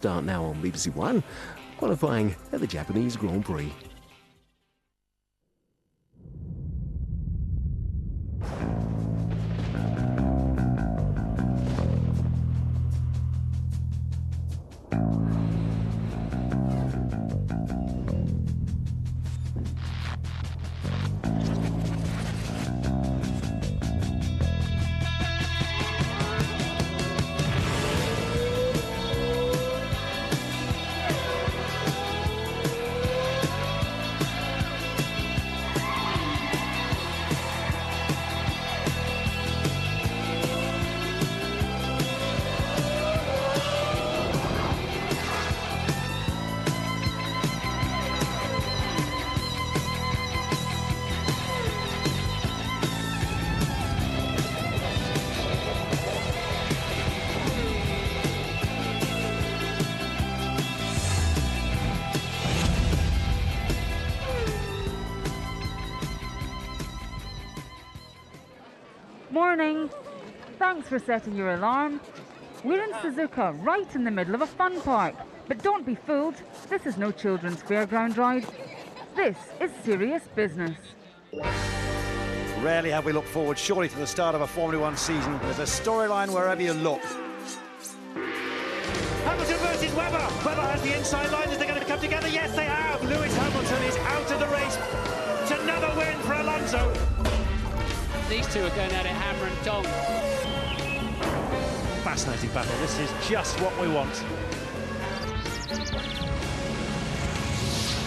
Start now on BBC One, qualifying at the Japanese Grand Prix. Morning. Thanks for setting your alarm. We're in Suzuka, right in the middle of a fun park. But don't be fooled, this is no children's fairground ride. This is serious business. Rarely have we looked forward, surely, to the start of a Formula One season. There's a storyline wherever you look. Hamilton versus Webber. Webber has the inside line. Is they going to come together? Yes, they have. Lewis Hamilton is out of the race. It's another win for Alonso. These two are going at it hammer and tong. Fascinating battle. This is just what we want.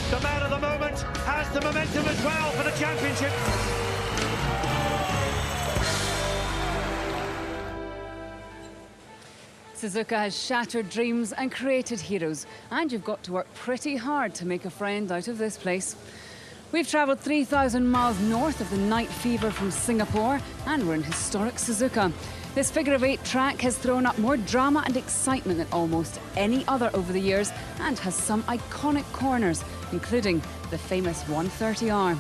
The man of the moment has the momentum as well for the championship. Suzuka has shattered dreams and created heroes, and you've got to work pretty hard to make a friend out of this place. We've travelled 3,000 miles north of the night fever from Singapore, and we're in historic Suzuka. This figure-of-8 track has thrown up more drama and excitement than almost any other over the years, and has some iconic corners, including the famous 130R.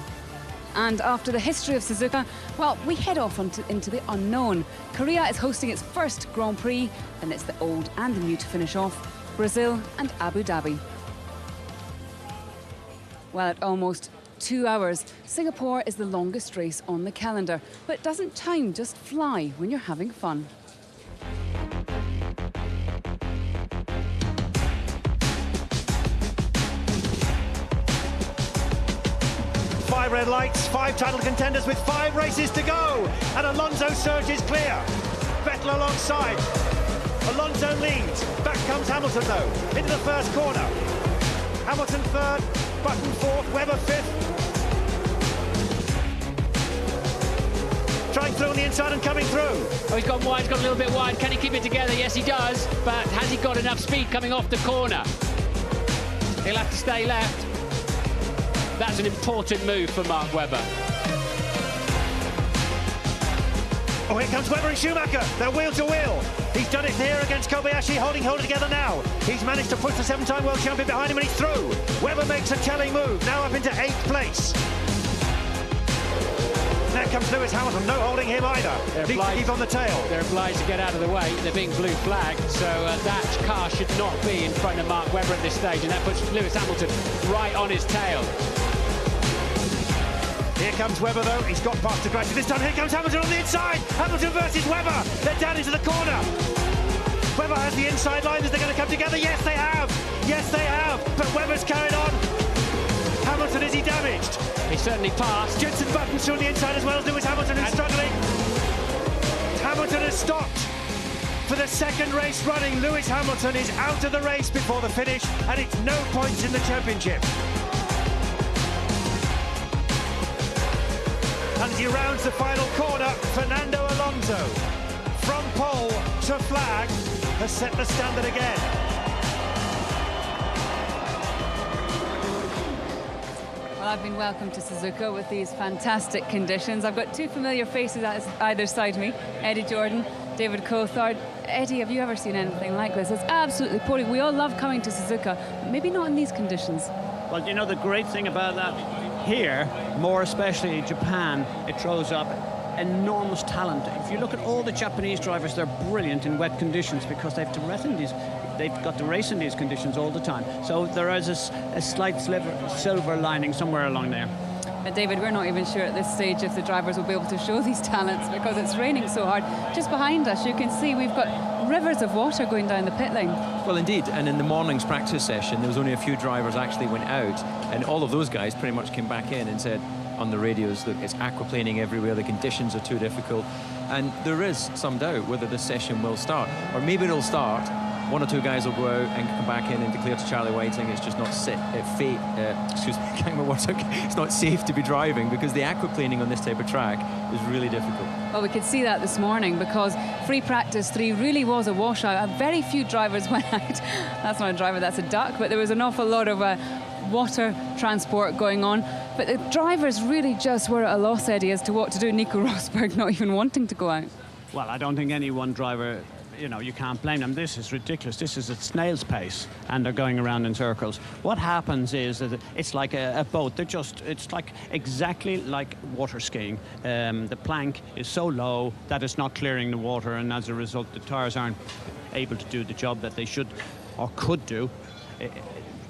And after the history of Suzuka, well, we head off into the unknown. Korea is hosting its first Grand Prix, and it's the old and the new to finish off, Brazil and Abu Dhabi. Well, at almost 2 hours, Singapore is the longest race on the calendar, but doesn't time just fly when you're having fun? Five red lights, 5 title contenders with 5 races to go. And Alonso surges clear. Vettel alongside. Alonso leads. Back comes Hamilton though, into the first corner. Hamilton third, Button fourth, Webber fifth. Trying through on the inside and coming through. Oh, he's gone wide, he's got a little bit wide. Can he keep it together? Yes, he does. But has he got enough speed coming off the corner? He'll have to stay left. That's an important move for Mark Webber. Oh, here comes Webber and Schumacher. They're wheel to wheel. He's done it here against Kobayashi, holding together now. He's managed to push the 7-time world champion behind him and he's through. Webber makes a telling move, now up into 8th place. There comes Lewis Hamilton, no holding him either. Needs to keep on the tail. They're obliged to get out of the way. They're being blue flagged, so that car should not be in front of Mark Webber at this stage, and that puts Lewis Hamilton right on his tail. Here comes Webber though, he's got past aggressive this time. Here comes Hamilton on the inside. Hamilton versus Webber. They're down into the corner. Webber has the inside line. Is they going to come together? Yes, they have. Yes, they have. But Webber's carried on. Hamilton, is he damaged? He certainly passed. Jensen Button's through the inside as well as Lewis Hamilton, who's struggling. Hamilton has stopped. For the second race running, Lewis Hamilton is out of the race before the finish, and it's no points in the championship. And as he rounds the final corner, Fernando Alonso, from pole to flag, has set the standard again. Well, I've been welcomed to Suzuka with these fantastic conditions. I've got 2 familiar faces at either side of me, Eddie Jordan, David Coulthard. Eddie, have you ever seen anything like this? It's absolutely pouring. We all love coming to Suzuka, maybe not in these conditions. Well, you know, the great thing about that here, more especially in Japan, it throws up enormous talent. If you look at all the Japanese drivers, they're brilliant in wet conditions because they have to rest in these they've got to race in these conditions all the time. So there is a slight silver lining somewhere along there. But David, we're not even sure at this stage if the drivers will be able to show these talents because it's raining so hard. Just behind us, you can see we've got rivers of water going down the pit lane. Well, indeed, and in the morning's practice session, there was only a few drivers actually went out, and all of those guys pretty much came back in and said on the radios that it's aquaplaning everywhere, the conditions are too difficult, and there is some doubt whether this session will start, or maybe it'll start. One or two guys will go out and come back in and declare to Charlie Whiting it's just not it's not safe to be driving because the aquaplaning on this type of track is really difficult. Well, we could see that this morning because free practice 3 really was a washout. Very few drivers went out. That's not a driver, that's a duck, but there was an awful lot of water transport going on. But the drivers really just were at a loss, Eddie, as to what to do. Nico Rosberg not even wanting to go out. Well, I don't think any one driver, you know, you can't blame them. This is ridiculous. This is at snail's pace, and they're going around in circles. What happens is that it's like a boat. It's like exactly like water skiing. The plank is so low that it's not clearing the water, and as a result, the tyres aren't able to do the job that they should or could do.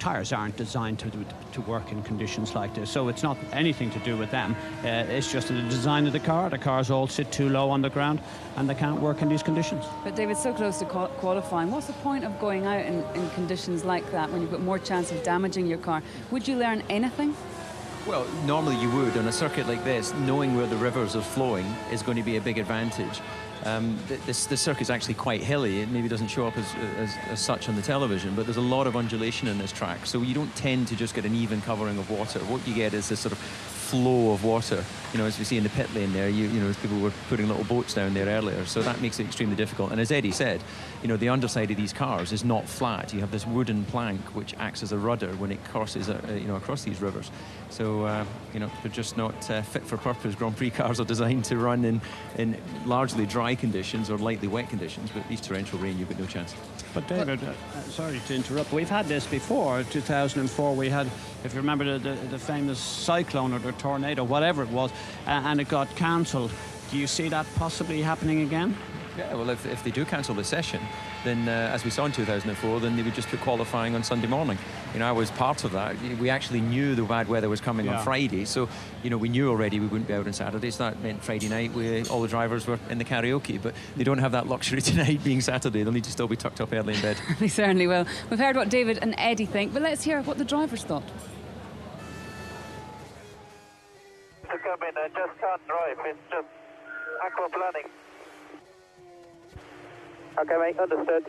Tyres aren't designed to work in conditions like this, so it's not anything to do with them. It's just the design of the car. The cars all sit too low on the ground and they can't work in these conditions. But David, so close to qualifying. What's the point of going out in conditions like that when you've got more chance of damaging your car? Would you learn anything? Well, normally you would. On a circuit like this, knowing where the rivers are flowing is going to be a big advantage. This circuit's actually quite hilly. It maybe doesn't show up as such on the television, but there's a lot of undulation in this track, so you don't tend to just get an even covering of water. What you get is this sort of flow of water. You know, as we see in the pit lane there, you know, people were putting little boats down there earlier, so that makes it extremely difficult. And as Eddie said, you know, the underside of these cars is not flat. You have this wooden plank which acts as a rudder when it crosses, you know, across these rivers. So, you know, they're just not fit for purpose. Grand Prix cars are designed to run in largely dry conditions or lightly wet conditions, but these torrential rain, you've got no chance. But David, sorry to interrupt, we've had this before. 2004 we had, if you remember, the famous cyclone or the tornado, whatever it was, and it got cancelled. Do you see that possibly happening again? Yeah, well, if they do cancel the session, then as we saw in 2004, then they would just put qualifying on Sunday morning. You know, I was part of that. We actually knew the bad weather was coming on Friday, so, you know, we knew already we wouldn't be out on Saturday, so that meant Friday night all the drivers were in the karaoke, but they don't have that luxury tonight being Saturday. They'll need to still be tucked up early in bed. They certainly will. We've heard what David and Eddie think, but let's hear what the drivers thought. To come in, I just can't drive. It's just aquaplaning. Okay, mate, understood.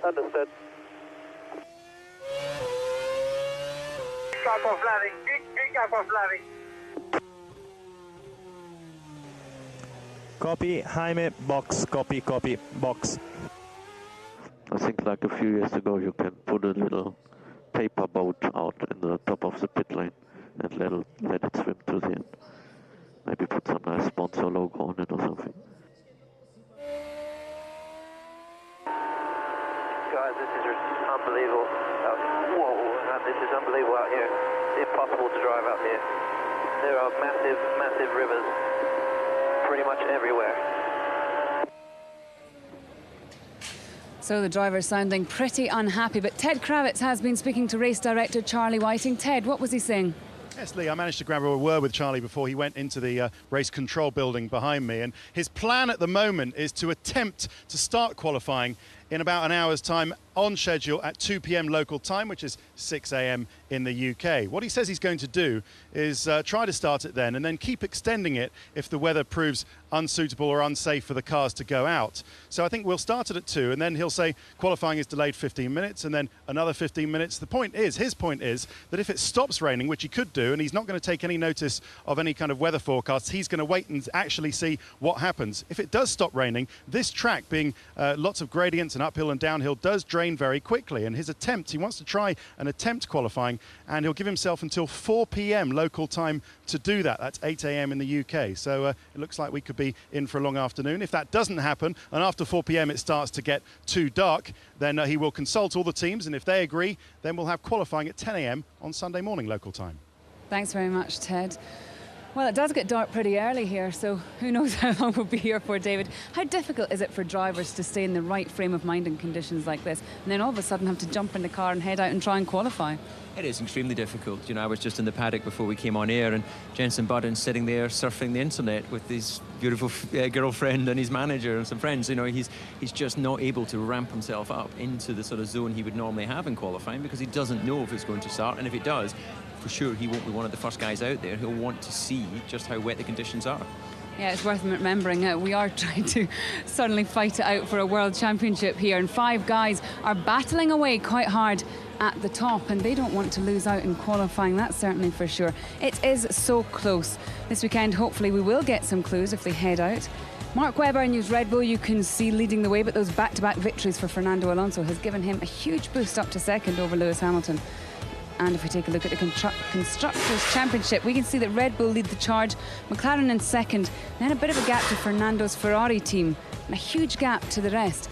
Aquaplaning, big aquaplaning. Copy, Jaime, box, copy, box. I think like a few years ago you can put a little paper boat out in the top of the pit lane and let it swim to the end. Maybe put some nice sponsor logo on it or something. Guys, this is unbelievable. Whoa, this is unbelievable out here. It's impossible to drive out here. There are massive, massive rivers pretty much everywhere. So the driver's sounding pretty unhappy, but Ted Kravitz has been speaking to race director Charlie Whiting. Ted, what was he saying? Yes, Lee, I managed to grab a word with Charlie before he went into the race control building behind me, and his plan at the moment is to attempt to start qualifying in about an hour's time on schedule at 2 p.m. local time, which is 6 a.m. in the UK. What he says he's going to do is try to start it then and then keep extending it if the weather proves unsuitable or unsafe for the cars to go out. So I think we'll start it at 2 and then he'll say qualifying is delayed 15 minutes and then another 15 minutes. His point is that if it stops raining, which he could do, and he's not going to take any notice of any kind of weather forecasts, he's going to wait and actually see what happens. If it does stop raining, this track being lots of gradients and uphill and downhill does drain very quickly, and he wants to try and attempt qualifying, and he'll give himself until 4 p.m. local time to do that. That's 8 a.m. in the UK, so it looks like we could be in for a long afternoon. If that doesn't happen, and after 4 p.m. it starts to get too dark, then he will consult all the teams, and if they agree, then we'll have qualifying at 10 a.m. on Sunday morning local time. Thanks very much, Ted. Well, it does get dark pretty early here, so who knows how long we'll be here for, David. How difficult is it for drivers to stay in the right frame of mind in conditions like this, and then all of a sudden have to jump in the car and head out and try and qualify? It is extremely difficult. You know, I was just in the paddock before we came on air, and Jenson Button sitting there surfing the internet with his beautiful girlfriend and his manager and some friends. You know, he's just not able to ramp himself up into the sort of zone he would normally have in qualifying, because he doesn't know if it's going to start, and if it does, for sure he won't be one of the first guys out there. He'll want to see just how wet the conditions are. Yeah, it's worth remembering we are trying to suddenly fight it out for a world championship here, and 5 guys are battling away quite hard at the top, and they don't want to lose out in qualifying, that's certainly for sure. It is so close. This weekend, hopefully, we will get some clues if they head out. Mark Webber in his Red Bull, you can see leading the way, but those back-to-back victories for Fernando Alonso has given him a huge boost up to second over Lewis Hamilton. And if we take a look at the Constructors' Championship, we can see that Red Bull lead the charge, McLaren in second, then a bit of a gap to Fernando's Ferrari team, and a huge gap to the rest.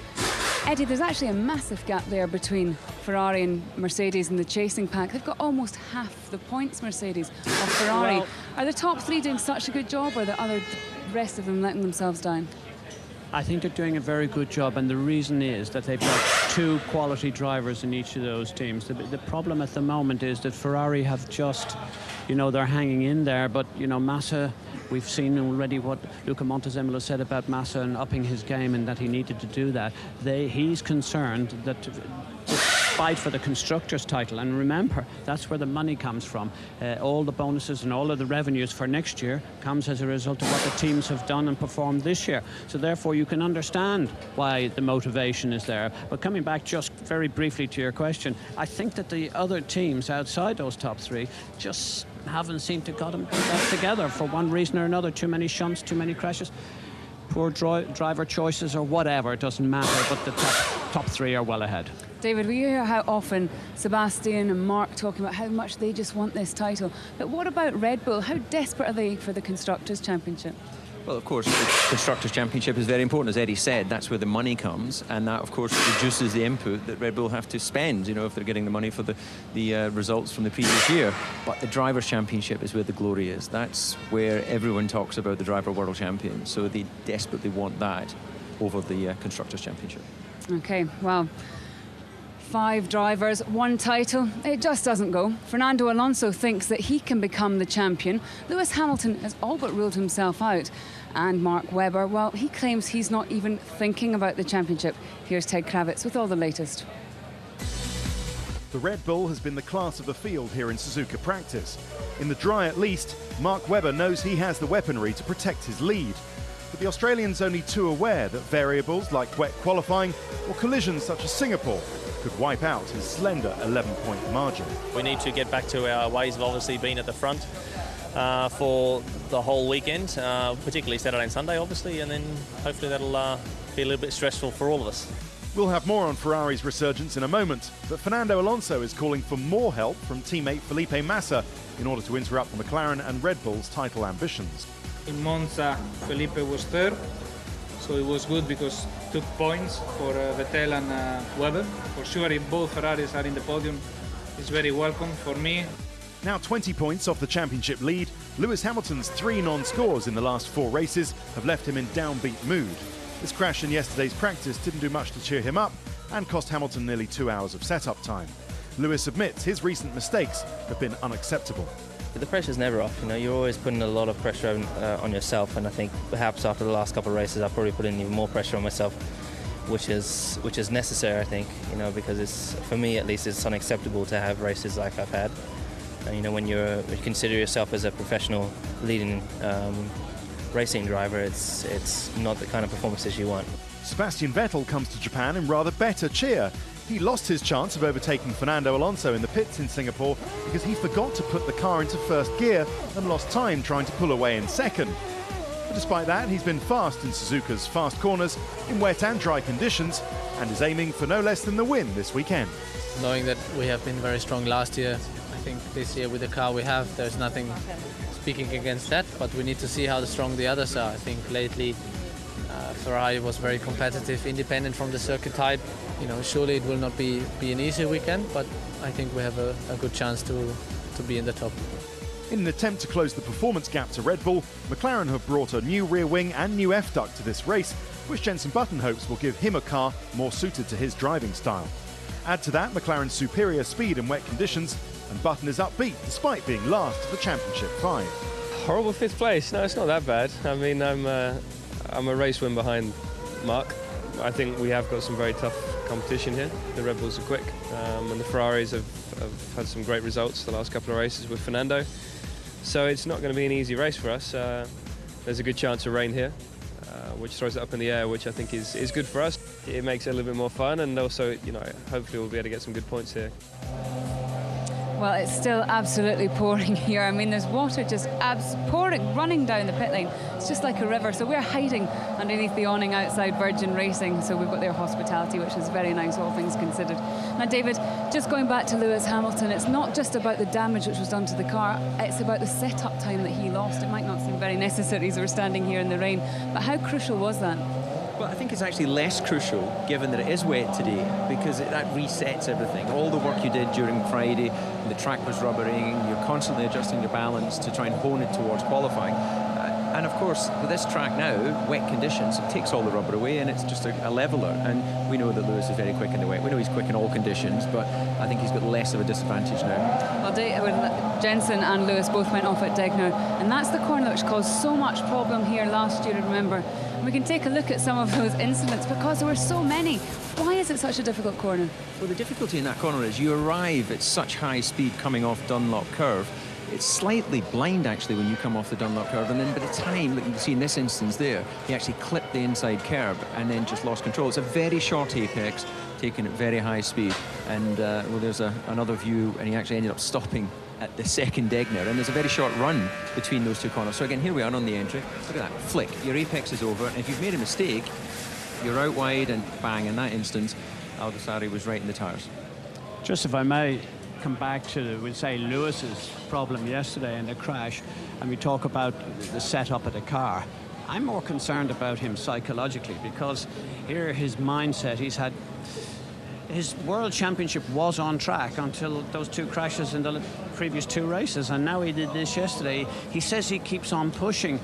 Eddie, there's actually a massive gap there between Ferrari and Mercedes in the chasing pack. They've got almost half the points, Mercedes, of Ferrari. Well, are the top 3 doing such a good job, or are the rest of them letting themselves down? I think they're doing a very good job, and the reason is that they've got 2 quality drivers in each of those teams. The problem at the moment is that Ferrari have just, you know, they're hanging in there, but, you know, Massa, we've seen already what Luca Montezemolo said about Massa and upping his game, and that he needed to do that. He's concerned that to fight for the Constructors' title, and remember, that's where the money comes from. All the bonuses and all of the revenues for next year comes as a result of what the teams have done and performed this year. So therefore you can understand why the motivation is there. But coming back just very briefly to your question, I think that the other teams outside those top 3 just haven't seemed to got them together for one reason or another. Too many shunts, too many crashes, poor driver choices, or whatever. It doesn't matter, but the top 3 are well ahead. David, we hear how often Sebastian and Mark talking about how much they just want this title. But what about Red Bull? How desperate are they for the Constructors' Championship? Well, of course, the Constructors' Championship is very important, as Eddie said. That's where the money comes, and that, of course, reduces the input that Red Bull have to spend, you know, if they're getting the money for the results from the previous year. But the Drivers' Championship is where the glory is. That's where everyone talks about the Driver World Champion, so they desperately want that over the Constructors' Championship. OK, well, 5 drivers, 1 title. It just doesn't go. Fernando Alonso thinks that he can become the champion. Lewis Hamilton has all but ruled himself out. And Mark Webber, well, he claims he's not even thinking about the championship. Here's Ted Kravitz with all the latest. The Red Bull has been the class of the field here in Suzuka practice. In the dry at least, Mark Webber knows he has the weaponry to protect his lead. But the Australian's only too aware that variables like wet qualifying or collisions such as Singapore could wipe out his slender 11-point margin. We need to get back to our ways of obviously being at the front for the whole weekend, particularly Saturday and Sunday, obviously, and then hopefully that'll be a little bit stressful for all of us. We'll have more on Ferrari's resurgence in a moment, but Fernando Alonso is calling for more help from teammate Felipe Massa in order to interrupt the McLaren and Red Bull's title ambitions. In Monza, Felipe was third, so it was good because took points for Vettel and Webber. For sure, if both Ferraris are in the podium, it's very welcome for me. Now 20 points off the championship lead, Lewis Hamilton's 3 non-scores in the last 4 races have left him in downbeat mood. This crash in yesterday's practice didn't do much to cheer him up and cost Hamilton nearly 2 hours of setup time. Lewis admits his recent mistakes have been unacceptable. The pressure's never off, you know, you're always putting a lot of pressure on yourself, and I think perhaps after the last couple of races I've probably put in even more pressure on myself, which is necessary, I think, you know, because it's, for me at least, it's unacceptable to have races like I've had. And, you know, when you consider yourself as a professional leading racing driver, it's not the kind of performances you want. Sebastian Vettel comes to Japan in rather better cheer. He lost his chance of overtaking Fernando Alonso in the pits in Singapore because he forgot to put the car into first gear and lost time trying to pull away in second. But despite that, he's been fast in Suzuka's fast corners in wet and dry conditions and is aiming for no less than the win this weekend. Knowing that we have been very strong last year, I think this year with the car we have, there's nothing speaking against that, but we need to see how strong the others are. I think lately Ferrari was very competitive, independent from the circuit type. You know, surely it will not be an easy weekend, but I think we have a good chance to be in the top. In an attempt to close the performance gap to Red Bull, McLaren have brought a new rear wing and new F-duct to this race, which Jenson Button hopes will give him a car more suited to his driving style. Add to that McLaren's superior speed in wet conditions, and Button is upbeat despite being last of the Championship 5. Horrible 5th place. No, it's not that bad. I mean, I'm a race win behind Mark. I think we have got some very tough competition here. The Red Bulls are quick, and the Ferraris have had some great results the last couple of races with Fernando. So it's not going to be an easy race for us. There's a good chance of rain here, which throws it up in the air, which I think is good for us. It makes it a little bit more fun, and also, you know, hopefully we'll be able to get some good points here. Well, it's still absolutely pouring here. I mean, there's water just pouring, running down the pit lane. It's just like a river. So we're hiding underneath the awning outside Virgin Racing. So we've got their hospitality, which is very nice, all things considered. Now, David, just going back to Lewis Hamilton, it's not just about the damage which was done to the car. It's about the setup time that he lost. It might not seem very necessary as we're standing here in the rain, but how crucial was that? Well, I think it's actually less crucial given that it is wet today, because that resets everything. All the work you did during Friday, the track was rubbering, you're constantly adjusting your balance to try and hone it towards qualifying. And of course, with this track now, wet conditions, it takes all the rubber away and it's just a leveler. And we know that Lewis is very quick in the wet. We know he's quick in all conditions, but I think he's got less of a disadvantage now. Well, Jenson and Lewis both went off at Degner, and that's the corner which caused so much problem here last year, remember. And we can take a look at some of those incidents because there were so many. Why is it such a difficult corner? Well, the difficulty in that corner is you arrive at such high speed coming off Dunlop Curve. It's slightly blind actually when you come off the Dunlop Curve, and then by the time that you can see in this instance there, he actually clipped the inside curb and then just lost control. It's a very short apex taken at very high speed, and well, there's another view, and he actually ended up stopping at the second Degner, and there's a very short run between those two corners. So again, here we are on the entry. Look at that flick, your apex is over, and if you've made a mistake, you're out wide, and bang, in that instance Alguersuari was right in the tyres. Just if I may come back to, we'll say, Lewis's problem yesterday in the crash, and we talk about the setup of the car. I'm more concerned about him psychologically, because here his mindset, he's had his world championship was on track until those two crashes in the previous two races, and now he did this yesterday. He says he keeps on pushing,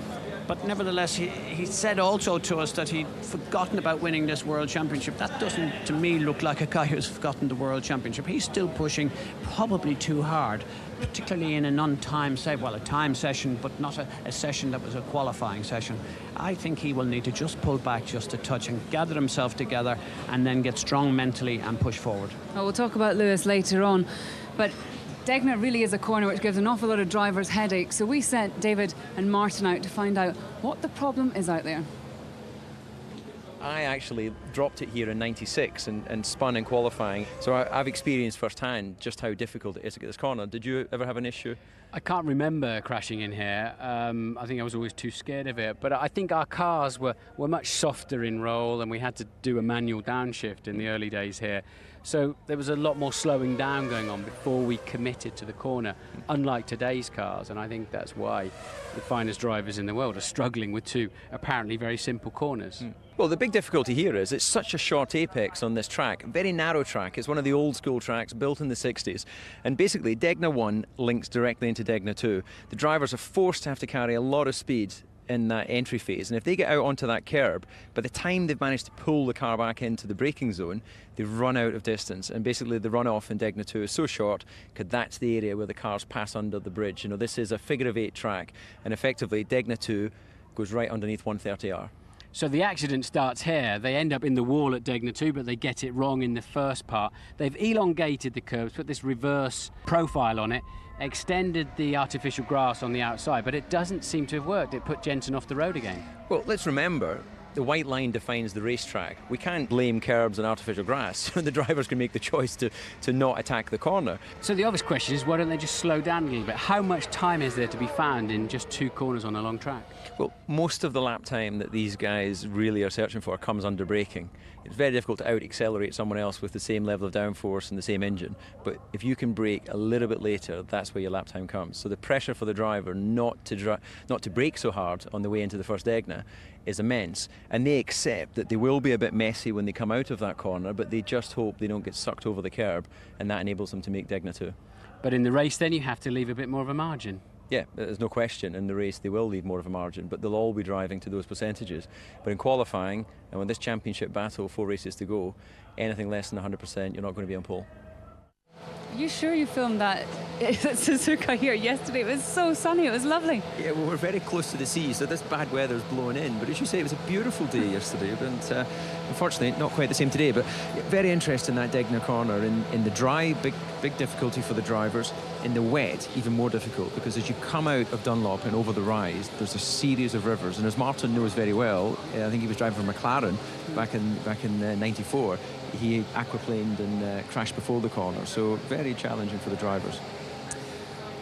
but nevertheless he said also to us that he'd forgotten about winning this world championship. That doesn't to me look like a guy who's forgotten the world championship. He's still pushing, probably too hard, particularly in an untimed session, well, a time session, but not a session that was a qualifying session. I think he will need to just pull back just a touch and gather himself together and then get strong mentally and push forward. Well, we'll talk about Lewis later on, but Degner really is a corner which gives an awful lot of drivers headaches. So we sent David and Martin out to find out what the problem is out there. I actually dropped it here in '96 and spun in qualifying, so I've experienced firsthand just how difficult it is to get this corner. Did you ever have an issue? I can't remember crashing in here. I think I was always too scared of it, but I think our cars were much softer in roll, and we had to do a manual downshift in the early days here. So there was a lot more slowing down going on before we committed to the corner, unlike today's cars, and I think that's why the finest drivers in the world are struggling with two apparently very simple corners. Well, the big difficulty here is it's such a short apex on this track, very narrow track. It's one of the old school tracks built in the 60s, and basically Degner 1 links directly into Degner 2. The drivers are forced to have to carry a lot of speed in that entry phase, and if they get out onto that curb, by the time they've managed to pull the car back into the braking zone, they've run out of distance, and basically the runoff in Degner 2 is so short because that's the area where the cars pass under the bridge. You know, this is a figure-of-8 track, and effectively Degner 2 goes right underneath 130R. So the accident starts here. They end up in the wall at Degner 2, but they get it wrong in the first part. They've elongated the curbs, put this reverse profile on it, extended the artificial grass on the outside, but it doesn't seem to have worked. It put Jenson off the road again. Well, let's remember, the white line defines the racetrack. We can't blame curbs and artificial grass. The drivers can make the choice to not attack the corner. So the obvious question is, why don't they just slow down a little bit? How much time is there to be found in just two corners on a long track? Well, most of the lap time that these guys really are searching for comes under braking. It's very difficult to out-accelerate someone else with the same level of downforce and the same engine. But if you can brake a little bit later, that's where your lap time comes. So the pressure for the driver not to brake so hard on the way into the first Degner is immense. And they accept that they will be a bit messy when they come out of that corner, but they just hope they don't get sucked over the curb, and that enables them to make Degner 2. But in the race then you have to leave a bit more of a margin. Yeah, there's no question. In the race, they will leave more of a margin, but they'll all be driving to those percentages. But in qualifying, and when this championship battle, 4 races to go, anything less than 100%, you're not going to be on pole. Are you sure you filmed that at Suzuka here yesterday? It was so sunny, it was lovely. Yeah, well, we're very close to the sea, so this bad weather's blowing in. But as you say, it was a beautiful day yesterday, but unfortunately not quite the same today. But very interesting, that Degner corner. In the dry, big difficulty for the drivers. In the wet, even more difficult, because as you come out of Dunlop and over the rise, there's a series of rivers. And as Martin knows very well, I think he was driving for McLaren back in '94. He aquaplaned and crashed before the corner, so very challenging for the drivers.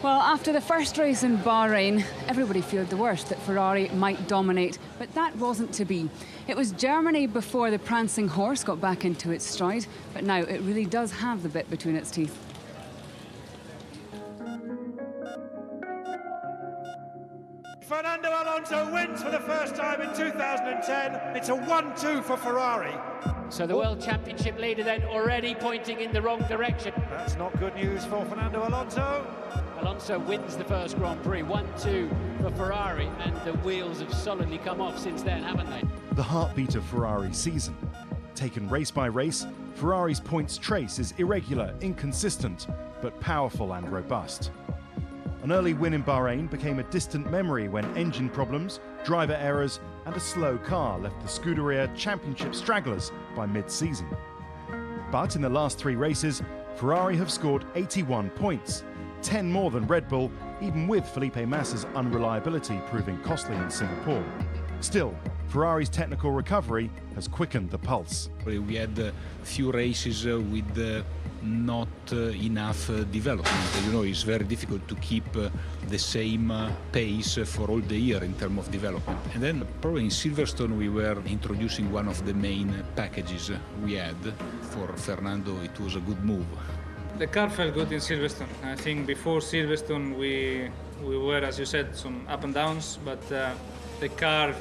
Well, after the first race in Bahrain, everybody feared the worst, that Ferrari might dominate, but that wasn't to be. It was Germany before the prancing horse got back into its stride, but now it really does have the bit between its teeth. Fernando Alonso wins for the first time in 2010. It's a 1-2 for Ferrari. So the World Championship leader then already pointing in the wrong direction. That's not good news for Fernando Alonso. Alonso wins the first Grand Prix, 1-2 for Ferrari, and the wheels have solidly come off since then, haven't they? The heartbeat of Ferrari's season. Taken race by race, Ferrari's points trace is irregular, inconsistent, but powerful and robust. An early win in Bahrain became a distant memory when engine problems, driver errors and a slow car left the Scuderia Championship stragglers by mid-season. But in the last 3 races, Ferrari have scored 81 points, 10 more than Red Bull, even with Felipe Massa's unreliability proving costly in Singapore. Still, Ferrari's technical recovery has quickened the pulse. We had a few races with not enough development. You know, it's very difficult to keep the same pace for all the year in terms of development. And then probably in Silverstone we were introducing one of the main packages we had. For Fernando it was a good move. The car felt good in Silverstone. I think before Silverstone we were, as you said, some up and downs, but the car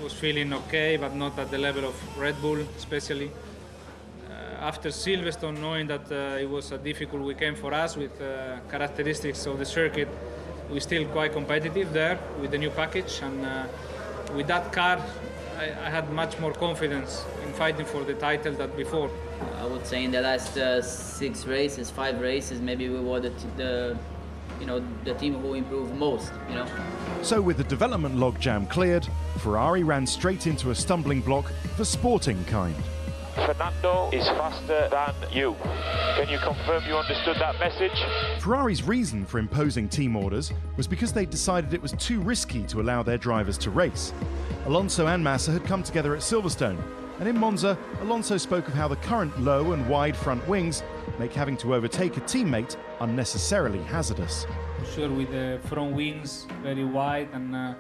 was feeling okay, but not at the level of Red Bull especially. After Silverstone, knowing that it was a difficult weekend for us with characteristics of the circuit, we're still quite competitive there with the new package, and with that car I had much more confidence in fighting for the title than before. I would say in the last 5 races, maybe we were the team who improved most, you know. So with the development logjam cleared, Ferrari ran straight into a stumbling block for sporting kind. Fernando is faster than you. Can you confirm you understood that message? Ferrari's reason for imposing team orders was because they decided it was too risky to allow their drivers to race. Alonso and Massa had come together at Silverstone, and in Monza, Alonso spoke of how the current low and wide front wings make having to overtake a teammate unnecessarily hazardous. Sure, with the front wings very wide and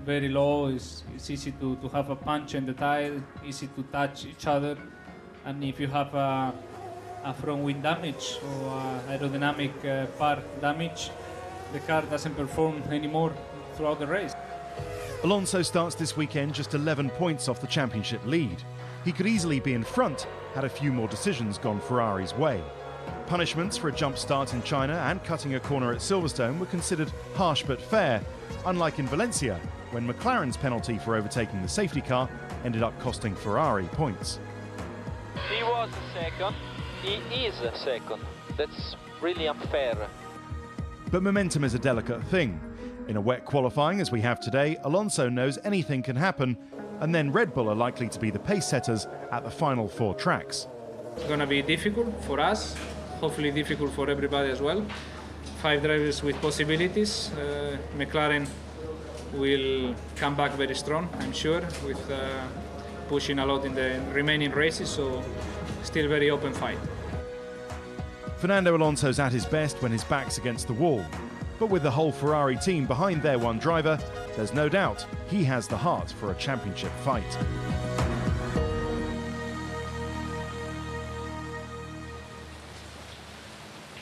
very low, it's easy to have a punch in the tire, easy to touch each other, and if you have a front wing damage or aerodynamic part damage, the car doesn't perform anymore throughout the race. Alonso starts this weekend just 11 points off the championship lead. He could easily be in front had a few more decisions gone Ferrari's way. Punishments for a jump start in China and cutting a corner at Silverstone were considered harsh but fair, unlike in Valencia, when McLaren's penalty for overtaking the safety car ended up costing Ferrari points. He was second, he is second. That's really unfair. But momentum is a delicate thing. In a wet qualifying as we have today, Alonso knows anything can happen, and then Red Bull are likely to be the pace setters at the final 4 tracks. It's going to be difficult for us, hopefully difficult for everybody as well. 5 drivers with possibilities. McLaren will come back very strong, I'm sure, with pushing a lot in the remaining races, so still very open fight. Fernando Alonso's at his best when his back's against the wall. But with the whole Ferrari team behind their one driver, there's no doubt he has the heart for a championship fight.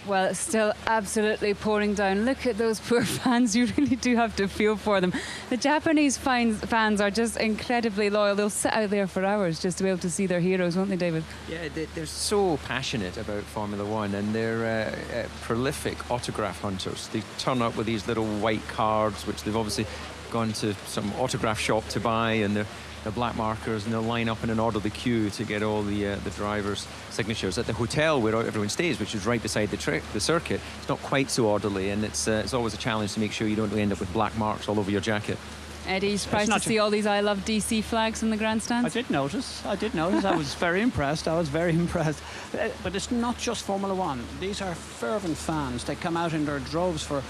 Well, it's still absolutely pouring down. Look at those poor fans. You really do have to feel for them. The Japanese fans are just incredibly loyal. They'll sit out there for hours just to be able to see their heroes, won't they, David? Yeah, they're so passionate about Formula One, and they're prolific autograph hunters. They turn up with these little white cards, which they've obviously gone to some autograph shop to buy, and they're black markers, and they'll line up in an orderly queue to get all the drivers' signatures. At the hotel where everyone stays, which is right beside the circuit, it's not quite so orderly, and it's always a challenge to make sure you don't end up with black marks all over your jacket. Eddie, you surprised to see all these I Love DC flags in the grandstands? I did notice. I was very impressed. But it's not just Formula One. These are fervent fans. They come out in their droves for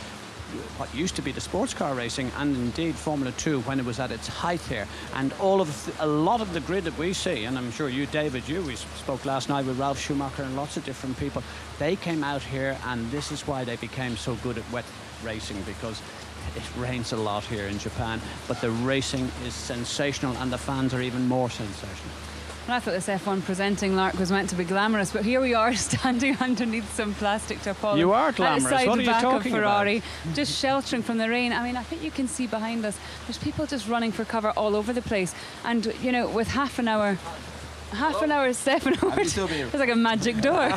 what used to be the sports car racing, and indeed Formula 2 when it was at its height here. And a lot of the grid that we see, and I'm sure you, David, we spoke last night with Ralf Schumacher and lots of different people, they came out here, and this is why they became so good at wet racing, because it rains a lot here in Japan, but the racing is sensational and the fans are even more sensational. Well, I thought this F1 presenting lark was meant to be glamorous, but here we are standing underneath some plastic tarpaulin. You are glamorous. Outside What the are you back talking of Ferrari, about? just sheltering from the rain. I mean, I think you can see behind us, there's people just running for cover all over the place. And, you know, with half an hour, 7 hours, it's like a magic door.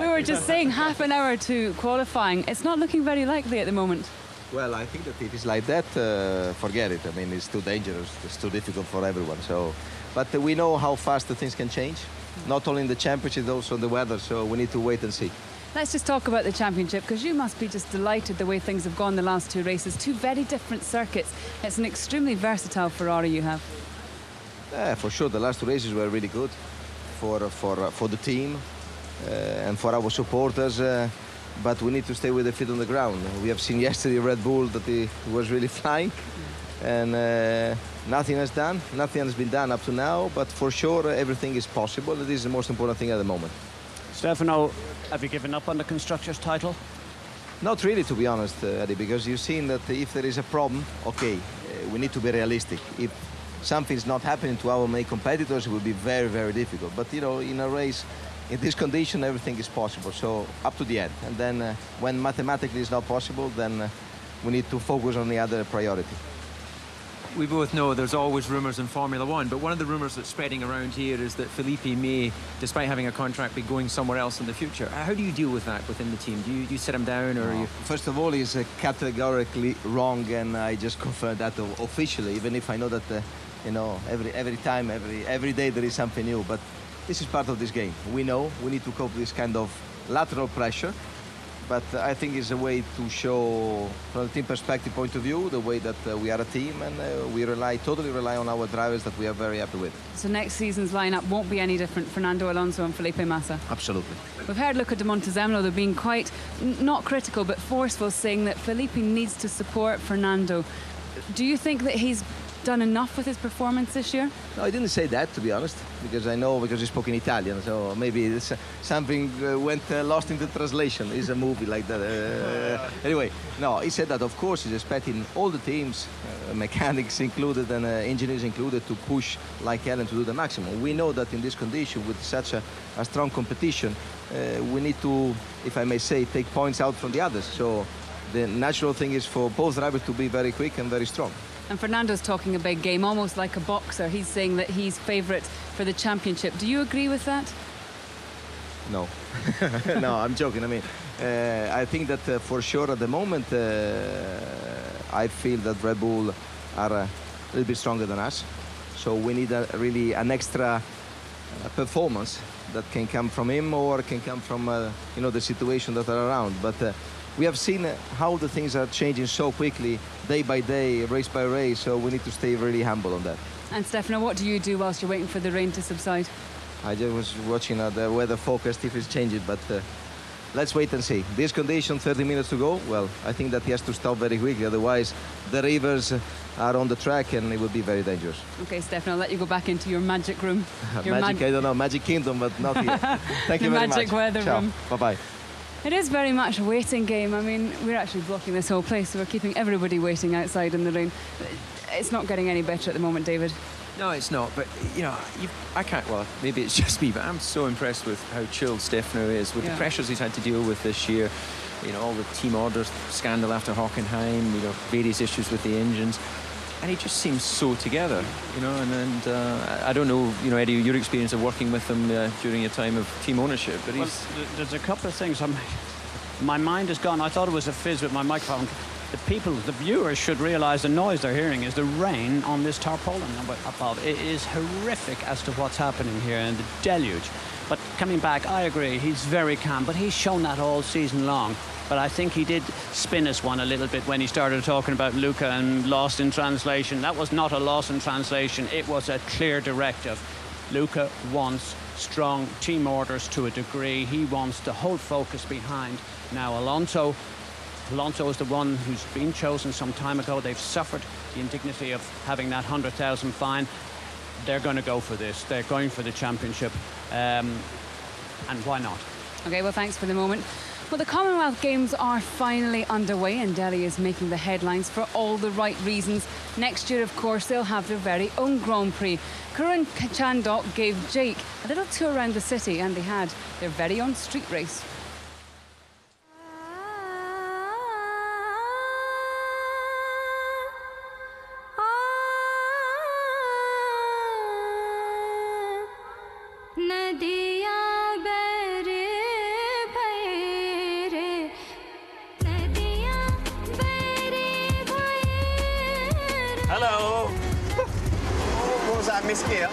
We were just saying half an hour to qualifying. It's not looking very likely at the moment. Well, I think that if it's like that, forget it. I mean, it's too dangerous. It's too difficult for everyone. So, but we know how fast the things can change. Not only in the championship, also in the weather. So we need to wait and see. Let's just talk about the championship, because you must be just delighted the way things have gone the last two races. Two very different circuits. It's an extremely versatile Ferrari you have. Yeah, for sure. The last two races were really good for the team and for our supporters. But we need to stay with the feet on the ground. We have seen yesterday Red Bull that it was really flying, and nothing has been done up to now. But for sure, everything is possible. This is the most important thing at the moment. Stefano, have you given up on the constructors' title? Not really, to be honest, Eddie, because you've seen that if there is a problem, okay, we need to be realistic. If something's not happening to our main competitors, it will be very, very difficult. But you know, in a race, in this condition, everything is possible. So up to the end. And then when mathematically it's not possible, then we need to focus on the other priority. We both know there's always rumours in Formula One, but one of the rumours that's spreading around here is that Felipe may, despite having a contract, be going somewhere else in the future. How do you deal with that within the team? Do you sit him down, or you? First of all, he's categorically wrong, and I just confirmed that officially, even if I know that you know, every day there is something new. But this is part of this game. We know we need to cope with this kind of lateral pressure, but I think it's a way to show, from the team perspective point of view, the way that we are a team, and we totally rely on our drivers that we are very happy with. So next season's lineup won't be any different. Fernando Alonso and Felipe Massa. Absolutely. We've heard Luca de Montezemolo, they're being quite, not critical, but forceful, saying that Felipe needs to support Fernando. Do you think that he's done enough with his performance this year? No, I didn't say that, to be honest, because I know, because he spoke in Italian, so maybe something went lost in the translation. It's a movie like that. Anyway, no, he said that of course he's expecting all the teams, mechanics included and engineers included, to push like hell and to do the maximum. We know that in this condition, with such a strong competition, we need to, if I may say, take points out from the others. So the natural thing is for both drivers to be very quick and very strong. And Fernando's talking a big game, almost like a boxer. He's saying that he's favourite for the championship. Do you agree with that? No. No, I'm joking. I mean, I think that for sure at the moment, I feel that Red Bull are a little bit stronger than us. So we need really an extra performance that can come from him, or can come from you know, the situation that are around. But we have seen how the things are changing so quickly, day by day, race by race, so we need to stay really humble on that. And Stefano, what do you do whilst you're waiting for the rain to subside? I just was watching the weather forecast, if it's changing, but let's wait and see. This condition, 30 minutes to go, well, I think that he has to stop very quickly, otherwise the rivers are on the track and it would be very dangerous. Okay, Stefano, I'll let you go back into your magic room. Your magic, I don't know, Magic Kingdom, but not here. Thank you very much. Magic weather room. Bye-bye. It is very much a waiting game. I mean, we're actually blocking this whole place, so we're keeping everybody waiting outside in the rain. It's not getting any better at the moment, David. No, it's not. But, you know, I can't... Well, maybe it's just me, but I'm so impressed with how chilled Stefano is, with the pressures he's had to deal with this year. You know, all the team orders, scandal after Hockenheim, you know, various issues with the engines. And he just seems so together, you know, and I don't know, you know, Eddie, your experience of working with him during your time of team ownership, but he's... Well, there's a couple of things. My mind is gone. I thought it was a fizz with my microphone. The viewers should realise the noise they're hearing is the rain on this tarpaulin above. It is horrific as to what's happening here and the deluge. But coming back, I agree, he's very calm, but he's shown that all season long. But I think he did spin us one a little bit when he started talking about Luca and lost in translation. That was not a loss in translation. It was a clear directive. Luca wants strong team orders to a degree. He wants the whole focus behind. Now, Alonso is the one who's been chosen some time ago. They've suffered the indignity of having that 100,000 fine. They're going to go for this. They're going for the championship. And why not? OK, well, thanks for the moment. Well, the Commonwealth Games are finally underway and Delhi is making the headlines for all the right reasons. Next year, of course, they'll have their very own Grand Prix. Karun Chandok gave Jake a little tour around the city and they had their very own street race. Hello. What was that, Miss Gear?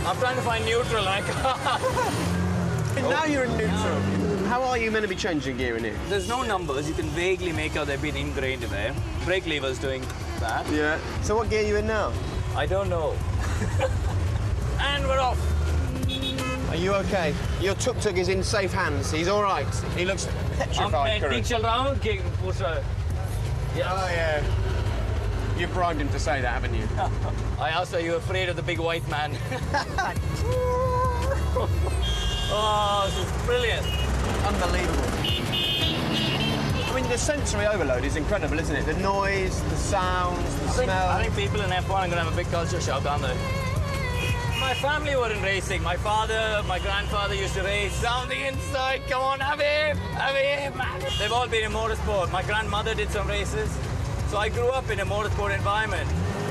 I'm trying to find neutral. I can't. Now you're in neutral. How are you meant to be changing gear in here? There's no numbers. You can vaguely make out they've been ingrained in there. Brake lever's doing that. Yeah. So what gear are you in now? I don't know. And we're off. Are you okay? Your tuk-tuk is in safe hands. He's all right. He looks petrified. Yeah. Oh, yeah. You bribed him to say that, haven't you? I asked, are you afraid of the big white man? Oh, this is brilliant. Unbelievable. I mean, the sensory overload is incredible, isn't it? The noise, the sounds, the smell. I think people in F1 are going to have a big culture shock, aren't they? My family were in racing. My father, my grandfather used to race. Down the inside, come on, have him, man. They've all been in motorsport. My grandmother did some races. So I grew up in a motorsport environment.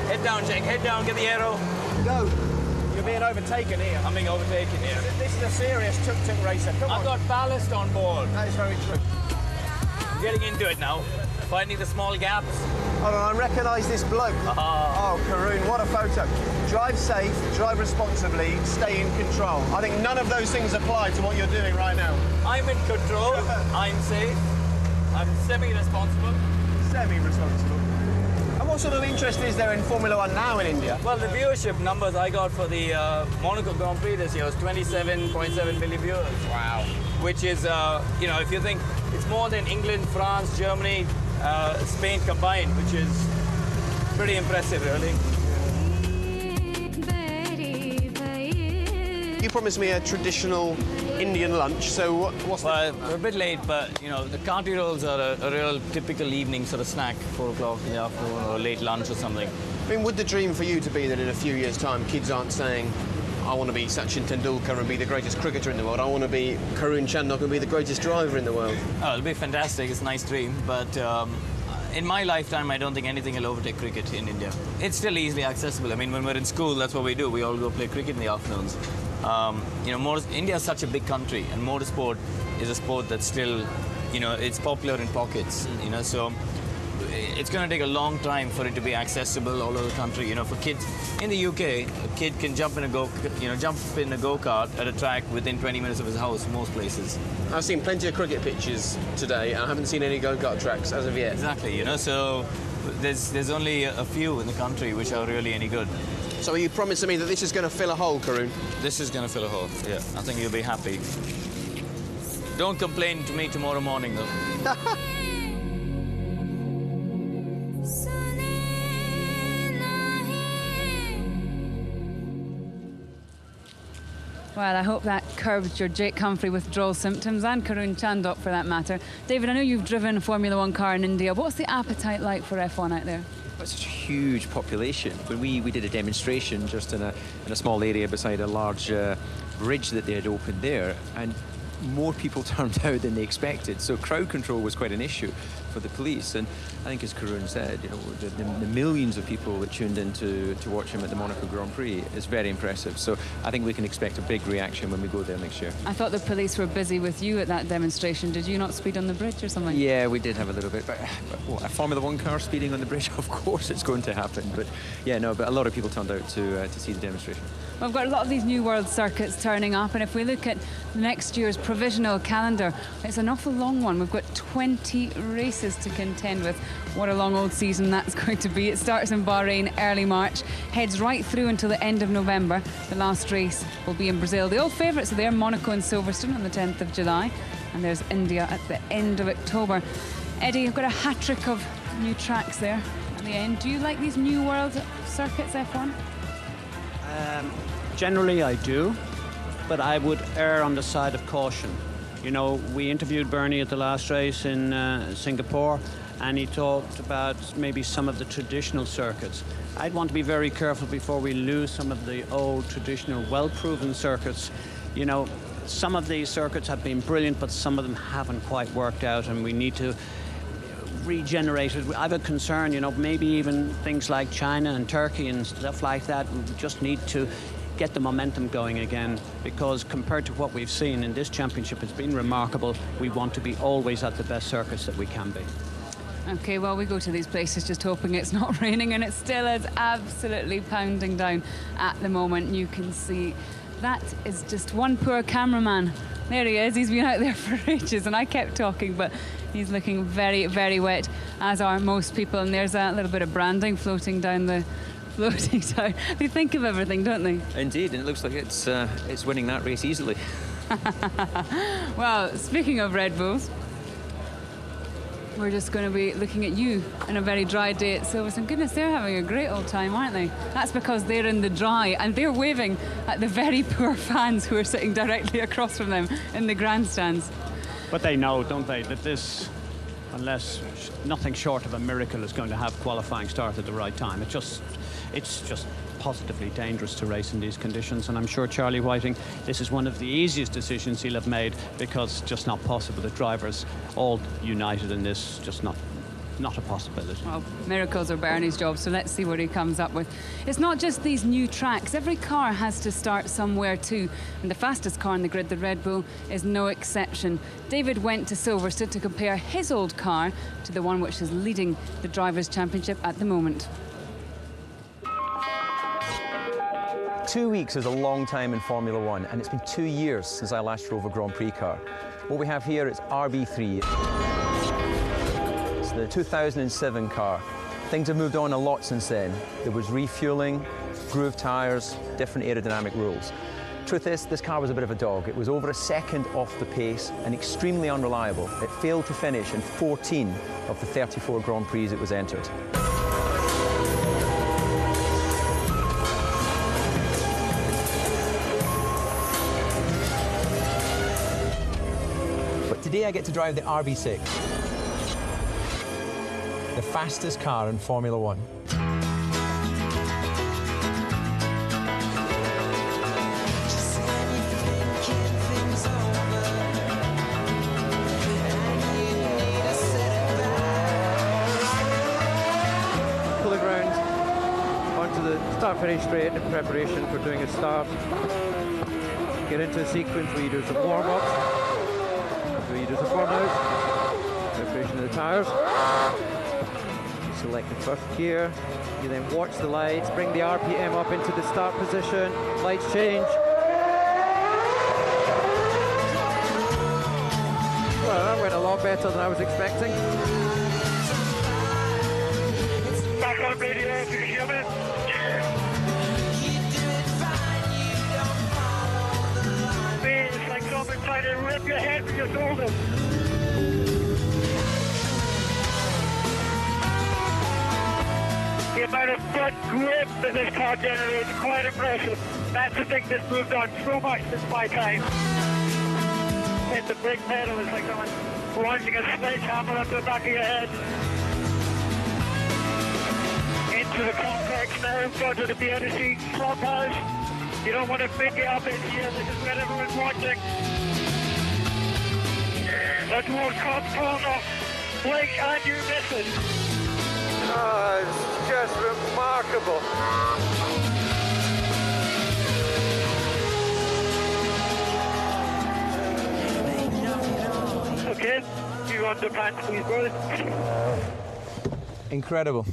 Head down, Jake, head down, get the arrow. Go. You're being overtaken here. I'm being overtaken here. This is a serious tuk-tuk racer, come on. I've got ballast on board. That is very true. I'm getting into it now. Finding the small gaps. Hold on, I recognise this bloke. Oh, Karun, what a photo. Drive safe, drive responsibly, stay in control. I think none of those things apply to what you're doing right now. I'm in control, I'm safe, I'm semi-responsible. Semi-responsible. And what sort of interest is there in Formula One now in India? Well, the viewership numbers I got for the Monaco Grand Prix this year was 27.7 million viewers. Wow. Which is, you know, if you think it's more than England, France, Germany, Spain combined, which is pretty impressive, really. You promised me a traditional Indian lunch, so what's that? We're a bit late, but, you know, the Kanti rolls are a real typical evening sort of snack, 4 o'clock in the afternoon, or late lunch or something. I mean, would the dream for you to be that in a few years' time, kids aren't saying, I want to be Sachin Tendulkar and be the greatest cricketer in the world, I want to be Karun Chandok and be the greatest driver in the world? Oh, it'll be fantastic, it's a nice dream, but in my lifetime, I don't think anything will overtake cricket in India. It's still easily accessible. I mean, when we're in school, that's what we do. We all go play cricket in the afternoons. You know, India is such a big country, and motorsport is a sport that's still, you know, it's popular in pockets, you know, so it's going to take a long time for it to be accessible all over the country. You know, for kids in the UK, a kid can jump in a go-kart at a track within 20 minutes of his house, most places. I've seen plenty of cricket pitches today, and I haven't seen any go-kart tracks as of yet. Exactly, you know, so there's only a few in the country which are really any good. So are you promising me that this is going to fill a hole, Karun? This is going to fill a hole, yeah. I think you'll be happy. Don't complain to me tomorrow morning, though. Well, I hope that curbed your Jake Humphrey withdrawal symptoms, and Karun Chandok for that matter. David, I know you've driven a Formula One car in India. What's the appetite like for F1 out there? got such a huge population. When we did a demonstration just in a small area beside a large bridge that they had opened there, and more people turned out than they expected. So crowd control was quite an issue for the police. And I think, as Karun said, you know, the millions of people that tuned in to watch him at the Monaco Grand Prix is very impressive. So I think we can expect a big reaction when we go there next year. I thought the police were busy with you at that demonstration. Did you not speed on the bridge or something? Yeah, we did have a little bit. But what, a Formula One car speeding on the bridge? Of course it's going to happen. But yeah, no, but a lot of people turned out to see the demonstration. Well, we've got a lot of these new world circuits turning up, and if we look at next year's provisional calendar, it's an awful long one. We've got 20 races to contend with. What a long old season that's going to be. It starts in Bahrain early March, heads right through until the end of November. The last race will be in Brazil. The old favourites are there, Monaco and Silverstone on the 10th of July, and there's India at the end of October. Eddie, you've got a hat-trick of new tracks there at the end. Do you like these new world circuits, F1? Generally I do, but I would err on the side of caution. You know, we interviewed Bernie at the last race in Singapore, and he talked about maybe some of the traditional circuits. I'd want to be very careful before we lose some of the old traditional well-proven circuits. You know, some of these circuits have been brilliant, but some of them haven't quite worked out, and we need to regenerate it. I have a concern, you know, maybe even things like China and Turkey and stuff like that. We just need to get the momentum going again, because compared to what we've seen in this championship, it's been remarkable. We want to be always at the best circuits that we can be. Okay, well, we go to these places just hoping it's not raining, and it still is absolutely pounding down at the moment. You can see that is just one poor cameraman. There he is. He's been out there for ages, and I kept talking, but he's looking very, very wet, as are most people. And there's a little bit of branding floating down. They think of everything, don't they? Indeed, and it looks like it's winning that race easily. Well, speaking of Red Bulls, we're just going to be looking at you on a very dry day at Silverstone. Goodness, they're having a great old time, aren't they? That's because they're in the dry, and they're waving at the very poor fans who are sitting directly across from them in the grandstands. But they know, don't they, that this, unless nothing short of a miracle, is going to have qualifying start at the right time. It's just positively dangerous to race in these conditions, and I'm sure Charlie Whiting, this is one of the easiest decisions he'll have made, because it's just not possible that drivers all united in this, just not a possibility. Well, miracles are Bernie's job, so let's see what he comes up with. It's not just these new tracks. Every car has to start somewhere too, and the fastest car on the grid, the Red Bull, is no exception. David went to Silverstone to compare his old car to the one which is leading the Drivers' Championship at the moment. 2 weeks is a long time in Formula One, and it's been 2 years since I last drove a Grand Prix car. What we have here is RB3. It's the 2007 car. Things have moved on a lot since then. There was refueling, groove tyres, different aerodynamic rules. Truth is, this car was a bit of a dog. It was over a second off the pace and extremely unreliable. It failed to finish in 14 of the 34 Grand Prix it was entered. Today I get to drive the RB6, the fastest car in Formula One. Pull it round onto the start-finish straight in preparation for doing a start. Get into a sequence where you do some warm-ups. You do some form out, preparation of the tyres. You select the first gear, you then watch the lights, bring the RPM up into the start position, lights change. Well, that went a lot better than I was expecting. Back on radio, if you can hear me. It's like someone trying to rip your head from your shoulders. The amount of foot grip that this car generates is quite impressive. That's the thing that's moved on so much since my time. Hit the brake pedal, it's like someone launching a sledgehammer up the back of your head. to the complex now, go to the BNC clubhouse. You don't want to pick it up in here, this is where everyone's watching. That's World Cup corner. Blake, and you miss it. Oh, it's just remarkable. Okay, you underpants, please, brother. Incredible.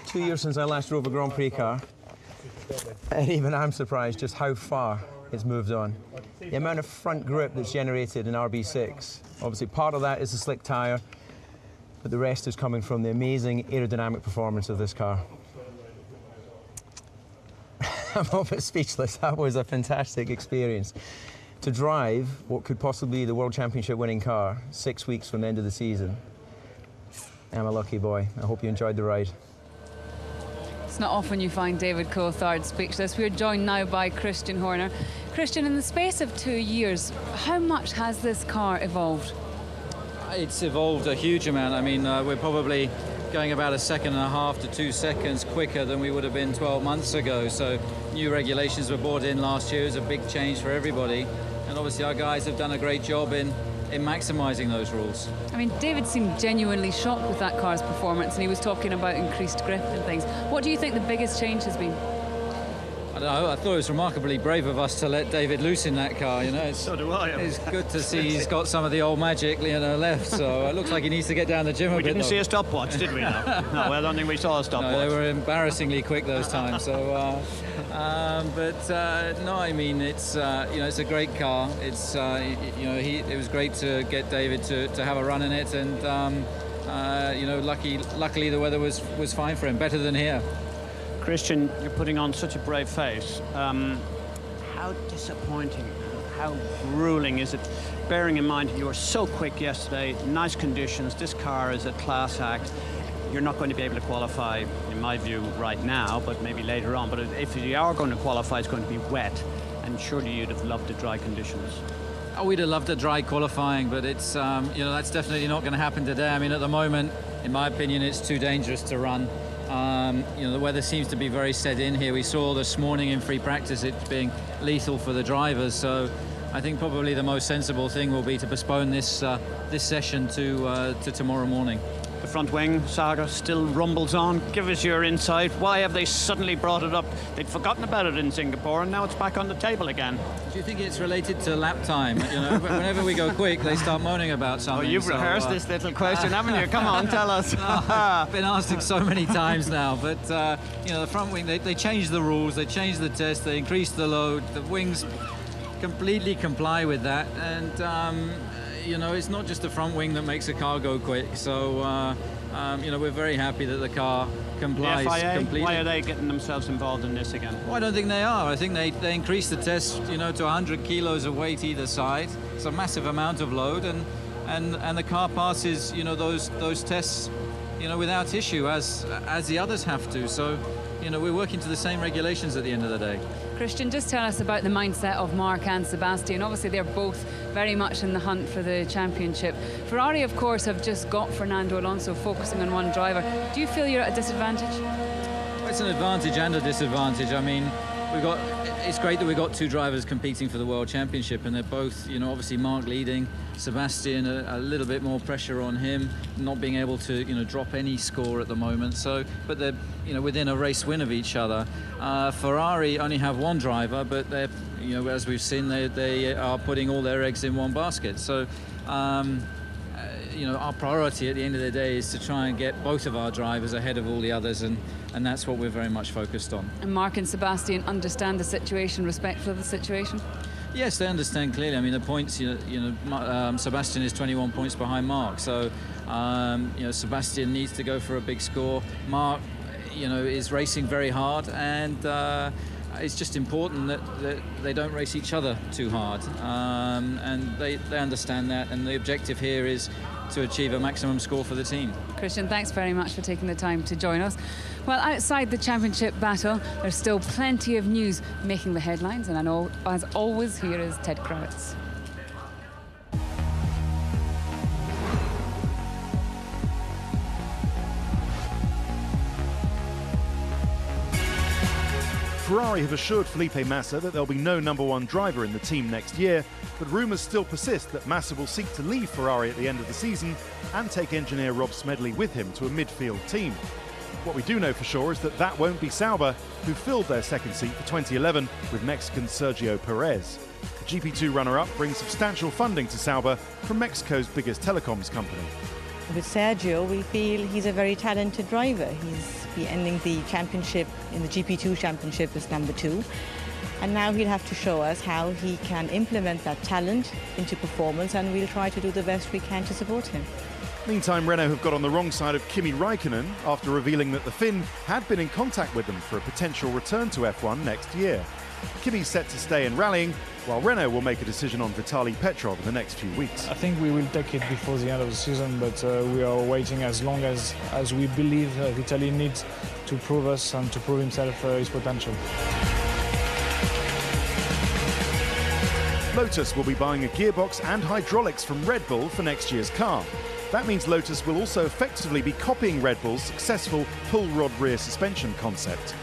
2 years since I last drove a Grand Prix car, and even I'm surprised just how far it's moved on. The amount of front grip that's generated in RB6, obviously part of that is the slick tyre, but the rest is coming from the amazing aerodynamic performance of this car. I'm a bit speechless. That was a fantastic experience. To drive what could possibly be the World Championship winning car 6 weeks from the end of the season, I'm a lucky boy. I hope you enjoyed the ride. It's not often you find David Coulthard speechless. We're joined now by Christian Horner. Christian, in the space of 2 years, how much has this car evolved? It's evolved a huge amount. I mean, we're probably going about 1.5 seconds to 2 seconds quicker than we would have been 12 months ago. So new regulations were brought in last year. It was a big change for everybody. And obviously our guys have done a great job in maximising those rules. I mean, David seemed genuinely shocked with that car's performance, and he was talking about increased grip and things. What do you think the biggest change has been? I don't know, I thought it was remarkably brave of us to let David loose in that car, you know. So do I. It's good to see he's got some of the old magic left, so it looks like he needs to get down the gym a bit. We didn't see a stopwatch, did we? No, I don't think we saw a stopwatch. No, they were embarrassingly quick those times, so... no, I mean, it's it's a great car. It's it was great to get David to have a run in it, and luckily the weather was fine for him, better than here. Christian, you're putting on such a brave face. How disappointing, how grueling is it? Bearing in mind you were so quick yesterday, nice conditions. This car is a class act. You're not going to be able to qualify, in my view, right now, but maybe later on. But if you are going to qualify, it's going to be wet, and surely you'd have loved the dry conditions. Oh, we'd have loved a dry qualifying, but it's that's definitely not going to happen today. I mean, at the moment, in my opinion, it's too dangerous to run. The weather seems to be very set in here. We saw this morning in free practice it being lethal for the drivers. So I think probably the most sensible thing will be to postpone this session to tomorrow morning. The front wing saga still rumbles on. Give us your insight. Why have they suddenly brought it up? They'd forgotten about it in Singapore, and now it's back on the table again. Do you think it's related to lap time? Whenever we go quick, they start moaning about something. Oh, you've rehearsed this little question, haven't you? Come on, tell us. I've been asked it so many times now, but the front wing, they changed the rules, they changed the test, they increased the load. The wings completely comply with that, and it's not just the front wing that makes a car go quick. So, we're very happy that the car complies the FIA, completely. Why are they getting themselves involved in this again? Well, I don't think they are. I think they increased the test, to 100 kilos of weight either side. It's a massive amount of load, and the car passes, those tests, without issue, as the others have to. So, we're working to the same regulations at the end of the day. Christian, just tell us about the mindset of Marc and Sebastian. Obviously, they're both very much in the hunt for the championship. Ferrari, of course, have just got Fernando Alonso focusing on one driver. Do you feel you're at a disadvantage? Well, it's an advantage and a disadvantage. I mean, it's great that we've got two drivers competing for the World Championship, and they're both, obviously Marc leading, Sebastian a little bit more pressure on him, not being able to, drop any score at the moment. So, but they're, within a race win of each other. Ferrari only have one driver, but they're, as we've seen, they are putting all their eggs in one basket. So, our priority at the end of the day is to try and get both of our drivers ahead of all the others, and that's what we're very much focused on. And Marc and Sebastian understand the situation, respectful of the situation? Yes, they understand clearly. I mean, the points, Sebastian is 21 points behind Marc, so Sebastian needs to go for a big score. Marc, is racing very hard, and it's just important that they don't race each other too hard, and they understand that, and the objective here is to achieve a maximum score for the team. Christian, thanks very much for taking the time to join us. Well, outside the championship battle, there's still plenty of news making the headlines, and I know, as always, here is Ted Kravitz. Ferrari have assured Felipe Massa that there'll be no #1 driver in the team next year, but rumours still persist that Massa will seek to leave Ferrari at the end of the season and take engineer Rob Smedley with him to a midfield team. What we do know for sure is that that won't be Sauber, who filled their second seat for 2011 with Mexican Sergio Perez. The GP2 runner-up brings substantial funding to Sauber from Mexico's biggest telecoms company. With Sergio, we feel he's a very talented driver. He's been ending the championship in the GP2 championship as #2. And now he'll have to show us how he can implement that talent into performance, and we'll try to do the best we can to support him. Meantime, Renault have got on the wrong side of Kimi Räikkönen after revealing that the Finn had been in contact with them for a potential return to F1 next year. Kimi's set to stay in rallying, while Renault will make a decision on Vitaly Petrov in the next few weeks. I think we will take it before the end of the season, but we are waiting as long as we believe Vitaly needs to prove us and to prove himself his potential. Lotus will be buying a gearbox and hydraulics from Red Bull for next year's car. That means Lotus will also effectively be copying Red Bull's successful pull rod rear suspension concept.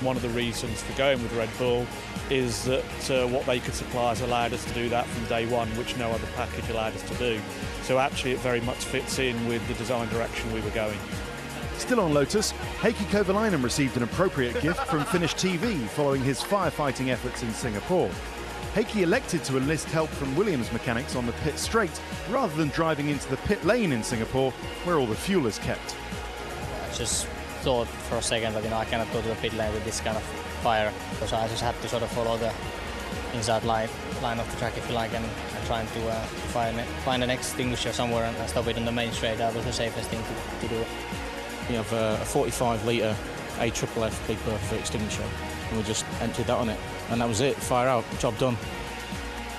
One of the reasons for going with Red Bull is that what they could supply has allowed us to do that from day one, which no other package allowed us to do. So actually it very much fits in with the design direction we were going. Still on Lotus, Heikki Kovalainen received an appropriate gift from Finnish TV following his firefighting efforts in Singapore. Heikki elected to enlist help from Williams mechanics on the pit straight rather than driving into the pit lane in Singapore, where all the fuel is kept. I just thought for a second that I cannot go to the pit lane with this kind of fire, because I just had to sort of follow the inside line of the track, if you like, and trying to find an extinguisher somewhere and stop it on the main straight. That was the safest thing to do. We have a 45-litre AFFF big berth extinguisher, and we just emptied that on it, and that was it. Fire out, job done.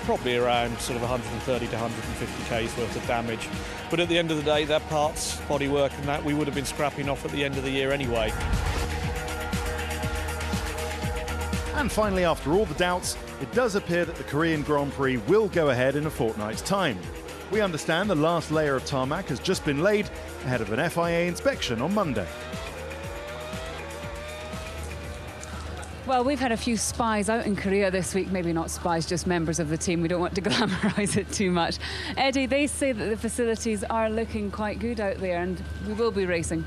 Probably around sort of 130 to 150 k's worth of damage. But at the end of the day, their parts, bodywork and that, we would have been scrapping off at the end of the year anyway. And finally, after all the doubts, it does appear that the Korean Grand Prix will go ahead in a fortnight's time. We understand the last layer of tarmac has just been laid ahead of an FIA inspection on Monday. Well, we've had a few spies out in Korea this week. Maybe not spies, just members of the team. We don't want to glamorise it too much. Eddie, they say that the facilities are looking quite good out there and we will be racing.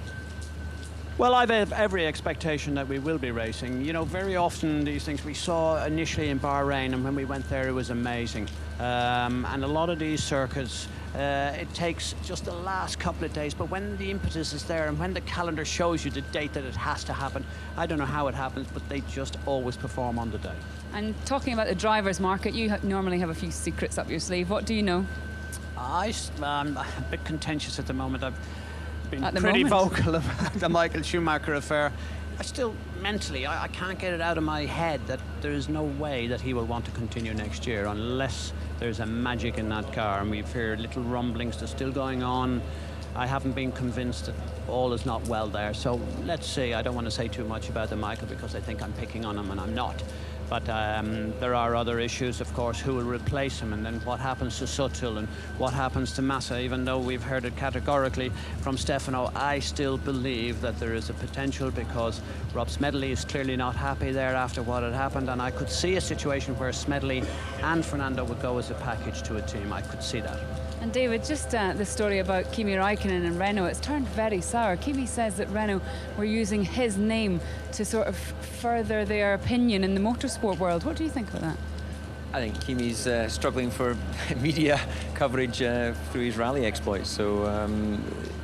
Well, I have every expectation that we will be racing. You know, very often these things we saw initially in Bahrain, and when we went there it was amazing. And a lot of these circuits, it takes just the last couple of days, but when the impetus is there and when the calendar shows you the date that it has to happen, I don't know how it happens, but they just always perform on the day. And talking about the drivers' market, you normally have a few secrets up your sleeve. What do you know? I'm a bit contentious at the moment. I've been pretty vocal about the Michael Schumacher affair. I still, mentally, I can't get it out of my head that there is no way that he will want to continue next year unless there's a magic in that car. And we've heard little rumblings that's still going on. I haven't been convinced that all is not well there. So let's see. I don't want to say too much about the Michael because I think I'm picking on him and I'm not. But there are other issues, of course, who will replace him, and then what happens to Sutil and what happens to Massa. Even though we've heard it categorically from Stefano, I still believe that there is a potential because Rob Smedley is clearly not happy there after what had happened, and I could see a situation where Smedley and Fernando would go as a package to a team. I could see that. And David, just the story about Kimi Räikkönen and Renault, it's turned very sour. Kimi says that Renault were using his name to sort of further their opinion in the motorsport world. What do you think about that? I think Kimi's struggling for media coverage through his rally exploits. So,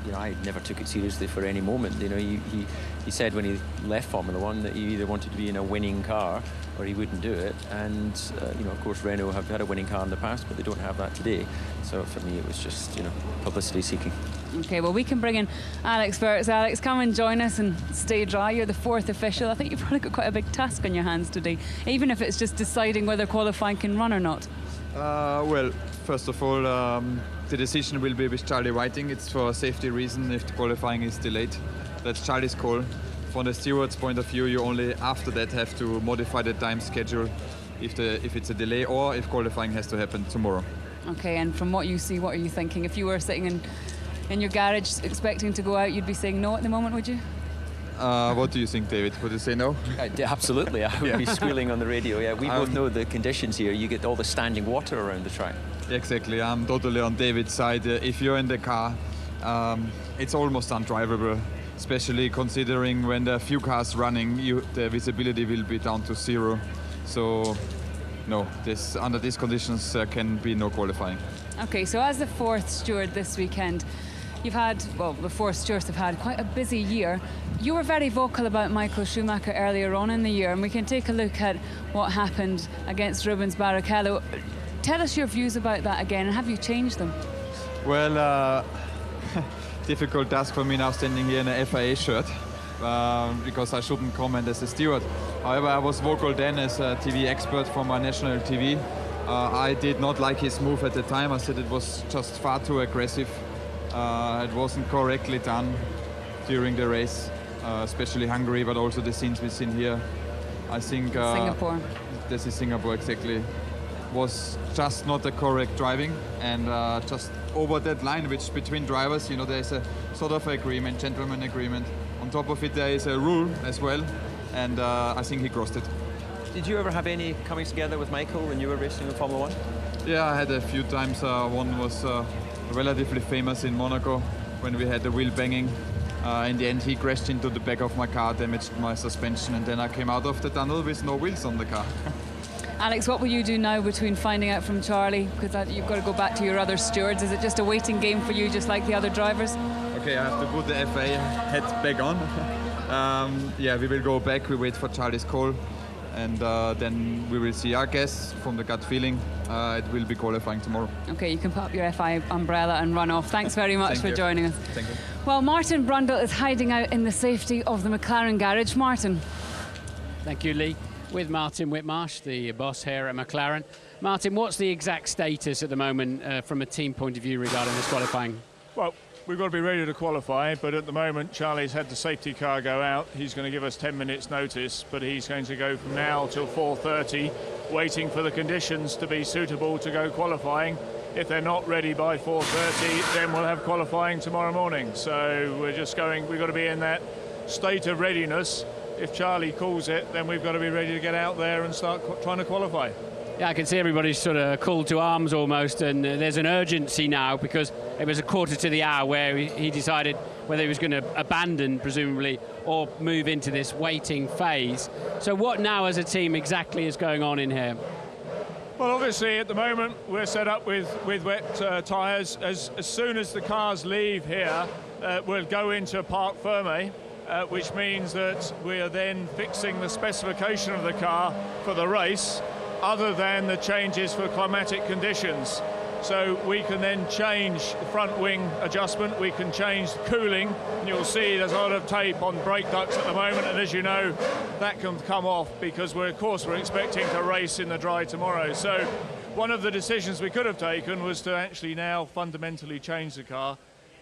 you know, I never took it seriously for any moment. You know, he said when he left Formula One that he either wanted to be in a winning car or he wouldn't do it. And, you know, of course, Renault have had a winning car in the past, but they don't have that today. So for me, it was just, you know, publicity seeking. Okay, well, we can bring in Alex Burks. Alex, come and join us and stay dry. You're the fourth official. I think you've probably got quite a big task on your hands today, even if it's just deciding whether qualifying can run or not. Well, first of all, the decision will be with Charlie Whiting. It's for a safety reason if the qualifying is delayed. That's Charlie's call. From the steward's point of view, you only after that have to modify the time schedule if it's a delay or if qualifying has to happen tomorrow. Okay, and from what you see, what are you thinking? If you were sitting in your garage expecting to go out, you'd be saying no at the moment, would you? What do you think, David? Would you say no? Absolutely, I would be squealing on the radio. Yeah, we both know the conditions here. You get all the standing water around the track. Exactly, I'm totally on David's side. If you're in the car, it's almost undrivable, especially considering when there are few cars running, the visibility will be down to 0. So, no, under these conditions there can be no qualifying. Okay, so as the 4th steward this weekend, you've had, well, the 4 stewards have had quite a busy year. You were very vocal about Michael Schumacher earlier on in the year, and we can take a look at what happened against Rubens Barrichello. Tell us your views about that again, and have you changed them? Well, difficult task for me now standing here in a FIA shirt, because I shouldn't comment as a steward. However, I was vocal then as a TV expert for my national TV. I did not like his move at the time. I said it was just far too aggressive. It wasn't correctly done during the race, especially Hungary, but also the scenes we've seen here. I think Singapore. This is Singapore, exactly. Was just not the correct driving, and just over that line, which between drivers, you know, there's a sort of agreement, gentleman agreement. On top of it, there is a rule as well, and I think he crossed it. Did you ever have any coming together with Michael when you were racing in Formula 1? Yeah, I had a few times. One was relatively famous in Monaco when we had the wheel banging. In the end, he crashed into the back of my car, damaged my suspension, and then I came out of the tunnel with no wheels on the car. Alex, what will you do now between finding out from Charlie? Because you've got to go back to your other stewards. Is it just a waiting game for you, just like the other drivers? Okay, I have to put the FA hat back on. Yeah, we will go back. We wait for Charlie's call. And then we will see. I guess from the gut feeling, it will be qualifying tomorrow. Okay, you can put up your FI umbrella and run off. Thanks very much for joining us. Thank you. Well, Martin Brundle is hiding out in the safety of the McLaren garage. Martin. Thank you, Lee. With Martin Whitmarsh, the boss here at McLaren. Martin, what's the exact status at the moment from a team point of view regarding this qualifying? Well, we've got to be ready to qualify, but at the moment Charlie's had the safety car go out. He's going to give us 10 minutes notice, but he's going to go from now till 4:30, waiting for the conditions to be suitable to go qualifying. If they're not ready by 4:30, then we'll have qualifying tomorrow morning. So we're just going, we've got to be in that state of readiness. If Charlie calls it, then we've got to be ready to get out there and start trying to qualify. Yeah, I can see everybody's sort of called to arms almost, and there's an urgency now because it was a quarter to the hour where he decided whether he was going to abandon, presumably, or move into this waiting phase. So what now as a team exactly is going on in here? Well, obviously, at the moment, we're set up with wet tyres. As soon as the cars leave here, we'll go into Parc Fermé, which means that we are then fixing the specification of the car for the race, other than the changes for climatic conditions. So we can then change the front wing adjustment, we can change the cooling, and you'll see there's a lot of tape on brake ducts at the moment, and as you know, that can come off because we're expecting to race in the dry tomorrow. So one of the decisions we could have taken was to actually now fundamentally change the car,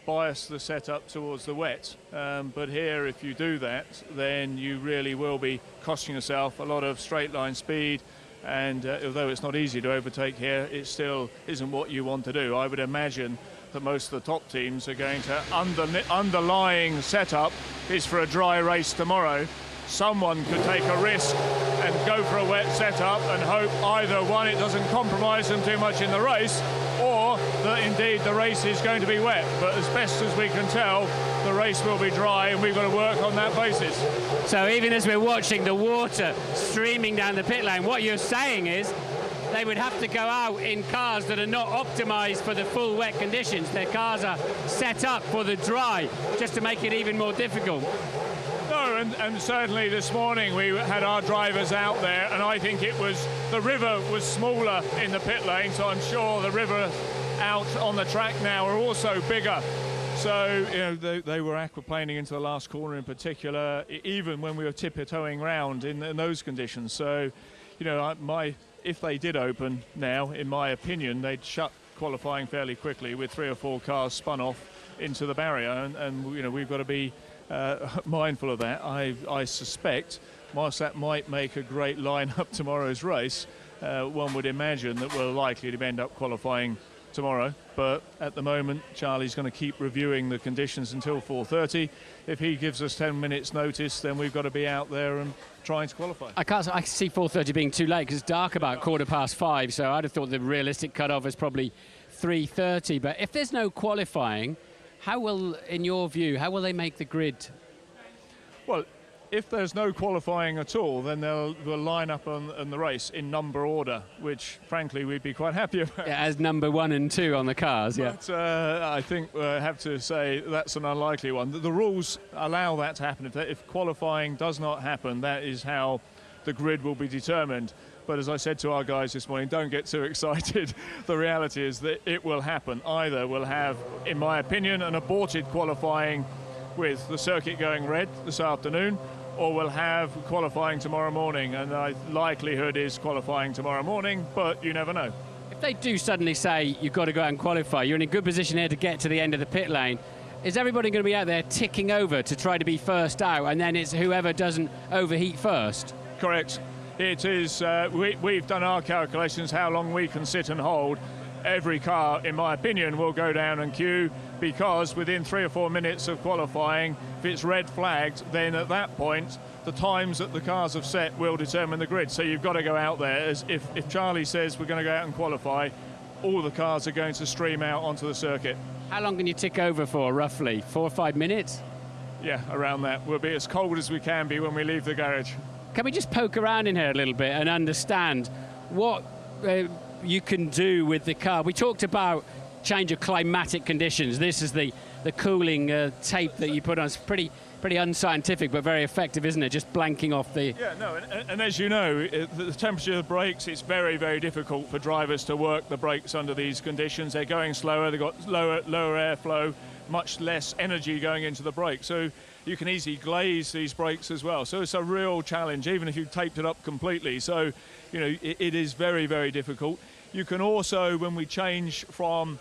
bias the setup towards the wet. But here, if you do that, then you really will be costing yourself a lot of straight line speed. And although it's not easy to overtake here, it still isn't what you want to do. I would imagine that most of the top teams are going to, underlying setup is for a dry race tomorrow. Someone could take a risk and go for a wet setup and hope either one, it doesn't compromise them too much in the race, or that indeed the race is going to be wet. But as best as we can tell, the race will be dry, and we've got to work on that basis. So even as we're watching the water streaming down the pit lane, what you're saying is they would have to go out in cars that are not optimised for the full wet conditions. Their cars are set up for the dry, just to make it even more difficult. No, and certainly this morning we had our drivers out there, and I think the river was smaller in the pit lane, so I'm sure the river out on the track now are also bigger. So, you know, they were aquaplaning into the last corner in particular, even when we were tiptoeing round in those conditions. So, you know, if they did open now, in my opinion, they'd shut qualifying fairly quickly with 3 or 4 cars spun off into the barrier, and you know, we've got to be mindful of that. I suspect whilst that might make a great line-up tomorrow's race, one would imagine that we're likely to end up qualifying tomorrow, but at the moment Charlie's going to keep reviewing the conditions until 4:30. If he gives us 10 minutes notice, then we've got to be out there and trying to qualify. I see 4:30 being too late because it's dark about 5:15, so I'd have thought the realistic cut-off is probably 3:30. But if there's no qualifying, how will, in your view, how will they make the grid? Well, if there's no qualifying at all, then they'll line up on the race in number order, which frankly we'd be quite happy about. Yeah, as number 1 and 2 on the cars, yeah. But I think I have to say that's an unlikely one. The rules allow that to happen. If qualifying does not happen, that is how the grid will be determined. But as I said to our guys this morning, don't get too excited. The reality is that it will happen. Either we'll have, in my opinion, an aborted qualifying with the circuit going red this afternoon, or we'll have qualifying tomorrow morning, and the likelihood is qualifying tomorrow morning, but you never know. If they do suddenly say you've got to go out and qualify, you're in a good position here to get to the end of the pit lane. Is everybody going to be out there ticking over to try to be first out, and then it's whoever doesn't overheat first? Correct. It is. We've done our calculations how long we can sit and hold. Every car, in my opinion, will go down and queue, because within 3 or 4 minutes of qualifying, if it's red flagged, then at that point the times that the cars have set will determine the grid. So you've got to go out there. As if Charlie says we're going to go out and qualify, all the cars are going to stream out onto the circuit. How long can you tick over for, roughly? 4 or 5 minutes? Yeah, around that. We'll be as cold as we can be when we leave the garage. Can we just poke around in here a little bit and understand what you can do with the car? We talked about change of climatic conditions. This is the cooling tape that you put on. It's pretty unscientific, but very effective, isn't it? Just blanking off the... Yeah, no, and as you know, the temperature of the brakes, it's very, very difficult for drivers to work the brakes under these conditions. They're going slower, they've got lower airflow, much less energy going into the brake. So you can easily glaze these brakes as well. So it's a real challenge, even if you've taped it up completely. So, you know, it is very, very difficult. You can also, when we change from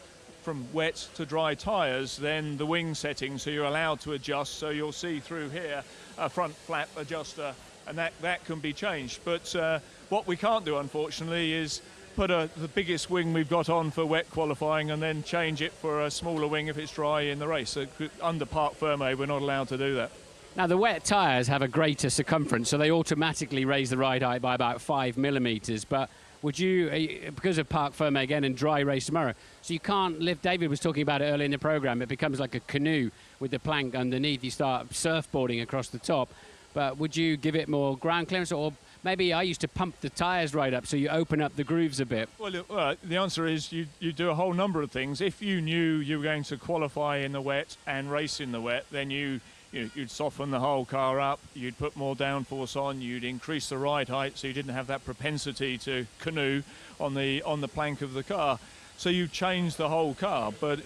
wet to dry tyres, then the wing setting, so you're allowed to adjust. So you'll see through here a front flap adjuster, and that can be changed. But what we can't do, unfortunately, is put the biggest wing we've got on for wet qualifying and then change it for a smaller wing if it's dry in the race. So under Parc Fermé, we're not allowed to do that. Now, the wet tyres have a greater circumference, so they automatically raise the ride height by about 5 millimetres. But would you, because of Parc Fermé again and dry race tomorrow, so you can't lift, David was talking about it earlier in the programme, it becomes like a canoe with the plank underneath, you start surfboarding across the top. But would you give it more ground clearance, or maybe I used to pump the tyres right up so you open up the grooves a bit? Well, the answer is you do a whole number of things. If you knew you were going to qualify in the wet and race in the wet, then you'd soften the whole car up, you'd put more downforce on, you'd increase the ride height so you didn't have that propensity to canoe on the plank of the car. So you change the whole car, but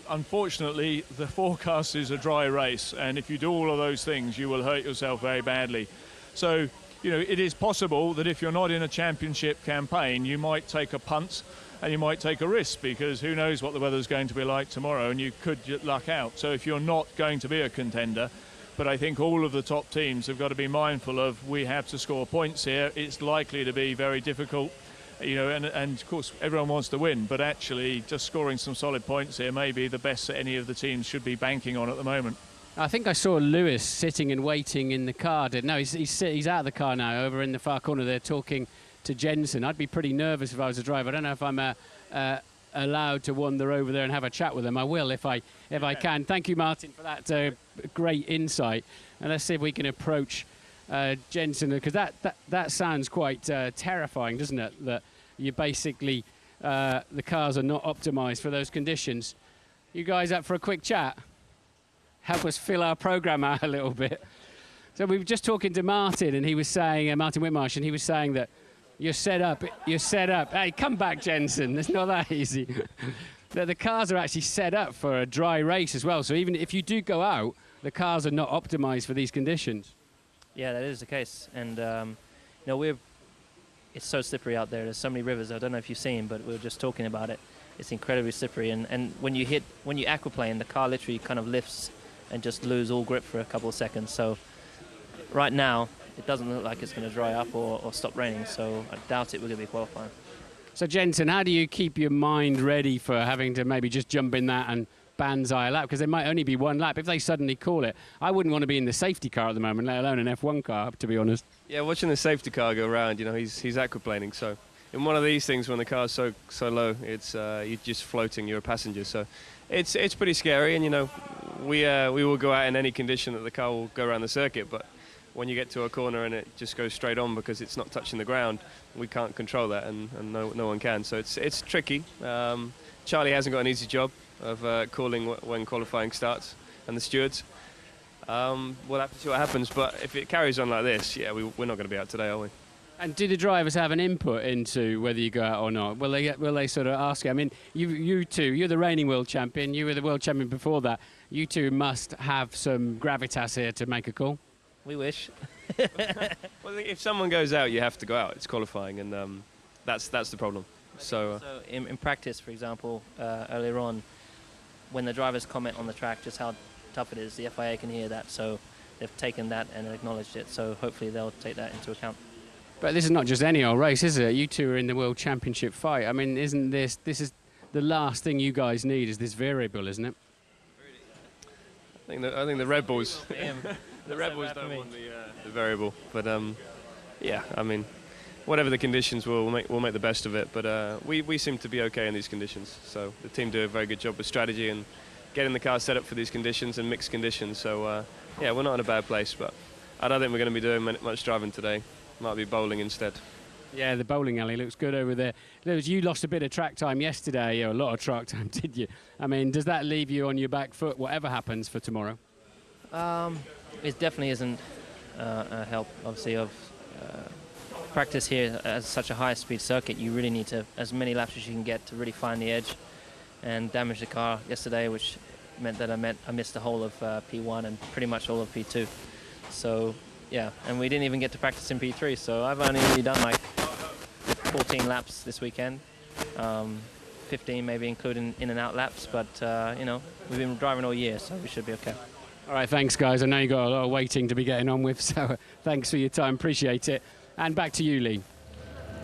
unfortunately the forecast is a dry race, and if you do all of those things you will hurt yourself very badly. So it is possible that if you're not in a championship campaign, you might take a punt and you might take a risk, because who knows what the weather's going to be like tomorrow, and you could luck out. So if you're not going to be a contender, but I think all of the top teams have got to be mindful of, we have to score points here. It's likely to be very difficult, and of course everyone wants to win, but actually just scoring some solid points here may be the best that any of the teams should be banking on at the moment. I think I saw Lewis sitting and waiting in the car. No, he's out of the car now, over in the far corner there, talking to Jensen. I'd be pretty nervous if I was a driver. I don't know if I'm allowed to wander over there and have a chat with him. I will if I can. Thank you, Martin, for that great insight. And let's see if we can approach Jensen, because that sounds quite terrifying, doesn't it? That you basically the cars are not optimised for those conditions. You guys up for a quick chat? Help us fill our programme out a little bit. So we were just talking to Martin, and he was saying, Martin Whitmarsh, and he was saying that you're set up. Hey, come back, Jensen. It's not that easy. The cars are actually set up for a dry race as well. So even if you do go out, the cars are not optimised for these conditions. Yeah, that is the case. And, it's so slippery out there. There's so many rivers. I don't know if you've seen, but we were just talking about it. It's incredibly slippery. And when you aquaplane, the car literally kind of lifts and just lose all grip for a couple of seconds. So right now, it doesn't look like it's going to dry up or stop raining. So I doubt it we're going to be qualifying. So Jensen, how do you keep your mind ready for having to maybe just jump in that and banzai a lap? Because there might only be one lap. If they suddenly call it, I wouldn't want to be in the safety car at the moment, let alone an F1 car, to be honest. Yeah, watching the safety car go around, you know, he's aquaplaning. So in one of these things, when the car's so low, it's you're just floating. You're a passenger. So it's pretty scary. And you know, we will go out in any condition that the car will go around the circuit. But when you get to a corner and it just goes straight on because it's not touching the ground, we can't control that, and no one can. So it's tricky. Charlie hasn't got an easy job of calling when qualifying starts, and the stewards. We'll have to see what happens, but if it carries on like this, yeah, we're not going to be out today, are we? And do the drivers have an input into whether you go out or not? Will they sort of ask you? I mean, you two, you're the reigning world champion, you were the world champion before that. You two must have some gravitas here to make a call. We wish. Well, if someone goes out, you have to go out. It's qualifying, and that's the problem. So in practice, for example, earlier on, when the drivers comment on the track just how tough it is, the FIA can hear that, so they've taken that and acknowledged it. So hopefully they'll take that into account. But this is not just any old race, is it? You two are in the World Championship fight. I mean, isn't this is the last thing you guys need is this variable, isn't it? I think the Red Bulls. The Red Bulls don't want the variable, but yeah, I mean, whatever the conditions, we'll make the best of it. But we seem to be okay in these conditions. So the team do a very good job with strategy and getting the car set up for these conditions and mixed conditions. So yeah, we're not in a bad place, but I don't think we're going to be doing much driving today. Might be bowling instead. Yeah, the bowling alley looks good over there. Lewis, you lost a bit of track time yesterday, or a lot of track time, did you? I mean, does that leave you on your back foot, whatever happens for tomorrow? It definitely isn't a help, obviously, of practice here as such a high-speed circuit. You really need to, as many laps as you can get to really find the edge, and damage the car yesterday, which meant that I missed the whole of P1 and pretty much all of P2. So, yeah, and we didn't even get to practice in P3, so I've only really done like 14 laps this weekend, 15 maybe including in and out laps, but, you know, we've been driving all year, so we should be okay. All right, thanks, guys. I know you've got a lot of waiting to be getting on with, so thanks for your time. Appreciate it. And back to you, Lee.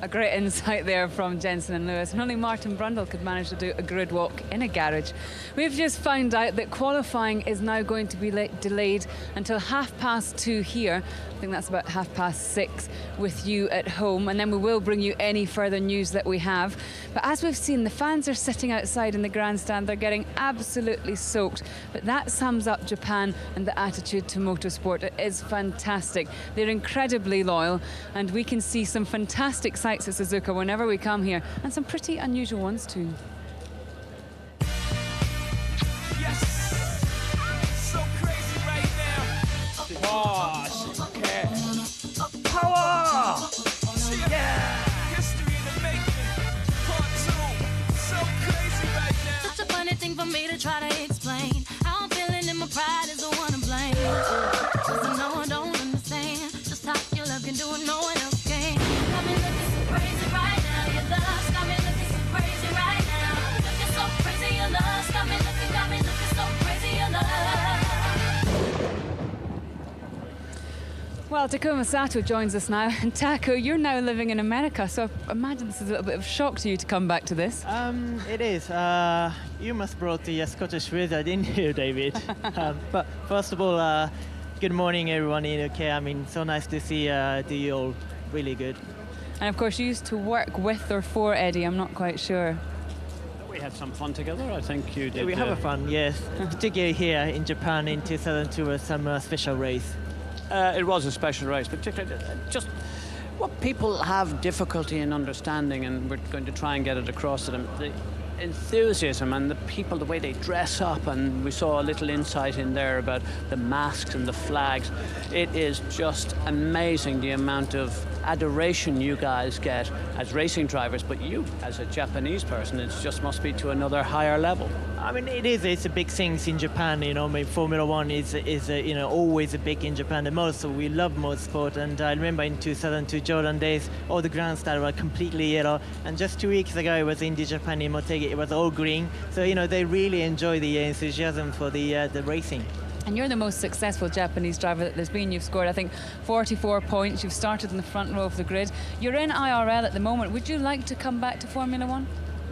A great insight there from Jensen and Lewis. And only Martin Brundle could manage to do a grid walk in a garage. We've just found out that qualifying is now going to be delayed until 2:30 here. I think that's about 6:30 with you at home. And then we will bring you any further news that we have. But as we've seen, the fans are sitting outside in the grandstand. They're getting absolutely soaked. But that sums up Japan and the attitude to motorsport. It is fantastic. They're incredibly loyal. And we can see some fantastic sights at Suzuka whenever we come here, and some pretty unusual ones too. Yes. So crazy right now. Boss. Okay. Power. Yeah. History in the making. Part 2. So crazy right now. Such a funny thing for me to try to explain. How I'm feeling and my pride is the one to blame. 'Cause I know I don't understand just how your love can do it, no one else can. Got me looking so crazy right now. Your love's got me looking so crazy right now. Looking so crazy, your love's got me looking so crazy, your love. Well, Takuma Sato joins us now. And Taco, you're now living in America, so I imagine this is a little bit of a shock to you to come back to this. It is. You must brought the Scottish weather, didn't you, David? But first of all, good morning, everyone in UK. I mean, so nice to see you all. Really good. And of course, you used to work with or for Eddie. I'm not quite sure. We had some fun together. I think you did. We have a fun, yes. Particularly here in Japan in 2002 was some special race. It was a special race, particularly just what people have difficulty in understanding, and we're going to try and get it across to them. The enthusiasm and the people, the way they dress up, and we saw a little insight in there about the masks and the flags. It is just amazing the amount of adoration you guys get as racing drivers, but you as a Japanese person, it just must be to another higher level. I mean, it is. It's a big thing in Japan. You know, I mean, Formula One is you know, always a big in Japan. The most, so we love motorsport. And I remember in 2002 Jordan days, all the grandstand were completely yellow. And just 2 weeks ago, it was Indy Japan in Motegi. It was all green. So you know, they really enjoy the enthusiasm for the racing. And you're the most successful Japanese driver that there's been. You've scored, I think, 44 points. You've started in the front row of the grid. You're in IRL at the moment. Would you like to come back to Formula One?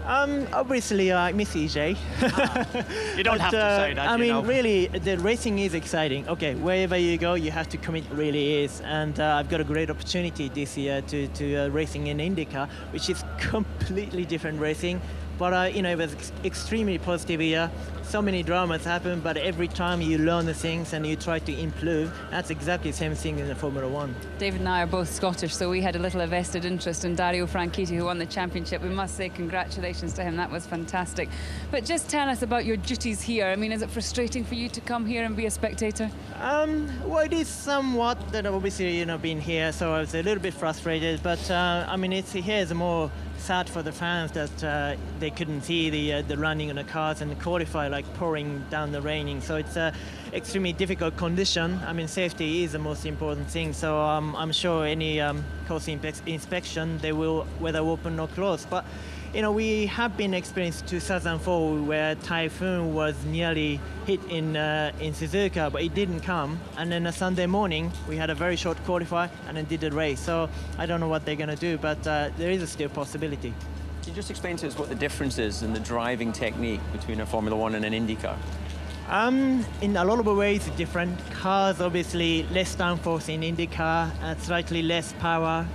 Obviously, I miss EJ. You don't have to say that. I you mean, know. really, the racing is exciting. Okay, wherever you go, you have to commit. Really is, and I've got a great opportunity this year to racing in IndyCar, which is completely different racing. But you know, it was extremely positive year. So many dramas happen, but every time you learn the things and you try to improve, that's exactly the same thing in the Formula One. David and I are both Scottish, so we had a little vested interest in Dario Franchitti, who won the championship. We must say congratulations to him. That was fantastic. But just tell us about your duties here. I mean, is it frustrating for you to come here and be a spectator? Well, it is somewhat that obviously, you know, being here, so I was a little bit frustrated. But I mean, here's more sad for the fans that they couldn't see the running on the cars and the qualify, like pouring down the raining. So it's a extremely difficult condition. I mean, safety is the most important thing. So I'm sure any course inspection, they will, whether open or closed. But you know, we have been experienced 2004 where typhoon was nearly hit in Suzuka, but it didn't come. And then a Sunday morning, we had a very short qualify and then did the race. So I don't know what they're going to do, but there is a still possibility. Can you just explain to us what the difference is in the driving technique between a Formula One and an IndyCar? In a lot of ways, different. Cars, obviously, less downforce in IndyCar, slightly less power,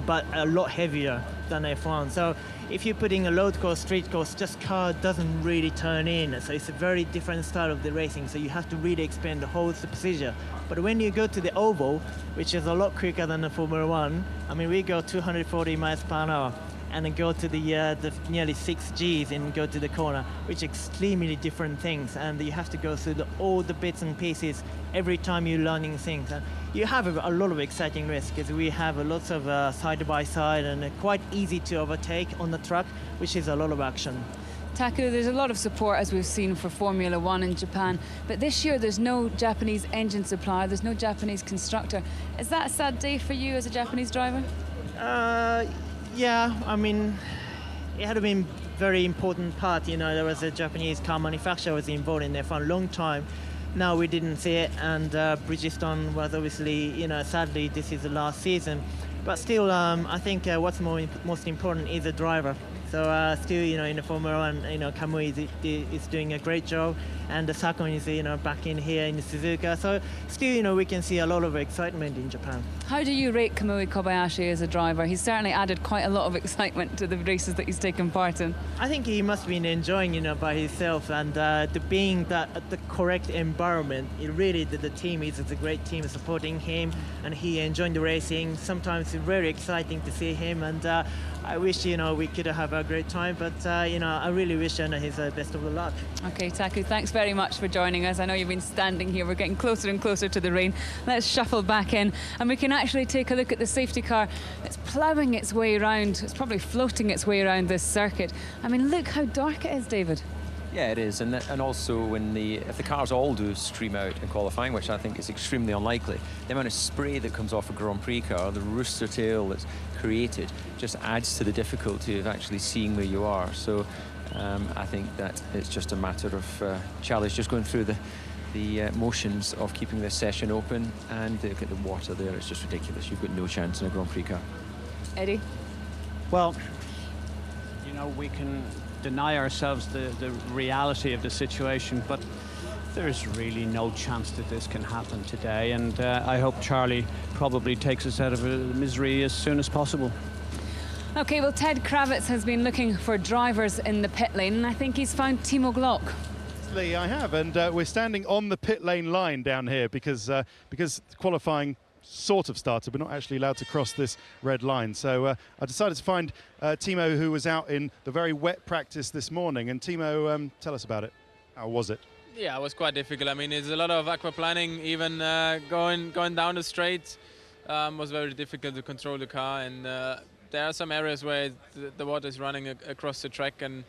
but a lot heavier than F1. So if you're putting a road course, street course, just car doesn't really turn in. So it's a very different style of the racing. So you have to really expand the whole procedure. But when you go to the oval, which is a lot quicker than the Formula One, I mean, we go 240 miles per hour. And then go to the nearly 6 Gs and go to the corner, which are extremely different things. And you have to go through all the bits and pieces every time you're learning things. And you have a lot of exciting risks because we have lots of side-by-side and quite easy to overtake on the track, which is a lot of action. Taku, there's a lot of support, as we've seen, for Formula One in Japan. But this year, there's no Japanese engine supplier, there's no Japanese constructor. Is that a sad day for you as a Japanese driver? Yeah, I mean, it had been very important part. You know, there was a Japanese car manufacturer was involved in there for a long time. Now we didn't see it, and Bridgestone was obviously, you know, sadly this is the last season. But still, I think what's most important is the driver. So still, you know, in the Formula One, you know, Kamui is doing a great job, and the Sakon is, you know, back in here in Suzuka. So still, you know, we can see a lot of excitement in Japan. How do you rate Kamui Kobayashi as a driver? He's certainly added quite a lot of excitement to the races that he's taken part in. I think he must have been enjoying, you know, by himself, and being that at the correct environment. It really, the team is a great team supporting him, and he enjoying the racing. Sometimes it's very exciting to see him, and I wish, you know, we could have a great time, but you know, I really wish he's best of the luck. Okay, Taku, thanks very much for joining us. I know you've been standing here. We're getting closer and closer to the rain. Let's shuffle back in, and we can actually take a look at the safety car. It's ploughing its way around. It's probably floating its way around this circuit. I mean, look how dark it is, David. Yeah, it is, and also if the cars all do stream out in qualifying, which I think is extremely unlikely, the amount of spray that comes off a Grand Prix car, the rooster tail that's created, just adds to the difficulty of actually seeing where you are. So I think that it's just a matter of Charlie's just going through the motions of keeping this session open, and look at the water there. It's just ridiculous. You've got no chance in a Grand Prix car. Eddie? Well, you know, we can deny ourselves the reality of the situation, but there's really no chance that this can happen today, and I hope Charlie probably takes us out of misery as soon as possible. Okay, well, Ted Kravitz has been looking for drivers in the pit lane, and I think he's found Timo Glock. Lee, I have, and we're standing on the pit lane line down here because qualifying sort of started. We're not actually allowed to cross this red line. So I decided to find Timo, who was out in the very wet practice this morning. And Timo, tell us about it. How was it? Yeah, it was quite difficult. I mean, it's a lot of aquaplaning. Even going down the straight was very difficult to control the car. And there are some areas where the water is running across the track, and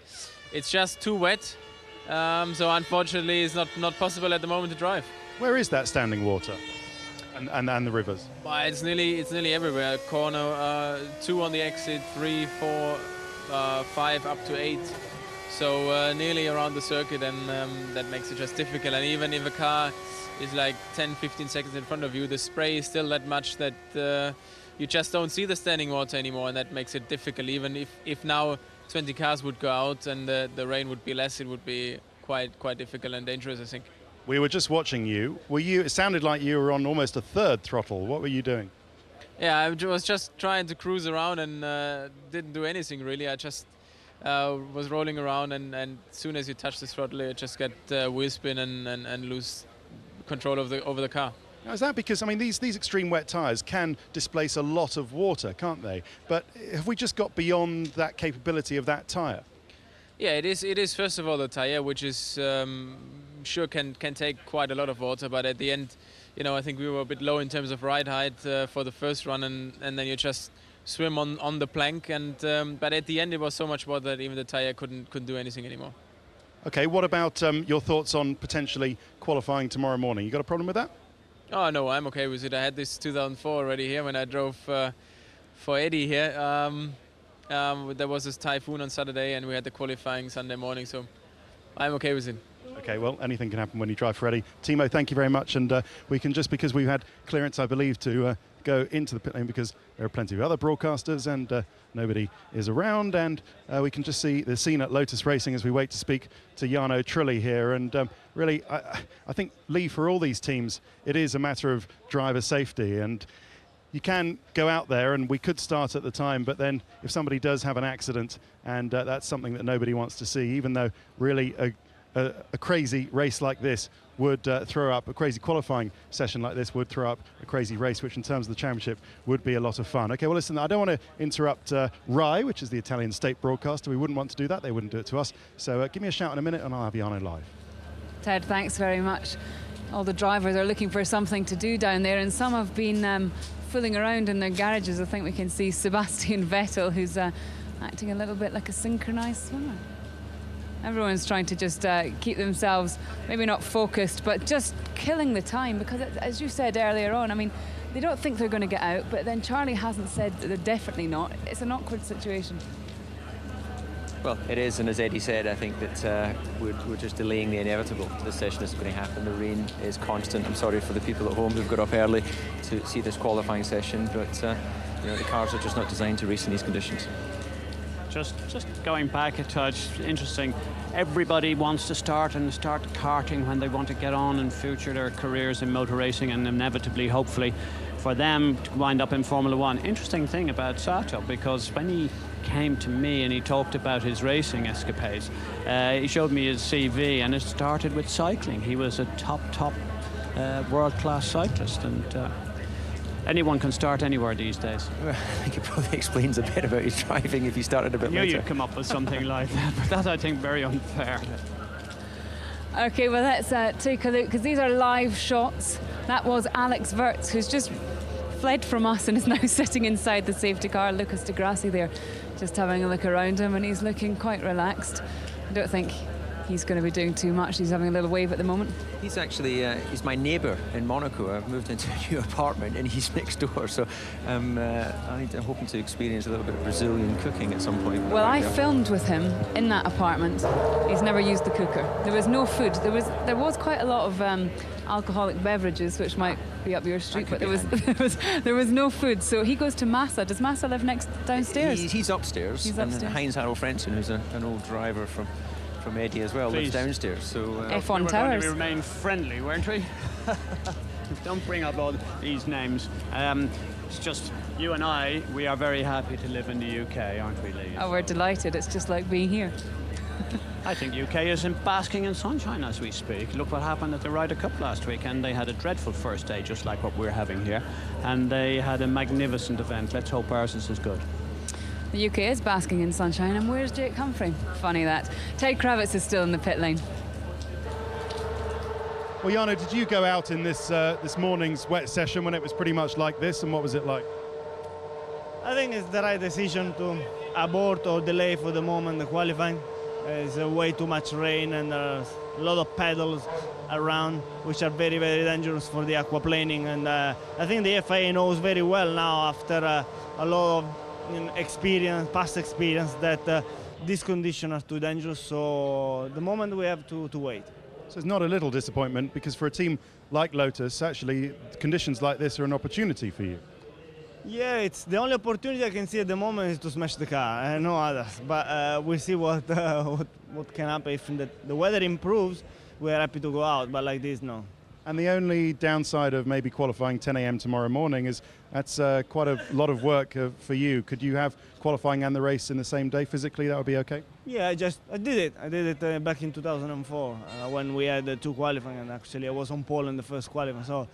it's just too wet. So unfortunately, it's not possible at the moment to drive. Where is that standing water? And the rivers? Well, it's nearly everywhere. Corner 2 on the exit, 3, 4, 5 up to 8. So nearly around the circuit, and that makes it just difficult. And even if a car is like 10-15 seconds in front of you, the spray is still that much that you just don't see the standing water anymore, and that makes it difficult. Even if now 20 cars would go out and the rain would be less, it would be quite difficult and dangerous, I think. We were just watching you. It sounded like you were on almost a third throttle. What were you doing? Yeah, I was just trying to cruise around and didn't do anything really. I just was rolling around, and as soon as you touch the throttle, you just get wheel spin and lose control over the car. Now, is that because, I mean, these extreme wet tyres can displace a lot of water, can't they? But have we just got beyond that capability of that tyre? Yeah, it is first of all the tyre, which is sure can take quite a lot of water, but at the end, you know, I think we were a bit low in terms of ride height for the first run, and then you just swim on the plank, and but at the end it was so much water that even the tyre couldn't do anything anymore. Okay, what about your thoughts on potentially qualifying tomorrow morning? You got a problem with that? Oh no, I'm okay with it. I had this 2004 already here when I drove for Eddie here. There was this typhoon on Saturday, and we had the qualifying Sunday morning, so I'm okay with it. Okay, well, anything can happen when you drive for Eddie. Timo, thank you very much, and we can, just because we've had clearance, I believe, to go into the pit lane because there are plenty of other broadcasters and nobody is around, and we can just see the scene at Lotus Racing as we wait to speak to Jarno Trulli here. And really, I think, Lee, for all these teams, it is a matter of driver safety, and you can go out there, and we could start at the time, but then if somebody does have an accident, and that's something that nobody wants to see, even though really a crazy race like this would throw up, a crazy qualifying session like this would throw up a crazy race, which in terms of the championship would be a lot of fun. Okay, well, listen, I don't want to interrupt RAI, which is the Italian state broadcaster. We wouldn't want to do that. They wouldn't do it to us. So give me a shout in a minute and I'll have Jarno live. Ted, thanks very much. All the drivers are looking for something to do down there, and some have been fooling around in their garages. I think we can see Sebastian Vettel, who's acting a little bit like a synchronised swimmer. Everyone's trying to just keep themselves, maybe not focused, but just killing the time, because as you said earlier on, I mean, they don't think they're going to get out, but then Charlie hasn't said that they're definitely not. It's an awkward situation. Well, it is, and as Eddie said, I think that we're just delaying the inevitable. This session isn't going to happen. The rain is constant. I'm sorry for the people at home who've got up early to see this qualifying session, but you know, the cars are just not designed to race in these conditions. Just going back a touch, interesting. Everybody wants to start karting when they want to get on and future their careers in motor racing, and inevitably, hopefully, for them to wind up in Formula One. Interesting thing about Sato, because when he came to me and he talked about his racing escapades, he showed me his CV, and it started with cycling. He was a top world-class cyclist, and anyone can start anywhere these days. Well, I think it probably explains a bit about his driving if he started a bit later. You'd come up with something like that, but that's, I think, very unfair. Okay, well, let's take a look, because these are live shots. That was Alex Wirtz, who's just fled from us and is now sitting inside the safety car. Lucas de Grassi there, just having a look around him, and he's looking quite relaxed. I don't think he's going to be doing too much. He's having a little wave at the moment. He's actually he's my neighbour in Monaco. I've moved into a new apartment and he's next door, so I'm hoping to experience a little bit of Brazilian cooking at some point. Well, I filmed with him in that apartment. He's never used the cooker. There was no food. There was quite a lot of alcoholic beverages, which might be up your street, but there was no food. So he goes to Massa. Does Massa live downstairs? He's upstairs. He's upstairs. And Heinz Harald Frentzen, who's an old driver from Eddie as well, lives downstairs. So F1 Towers. We remain friendly, weren't we? Don't bring up all these names. It's just you and I. We are very happy to live in the UK, aren't we, Lee? Oh, we're delighted. It's just like being here. I think UK is basking in sunshine as we speak. Look what happened at the Ryder Cup last week, and they had a dreadful first day, just like what we're having here. And they had a magnificent event. Let's hope ours is as good. The UK is basking in sunshine, and where's Jake Humphrey? Funny that. Ted Kravitz is still in the pit lane. Well, Jarno, did you go out in this morning's wet session when it was pretty much like this, and what was it like? I think it's the right decision to abort or delay for the moment the qualifying. There's way too much rain and a lot of pedals around, which are very, very dangerous for the aquaplaning. And I think the FIA knows very well now, after a lot of past experience, that these conditions are too dangerous. So the moment we have to wait. So it's not a little disappointment, because for a team like Lotus, actually, conditions like this are an opportunity for you. Yeah, it's the only opportunity I can see at the moment is to smash the car, no others. But we'll see what can happen. If the weather improves, we're happy to go out, but like this, no. And the only downside of maybe qualifying 10 a.m. tomorrow morning is that's quite a lot of work for you. Could you have qualifying and the race in the same day physically? That would be okay? Yeah, I did it. I did it back in 2004 when we had the 2 qualifying, and actually I was on pole in the first qualifying. So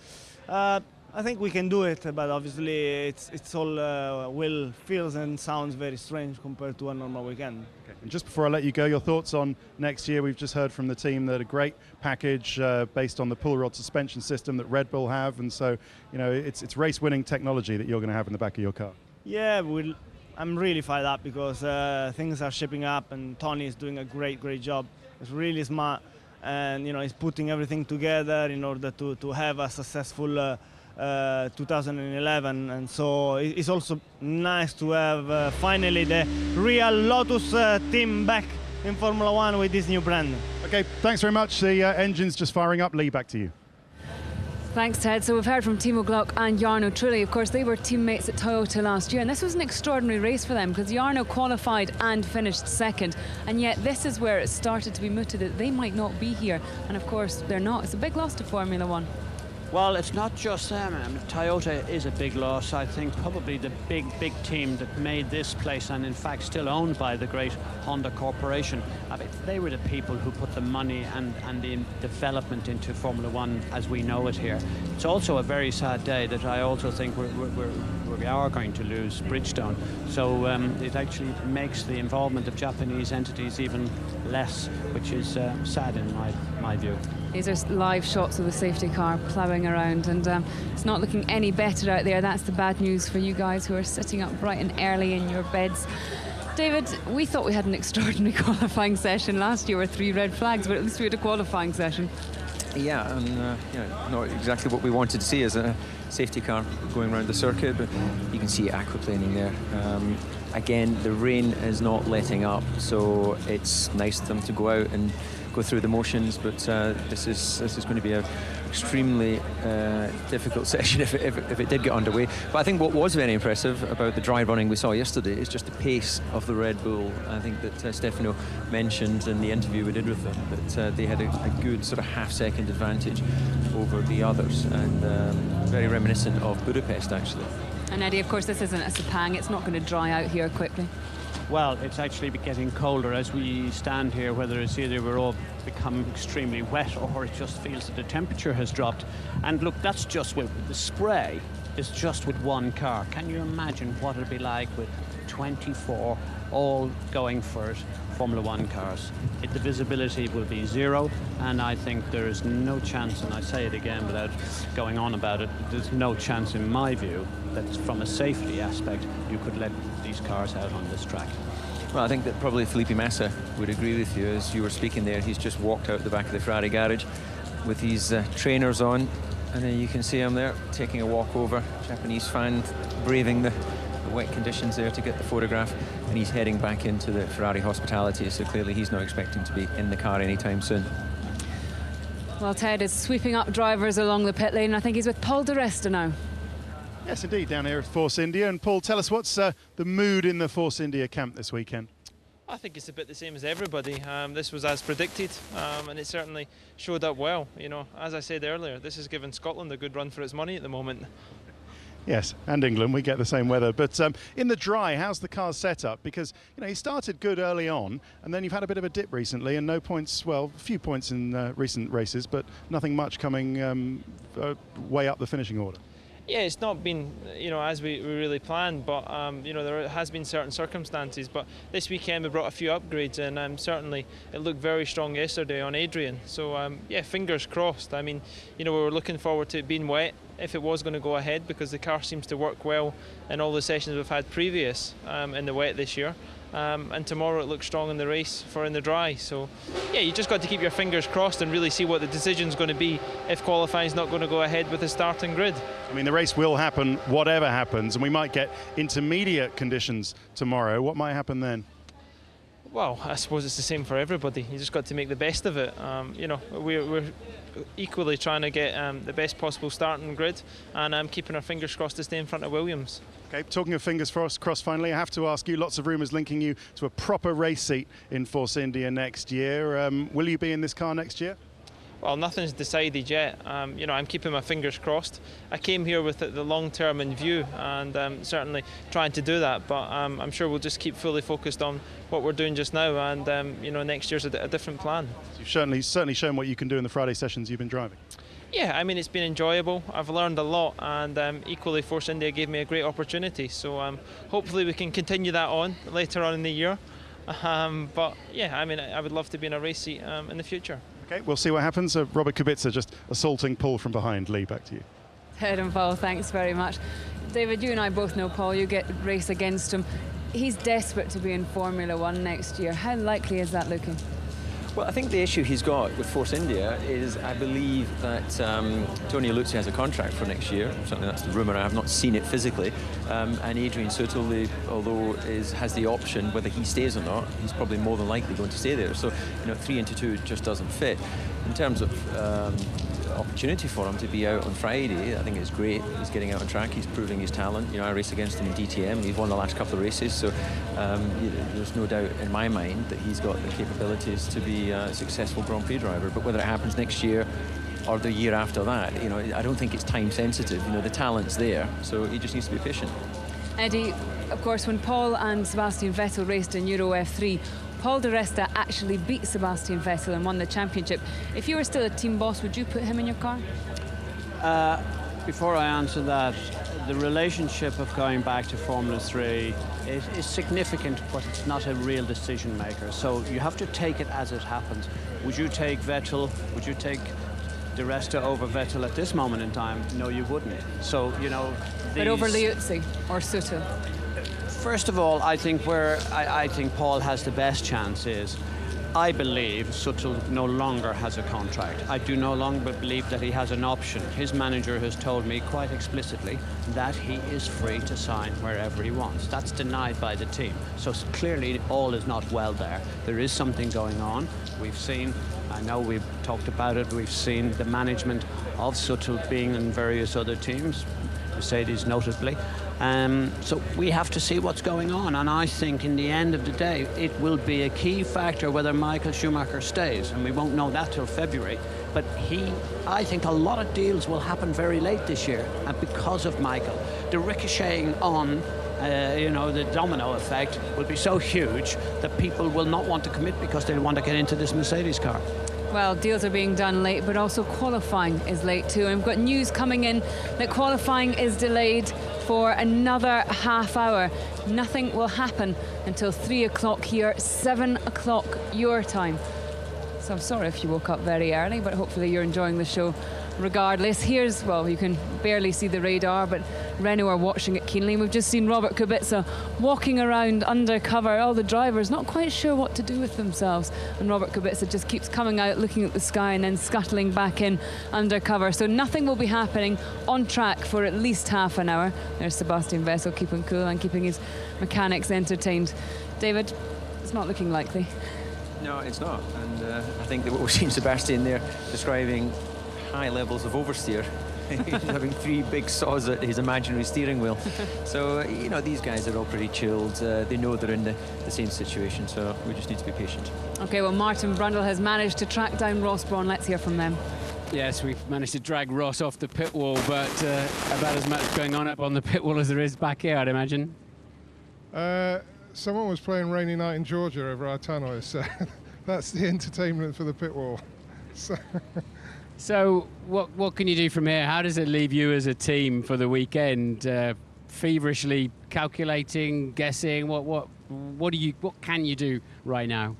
I think we can do it, but obviously it's all feels and sounds very strange compared to a normal weekend. Okay. And just before I let you go, your thoughts on next year? We've just heard from the team that a great package based on the pull rod suspension system that Red Bull have, and so it's race-winning technology that you're going to have in the back of your car. Yeah, I'm really fired up because things are shaping up, and Tony is doing a great job. It's really smart, and he's putting everything together in order to have a successful 2011, and so it's also nice to have finally the real Lotus team back in Formula One with this new brand. Okay, thanks very much. The engine's just firing up. Lee, back to you. Thanks, Ted. So we've heard from Timo Glock and Jarno Trulli. Of course, they were teammates at Toyota last year, and this was an extraordinary race for them because Jarno qualified and finished second, and yet this is where it started to be mooted that they might not be here, and of course they're not. It's a big loss to Formula One. Well, it's not just them. Toyota is a big loss. I think probably the big team that made this place, and in fact still owned by the great Honda Corporation. I mean, they were the people who put the money and the development into Formula One as we know it here. It's also a very sad day that I also think we are going to lose Bridgestone. So it actually makes the involvement of Japanese entities even less, which is sad in my view. These are live shots of the safety car ploughing around, and it's not looking any better out there. That's the bad news for you guys who are sitting up bright and early in your beds. David, we thought we had an extraordinary qualifying session last year with 3 red flags, but at least we had a qualifying session. Yeah, and not exactly what we wanted to see as a safety car going around the circuit, but you can see aquaplaning there. Again, the rain is not letting up, so it's nice of them to go out and go through the motions, but this is going to be an extremely difficult session if it did get underway. But I think what was very impressive about the dry running we saw yesterday is just the pace of the Red Bull. I think that Stefano mentioned in the interview we did with them that they had a good sort of half-second advantage over the others, and very reminiscent of Budapest actually. And Eddie, of course, this isn't a Sepang. It's not going to dry out here quickly. Well, it's actually getting colder as we stand here, whether it's either we're all become extremely wet or it just feels that the temperature has dropped. And look, that's just with the spray is just with one car. Can you imagine what it'd be like with 24 all going for it, Formula One cars? The visibility will be zero, and I think there is no chance, and I say it again without going on about it, there's no chance in my view that from a safety aspect you could let these cars out on this track. Well, I think that probably Felipe Massa would agree with you. As you were speaking there, he's just walked out the back of the Ferrari garage with his trainers on, and then you can see him there taking a walk over. Japanese fan braving the wet conditions there to get the photograph, and he's heading back into the Ferrari hospitality, so clearly he's not expecting to be in the car anytime soon. Well, Ted is sweeping up drivers along the pit lane. I think he's with Paul Di Resta now. Yes, indeed, down here at Force India. And Paul, tell us, what's the mood in the Force India camp this weekend? I think it's a bit the same as everybody. This was as predicted, and it certainly showed up well. As I said earlier, this has given Scotland a good run for its money at the moment. Yes, and England, we get the same weather. But in the dry, how's the car's set up? Because, he started good early on, and then you've had a bit of a dip recently, and no points, well, a few points in recent races, but nothing much coming way up the finishing order. Yeah, it's not been, as we really planned, but, there has been certain circumstances. But this weekend we brought a few upgrades, and certainly it looked very strong yesterday on Adrian. So, yeah, fingers crossed. I mean, we were looking forward to it being wet if it was going to go ahead, because the car seems to work well in all the sessions we've had previous in the wet this year. And tomorrow it looks strong in the race for in the dry. So, yeah, you just got to keep your fingers crossed and really see what the decision's going to be if qualifying's not going to go ahead with the starting grid. I mean, the race will happen whatever happens, and we might get intermediate conditions tomorrow. What might happen then? Well, I suppose it's the same for everybody. You just got to make the best of it. You know, we're equally trying to get the best possible starting grid, and keeping our fingers crossed to stay in front of Williams. Okay, talking of fingers crossed finally, I have to ask you, lots of rumours linking you to a proper race seat in Force India next year. Will you be in this car next year? Well, nothing's decided yet. You know, I'm keeping my fingers crossed. I came here with the long term in view, and certainly trying to do that. But I'm sure we'll just keep fully focused on what we're doing just now, and you know, next year's a different plan. You've certainly shown what you can do in the Friday sessions you've been driving. Yeah, I mean, it's been enjoyable. I've learned a lot, and equally Force India gave me a great opportunity. So hopefully we can continue that on later on in the year. But yeah, I mean, I would love to be in a race seat in the future. Okay, we'll see what happens. Robert Kubica just assaulting Paul from behind. Lee, back to you. Ted and Paul, thanks very much. David, you and I both know Paul. You get race against him. He's desperate to be in Formula One next year. How likely is that looking? Well, I think the issue he's got with Force India is, I believe that Tony Aluzzi has a contract for next year. Certainly that's the rumour. I have not seen it physically. And Adrian Sutil, although has the option whether he stays or not, he's probably more than likely going to stay there. So, you know, 3 into 2 just doesn't fit. In terms of opportunity for him to be out on Friday, I think it's great. He's getting out on track. He's proving his talent. You know, I raced against him in DTM. He's won the last couple of races, so there's no doubt in my mind that he's got the capabilities to be a successful Grand Prix driver. But whether it happens next year or the year after that, you know, I don't think it's time sensitive. You know, the talent's there, so he just needs to be patient. Eddie, of course, when Paul and Sebastian Vettel raced in Euro F3, Paul di Resta actually beat Sebastian Vettel and won the championship. If you were still a team boss, would you put him in your car? Before I answer that, the relationship of going back to Formula 3 is significant, but it's not a real decision maker. So you have to take it as it happens. Would you take Vettel? Would you take di Resta over Vettel at this moment in time? No, you wouldn't. So, you know... But over Liuzzi or Sutil? First of all, I think where I think Paul has the best chance is, I believe Sutil no longer has a contract. I do no longer believe that he has an option. His manager has told me quite explicitly that he is free to sign wherever he wants. That's denied by the team. So clearly all is not well there. There is something going on. We've seen, I know we've talked about it, we've seen the management of Sutil being in various other teams, Mercedes notably. So we have to see what's going on, and I think in the end of the day it will be a key factor whether Michael Schumacher stays, and we won't know that till February. But I think a lot of deals will happen very late this year, and because of Michael, the ricocheting on the domino effect will be so huge that people will not want to commit because they want to get into this Mercedes car. Well, deals are being done late, but also qualifying is late too. And we've got news coming in that qualifying is delayed for another half hour. Nothing will happen until 3 o'clock here, 7 o'clock your time. So I'm sorry if you woke up very early, but hopefully you're enjoying the show regardless. Here's, well, you can barely see the radar, but Renault are watching it keenly. We've just seen Robert Kubica walking around undercover. All the drivers not quite sure what to do with themselves. And Robert Kubica just keeps coming out, looking at the sky and then scuttling back in undercover. So nothing will be happening on track for at least half an hour. There's Sebastian Vettel keeping cool and keeping his mechanics entertained. David, it's not looking likely. No, it's not. And I think that what we've seen Sebastian there describing high levels of oversteer. He's having 3 big saws at his imaginary steering wheel. So, you know, these guys are all pretty chilled. They know they're in the same situation, so we just need to be patient. OK, well, Martin Brundle has managed to track down Ross Brawn. Let's hear from them. Yes, we've managed to drag Ross off the pit wall, but about as much going on up on the pit wall as there is back here, I'd imagine. Someone was playing Rainy Night in Georgia over our tannoy, so that's the entertainment for the pit wall. So what can you do from here? How does it leave you as a team for the weekend? Feverishly calculating, guessing. What can you do right now?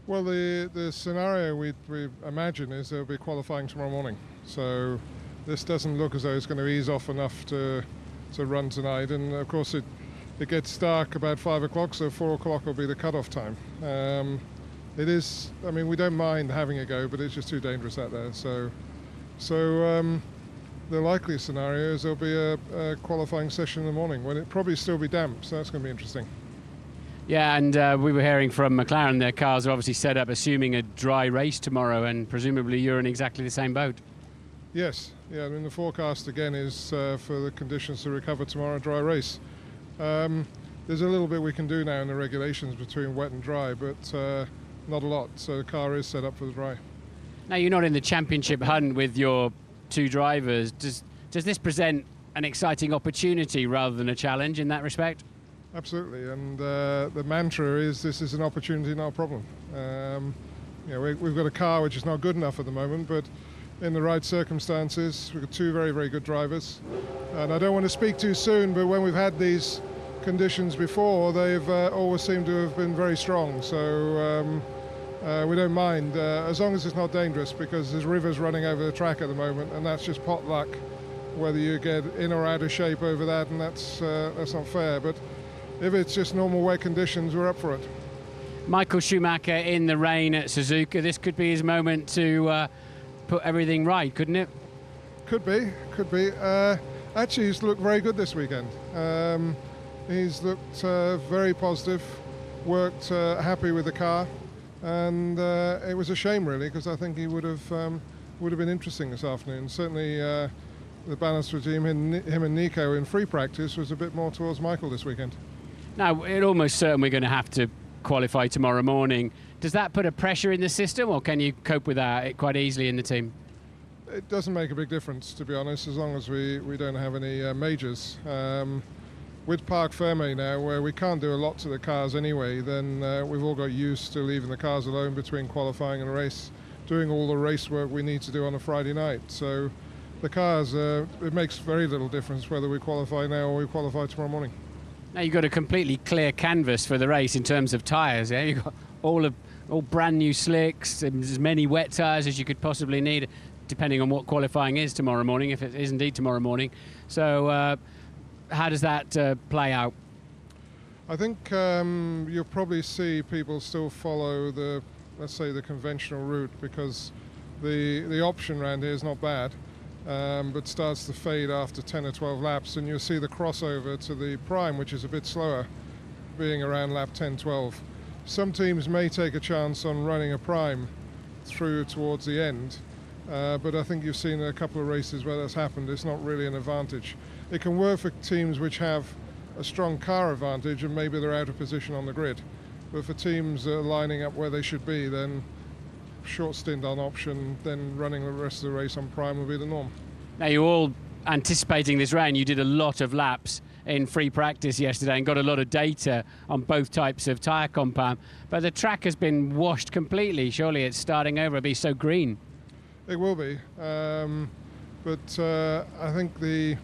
Well, the scenario we imagine is there'll be qualifying tomorrow morning. So this doesn't look as though it's going to ease off enough to run tonight. And of course it gets dark about 5 o'clock, so 4 o'clock will be the cutoff time. It is, I mean, we don't mind having a go, but it's just too dangerous out there. So the likely scenario is there'll be a qualifying session in the morning when it probably still be damp, so that's going to be interesting. Yeah, and we were hearing from McLaren their cars are obviously set up assuming a dry race tomorrow, and presumably you're in exactly the same boat. Yes, yeah, I mean the forecast again is for the conditions to recover tomorrow, dry race. There's a little bit we can do now in the regulations between wet and dry, but not a lot, so the car is set up for the dry. Now, you're not in the championship hunt with your two drivers. Does this present an exciting opportunity rather than a challenge in that respect? Absolutely, and the mantra is this is an opportunity, not a problem. We've got a car which is not good enough at the moment, but in the right circumstances, we've got two very, very good drivers. And I don't want to speak too soon, but when we've had these conditions before, they've always seemed to have been very strong. So we don't mind, as long as it's not dangerous, because there's rivers running over the track at the moment, and that's just pot luck, whether you get in or out of shape over that, and that's not fair. But if it's just normal wet conditions, we're up for it. Michael Schumacher in the rain at Suzuka. This could be his moment to put everything right, couldn't it? Could be. Actually, he's looked very good this weekend. He's looked very positive, worked happy with the car, and it was a shame really, because I think he would have been interesting this afternoon. Certainly the balance between him and Nico in free practice was a bit more towards Michael this weekend. Now, it almost certain we're going to have to qualify tomorrow morning. Does that put a pressure in the system, or can you cope with that quite easily in the team? It doesn't make a big difference, to be honest, as long as we don't have any majors. With Parc Ferme now, where we can't do a lot to the cars anyway, then we've all got used to leaving the cars alone between qualifying and a race, doing all the race work we need to do on a Friday night. So the cars, it makes very little difference whether we qualify now or we qualify tomorrow morning. Now, you've got a completely clear canvas for the race in terms of tyres. Yeah? You've got all brand new slicks, and as many wet tyres as you could possibly need, depending on what qualifying is tomorrow morning, if it is indeed tomorrow morning. So how does that play out? I think you'll probably see people still follow let's say the conventional route, because the option round here is not bad, but starts to fade after 10 or 12 laps, and you'll see the crossover to the prime, which is a bit slower, being around lap 10, 12. Some teams may take a chance on running a prime through towards the end, but I think you've seen a couple of races where that's happened. It's not really an advantage. It can work for teams which have a strong car advantage and maybe they're out of position on the grid. But for teams that are lining up where they should be, then short stint on option, then running the rest of the race on prime will be the norm. Now, you're all anticipating this rain. You did a lot of laps in free practice yesterday and got a lot of data on both types of tyre compound. But the track has been washed completely. Surely it's starting over. It'll be so green. It will be. But I think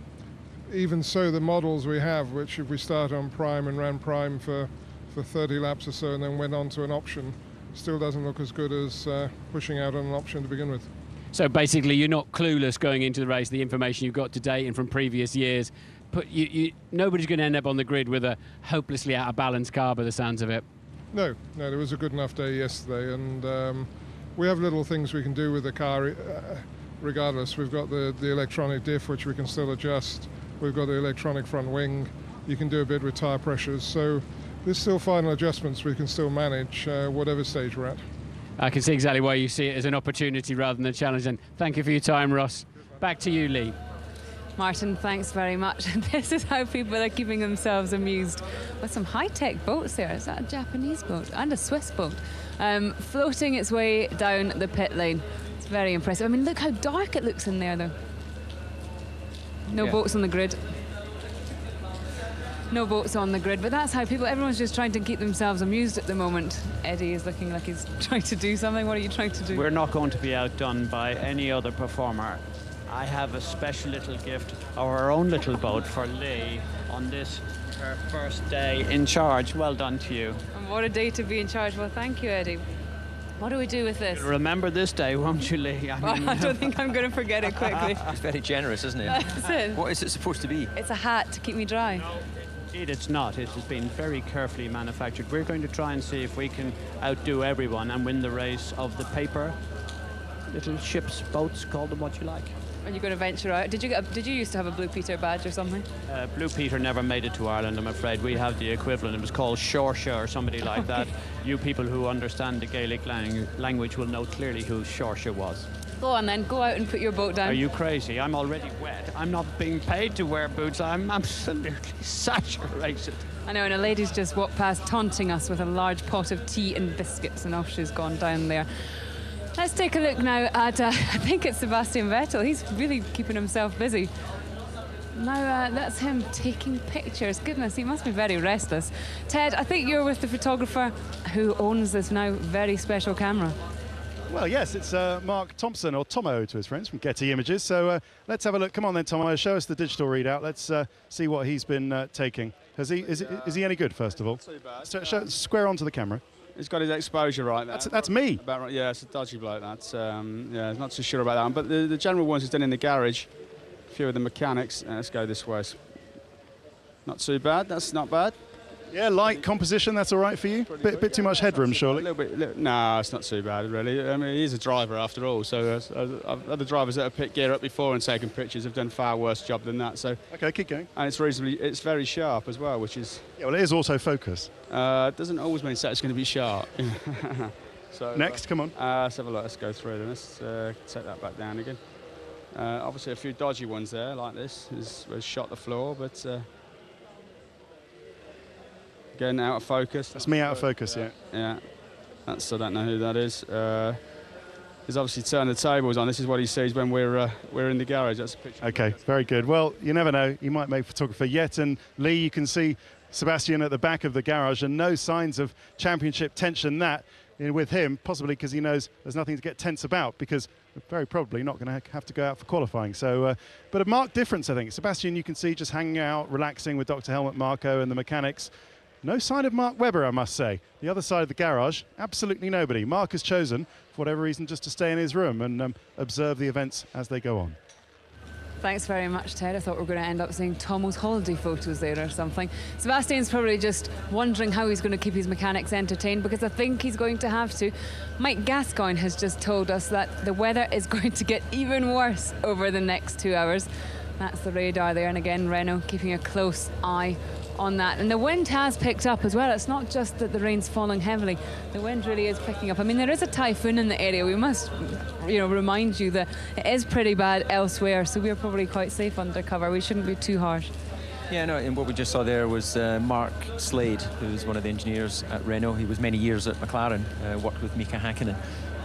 even so, the models we have, which if we start on prime and ran prime for 30 laps or so and then went on to an option, still doesn't look as good as pushing out on an option to begin with. So basically you're not clueless going into the race. The information you've got to date and from previous years, nobody's going to end up on the grid with a hopelessly out of balance car by the sounds of it. No, there was a good enough day yesterday, and we have little things we can do with the car regardless. We've got the electronic diff, which we can still adjust. We've got the electronic front wing. You can do a bit with tyre pressures. So there's still final adjustments we can still manage, whatever stage we're at. I can see exactly why you see it as an opportunity rather than a challenge. And thank you for your time, Ross. Back to you, Lee. Martin, thanks very much. This is how people are keeping themselves amused with some high-tech boats there. Is that a Japanese boat? And a Swiss boat. Floating its way down the pit lane. It's very impressive. I mean, look how dark it looks in there, though. No boats on the grid. No boats on the grid, but that's how everyone's just trying to keep themselves amused at the moment. Eddie is looking like he's trying to do something. What are you trying to do? We're not going to be outdone by any other performer. I have a special little gift of our own little boat for Lee on this, her first day in charge. Well done to you. And what a day to be in charge. Well, thank you, Eddie. What do we do with this? You'll remember this day, won't you, Lee? I don't think I'm going to forget it quickly. It's very generous, isn't it? That's it. What is it supposed to be? It's a hat to keep me dry. No, indeed it's not. It has been very carefully manufactured. We're going to try and see if we can outdo everyone and win the race of the paper little ships, boats, call them what you like. Are you going to venture out? Did you used to have a Blue Peter badge or something? Blue Peter never made it to Ireland, I'm afraid. We have the equivalent. It was called Shorsha or somebody like that. You people who understand the Gaelic language will know clearly who Shorsha was. Go on then, go out and put your boat down. Are you crazy? I'm already wet. I'm not being paid to wear boots. I'm absolutely saturated. I know, and a lady's just walked past taunting us with a large pot of tea and biscuits, and off she's gone down there. Let's take a look now at, I think it's Sebastian Vettel. He's really keeping himself busy. Now that's him taking pictures. Goodness, he must be very restless. Ted, I think you're with the photographer who owns this now very special camera. Well, yes, it's Mark Thompson, or Tomo to his friends, from Getty Images. So let's have a look. Come on then, Tomo, show us the digital readout. Let's see what he's been taking. Is he any good, first of all? Not too bad. Square onto the camera. He's got his exposure right there. That's me. About right, yeah, it's a dodgy bloke. That's yeah, not too sure about that one. But the general ones he's done in the garage, a few of the mechanics. Let's go this way. Not too bad. That's not bad. Yeah, light composition. That's all right for you. Bit too much headroom, surely. A little bit. No, it's not too bad really. I mean, he's a driver after all. So other drivers that have picked gear up before and taken pictures have done far worse job than that. So okay, keep going. And it's very sharp as well, which is. Yeah, well, it is autofocus. Doesn't always mean it's going to be sharp. So next, come on. Let's have a look. Let's go through them. Let's take that back down again. Obviously, a few dodgy ones there, like this, has shot the floor, but. Getting out of focus. That's me out of focus, yeah. Yeah. I don't know who that is. He's obviously turned the tables on. This is what he sees when we're in the garage. That's a picture. Okay, very good. Well, you never know. You might make photographer yet. And Lee, you can see Sebastian at the back of the garage, and no signs of championship tension with him, possibly because he knows there's nothing to get tense about, because we're very probably not going to have to go out for qualifying. So, but a marked difference, I think. Sebastian, you can see just hanging out, relaxing with Dr. Helmut Marko and the mechanics. No sign of Mark Webber, I must say. The other side of the garage, absolutely nobody. Mark has chosen, for whatever reason, just to stay in his room and observe the events as they go on. Thanks very much, Ted. I thought we were going to end up seeing Tomo's holiday photos there or something. Sebastian's probably just wondering how he's going to keep his mechanics entertained, because I think he's going to have to. Mike Gascoigne has just told us that the weather is going to get even worse over the next 2 hours. That's the radar there, and again, Renault keeping a close eye on that. And the wind has picked up as well. It's not just that the rain's falling heavily. The wind really is picking up. I mean, there is a typhoon in the area. We must, remind you that it is pretty bad elsewhere, so we're probably quite safe under cover. We shouldn't be too harsh. Yeah, no, and what we just saw there was Mark Slade, who's one of the engineers at Renault. He was many years at McLaren, worked with Mika Hakkinen,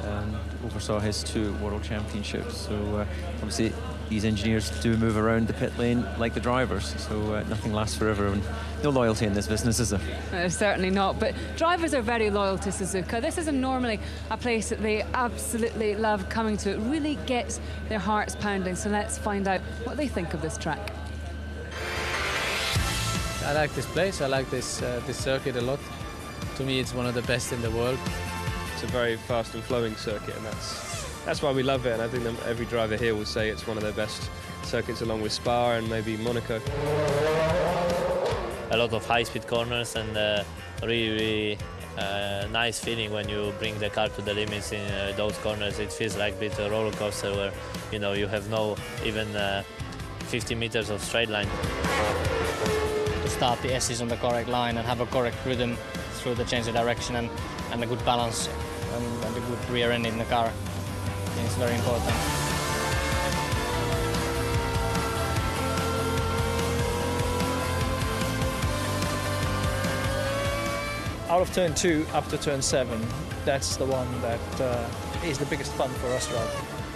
and oversaw his 2 World Championships. So obviously these engineers do move around the pit lane like the drivers, so nothing lasts forever, and no loyalty in this business, is there? Certainly not, but drivers are very loyal to Suzuka. This isn't normally a place that they absolutely love coming to. It really gets their hearts pounding, so let's find out what they think of this track. I like this place. I like this circuit a lot. To me, it's one of the best in the world. It's a very fast and flowing circuit, and that's why we love it. And I think that every driver here will say it's one of their best circuits, along with Spa and maybe Monaco. A lot of high-speed corners, and really nice feeling when you bring the car to the limits in those corners. It feels like a bit of a roller coaster where you have no even 50 meters of straight line. To start the S's on the correct line and have a correct rhythm through the change of direction and a good balance and a good rear end in the car. I think it's very important. Out of turn 2 up to turn 7, that's the one that is the biggest fun for us drivers.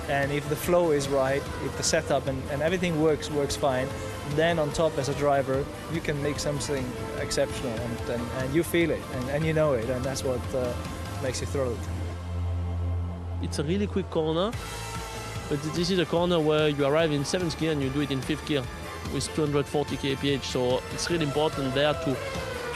And if the flow is right, if the setup and everything works fine, then on top as a driver, you can make something exceptional, and you feel it, and you know it, and that's what makes you thrilled. It's a really quick corner, but this is a corner where you arrive in 7th gear and you do it in 5th gear with 240 kph, so it's really important there to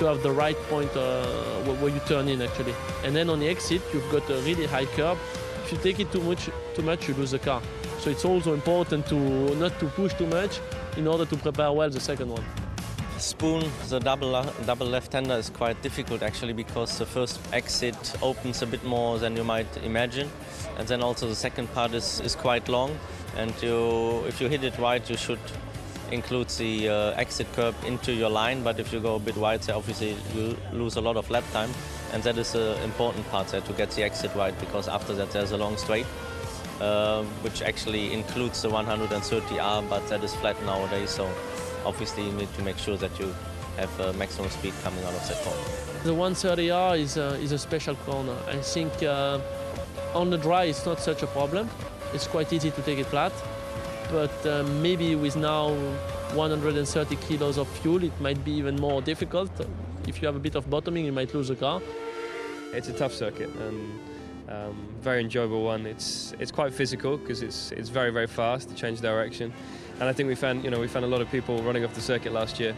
have the right point where you turn in actually. And then on the exit, you've got a really high curb. If you take it too much, you lose the car. So it's also important not to push too much in order to prepare well the second one. Spoon, the double left-hander, is quite difficult actually, because the first exit opens a bit more than you might imagine, and then also the second part is quite long, and if you hit it right, you should include the exit curb into your line, but if you go a bit wide, so obviously you lose a lot of lap time, and that is the important part there, to get the exit right, because after that there's a long straight, which actually includes the 130R, but that is flat nowadays, so obviously you need to make sure that you have maximum speed coming out of that corner. The 130R is a special corner. I think on the dry it's not such a problem. It's quite easy to take it flat. But maybe with now 130 kilos of fuel, it might be even more difficult. If you have a bit of bottoming, you might lose the car. It's a tough circuit and very enjoyable one. It's quite physical because it's very, very fast to change direction. And I think we found a lot of people running off the circuit last year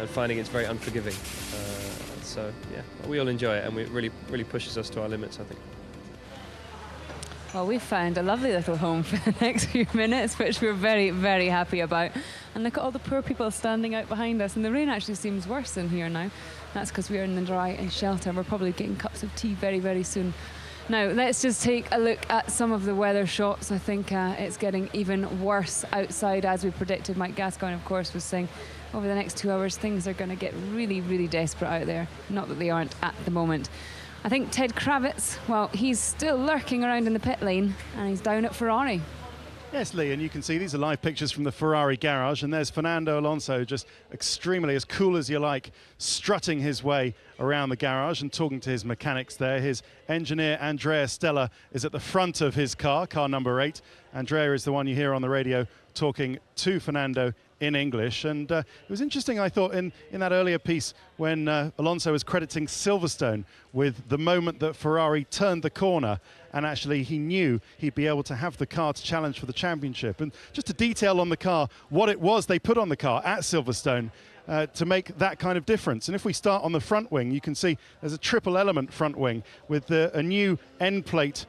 finding it's very unforgiving. So yeah, we all enjoy it, and it really pushes us to our limits, I think. Well, we've found a lovely little home for the next few minutes, which we're very, very happy about. And look at all the poor people standing out behind us. And the rain actually seems worse in here now. That's because we're in the dry and shelter. We're probably getting cups of tea very, very soon. Now, let's just take a look at some of the weather shots. I think it's getting even worse outside, as we predicted. Mike Gascoigne, of course, was saying over the next 2 hours, things are going to get really, really desperate out there. Not that they aren't at the moment. I think Ted Kravitz, well, he's still lurking around in the pit lane, and he's down at Ferrari. Yes, Lee, and you can see these are live pictures from the Ferrari garage, and there's Fernando Alonso, just extremely as cool as you like, strutting his way around the garage and talking to his mechanics there. His engineer, Andrea Stella, is at the front of his car number 8. Andrea is the one you hear on the radio talking to Fernando in English. And it was interesting, I thought, in that earlier piece when Alonso was crediting Silverstone with the moment that Ferrari turned the corner, and actually he knew he'd be able to have the car to challenge for the championship. And just a detail on the car, what it was they put on the car at Silverstone to make that kind of difference. And if we start on the front wing, you can see there's a triple element front wing with a new end plate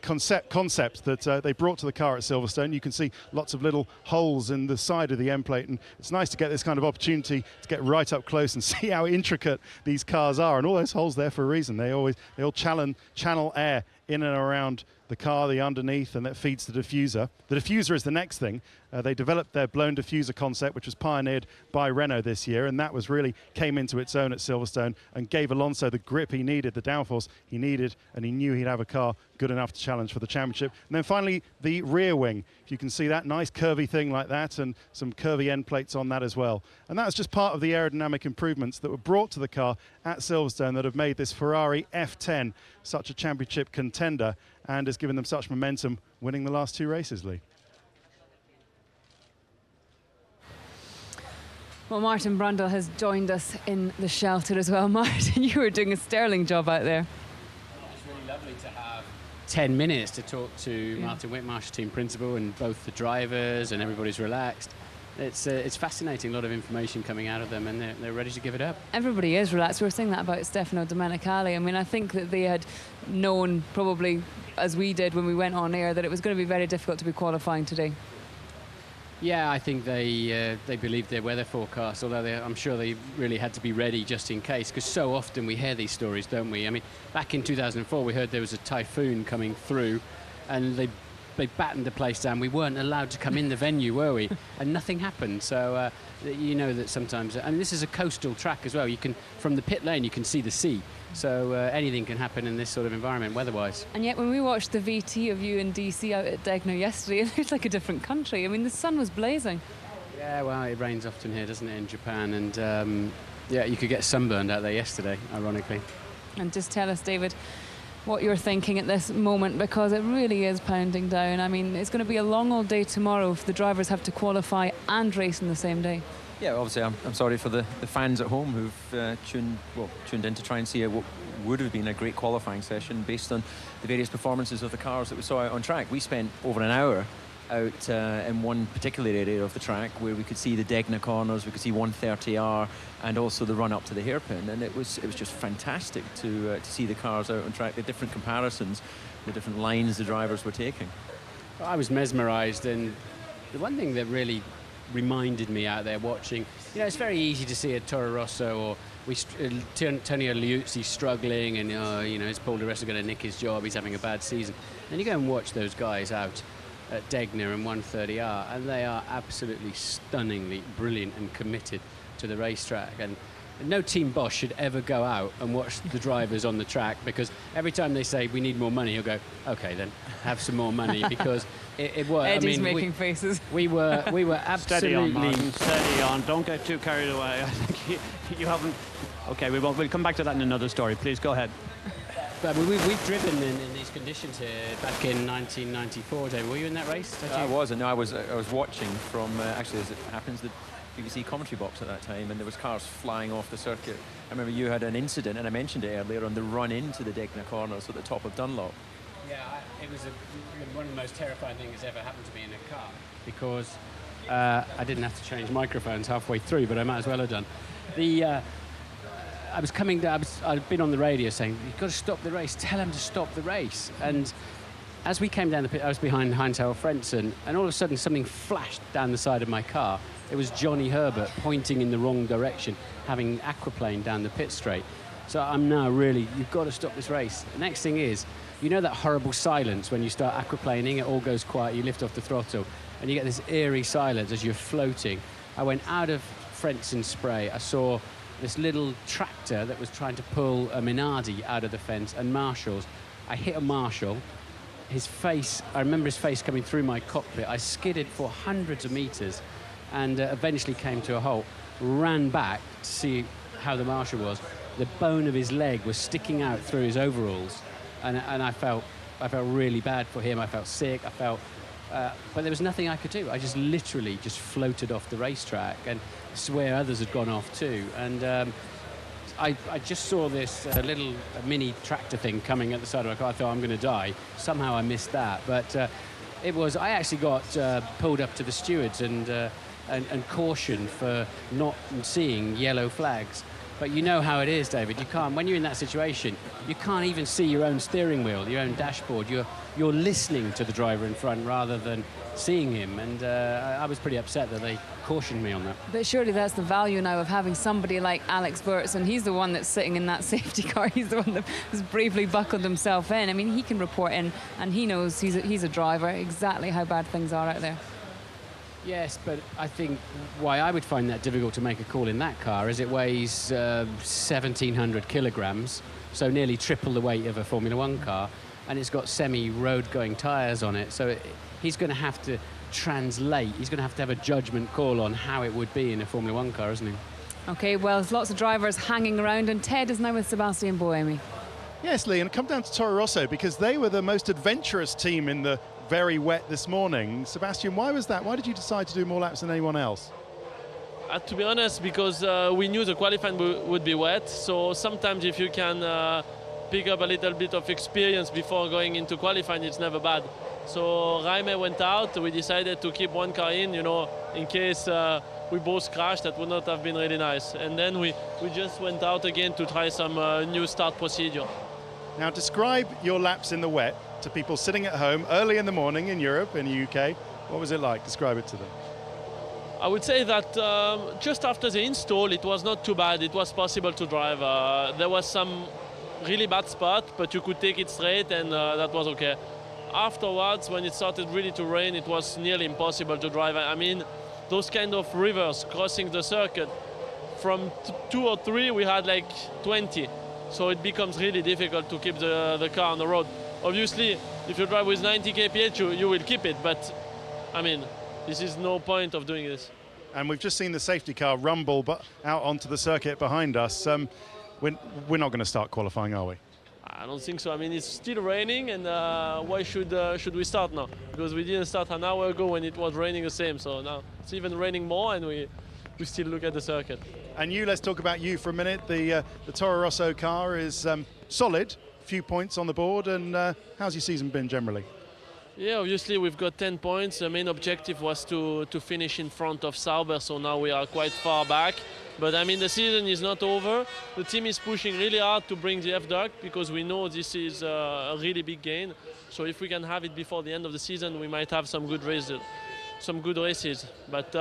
concept that they brought to the car at Silverstone. You can see lots of little holes in the side of the end plate, and it's nice to get this kind of opportunity to get right up close and see how intricate these cars are. And all those holes there for a reason. They all channel air in and around the car, the underneath, and that feeds the diffuser. The diffuser is the next thing. They developed their blown diffuser concept, which was pioneered by Renault this year, and that was really came into its own at Silverstone and gave Alonso the grip he needed, the downforce he needed, and he knew he'd have a car good enough to challenge for the championship. And then finally, the rear wing. If you can see that nice curvy thing like that, and some curvy end plates on that as well. And that's just part of the aerodynamic improvements that were brought to the car at Silverstone that have made this Ferrari F10 such a championship contender and has given them such momentum winning the last 2 races, Lee. Well, Martin Brundle has joined us in the shelter as well. Martin, you were doing a sterling job out there. It's really lovely to have 10 minutes to talk to Martin Whitmarsh, team principal, and both the drivers, and everybody's relaxed. It's fascinating, a lot of information coming out of them, and they're ready to give it up. Everybody is relaxed. We were saying that about Stefano Domenicali. I mean, I think that they had known, probably as we did when we went on air, that it was going to be very difficult to be qualifying today. Yeah, I think they believed their weather forecast, although I'm sure they really had to be ready just in case, because so often we hear these stories, don't we? I mean, back in 2004, we heard there was a typhoon coming through, and they battened the place down. We weren't allowed to come in the venue, were we? And nothing happened. So you know that sometimes, I mean, this is a coastal track as well. You can, from the pit lane, you can see the sea. So anything can happen in this sort of environment, weather-wise. And yet, when we watched the VT of you in DC out at Degner yesterday, it looked like a different country. I mean, the sun was blazing. Yeah, well, it rains often here, doesn't it, in Japan? And yeah, you could get sunburned out there yesterday, ironically. And just tell us, David, what you're thinking at this moment, because it really is pounding down. I mean, it's going to be a long old day tomorrow if the drivers have to qualify and race on the same day. Yeah, obviously I'm sorry for the fans at home who've tuned in to try and see what would have been a great qualifying session based on the various performances of the cars that we saw out on track. We spent over an hour out in one particular area of the track where we could see the Degner corners, we could see 130R, and also the run up to the hairpin, and it was just fantastic to see the cars out on track, the different comparisons, the different lines the drivers were taking. Well, I was mesmerised, and the one thing that really reminded me out there watching, you know, it's very easy to see a Toro Rosso or Antonio Liuzzi struggling, and you know, is Paul di Resta going to nick his job? He's having a bad season. Then you go and watch those guys out at Degner and 130R, and they are absolutely stunningly brilliant and committed to the racetrack. And no team boss should ever go out and watch the drivers on the track, because every time they say we need more money, he'll go, okay, then have some more money, because it worked. Eddie's making faces. We were absolutely Steady on, Martin. Steady on. Don't get too carried away. I think you haven't. Okay, we won't. We'll come back to that in another story. Please go ahead. But we've driven in these conditions here back in 1994. David, were you in that race? I was, and I was watching from actually, as it happens, the BBC commentary box at that time, and there was cars flying off the circuit. I remember you had an incident, and I mentioned it earlier, on the run into the Degner corners at the top of Dunlop. Yeah, it was one of the most terrifying things that's ever happened to me in a car, because I didn't have to change microphones halfway through, but I might as well have done. I was coming down, I'd been on the radio saying, you've got to stop the race, tell him to stop the race. And as we came down the pit, I was behind Heinz-Harald Frentzen, and all of a sudden something flashed down the side of my car. It was Johnny Herbert pointing in the wrong direction, having aquaplaned down the pit straight. So I'm now really, you've got to stop this race. The next thing is, you know that horrible silence when you start aquaplaning, it all goes quiet, you lift off the throttle, and you get this eerie silence as you're floating. I went out of Frentzen spray, I saw this little tractor that was trying to pull a Minardi out of the fence, and marshals. I hit a marshal. His face, I remember his face coming through my cockpit. I skidded for hundreds of meters and eventually came to a halt, ran back to see how the marshal was. The bone of his leg was sticking out through his overalls, and I felt really bad for him. I felt sick, but there was nothing I could do. I just literally just floated off the racetrack, and swear others had gone off too. And I just saw this little mini tractor thing coming at the side of my car. I thought, I'm going to die. Somehow I missed that. But I actually got pulled up to the stewards and cautioned for not seeing yellow flags. But you know how it is, David. You can't, when you're in that situation, you can't even see your own steering wheel, your own dashboard. You're listening to the driver in front rather than seeing him. And I was pretty upset that they cautioned me on that. But surely that's the value now of having somebody like Alex Burton. He's the one that's sitting in that safety car. He's the one that has bravely buckled himself in. I mean, he can report in, and he knows he's a driver, exactly how bad things are out there. Yes, but I think why I would find that difficult to make a call in that car is it weighs 1,700 kilograms, so nearly triple the weight of a Formula One car, and it's got semi-road-going tyres on it, so he's going to have to translate, he's going to have a judgment call on how it would be in a Formula One car, isn't he? OK, well, there's lots of drivers hanging around, and Ted is now with Sebastian Buemi. Yes, Lee, and come down to Toro Rosso, because they were the most adventurous team in the very wet this morning. Sebastian, why was that? Why did you decide to do more laps than anyone else? To be honest, because we knew the qualifying would be wet, so sometimes if you can pick up a little bit of experience before going into qualifying, it's never bad. So Raime went out, we decided to keep one car in case we both crashed. That would not have been really nice. And then we just went out again to try some new start procedure. Now describe your laps in the wet to people sitting at home early in the morning in Europe, in the UK. What was it like? Describe it to them. I would say that just after the install, it was not too bad. It was possible to drive. There was some really bad spot, but you could take it straight, and that was okay. Afterwards, when it started really to rain, it was nearly impossible to drive. I mean, those kind of rivers crossing the circuit, from 2 or 3, we had like 20. So it becomes really difficult to keep the car on the road. Obviously, if you drive with 90 kph, you will keep it, but I mean, this is no point of doing this. And we've just seen the safety car rumble out onto the circuit behind us. We're not going to start qualifying, are we? I don't think so. I mean, it's still raining, and why should we start now? Because we didn't start an hour ago when it was raining the same. So now it's even raining more, and we still look at the circuit. And let's talk about you for a minute. The Toro Rosso car is solid, few points on the board, and how's your season been generally? Yeah, obviously we've got 10 points. The main objective was to finish in front of Sauber, so now we are quite far back. But I mean, the season is not over. The team is pushing really hard to bring the F-Duct, because we know this is a really big gain. So if we can have it before the end of the season, we might have some good races. But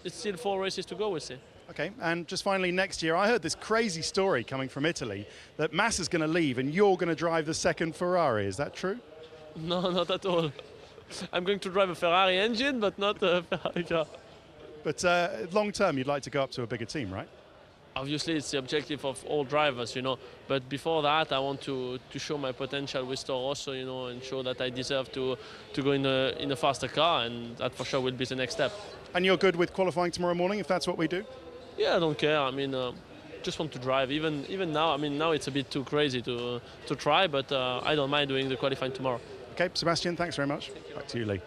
it's still 4 races to go, we'll see. Okay, and just finally, next year, I heard this crazy story coming from Italy that Massa's going to leave and you're going to drive the second Ferrari. Is that true? No, not at all. I'm going to drive a Ferrari engine, but not a Ferrari car. But long term, you'd like to go up to a bigger team, right? Obviously, it's the objective of all drivers, But before that, I want to show my potential with Toro Rosso, and show that I deserve to go in a faster car, and that for sure will be the next step. And you're good with qualifying tomorrow morning, if that's what we do? Yeah, I don't care. I mean, just want to drive. Even now, I mean, now it's a bit too crazy to try, but I don't mind doing the qualifying tomorrow. Okay, Sebastian, thanks very much. Back to you, Lee.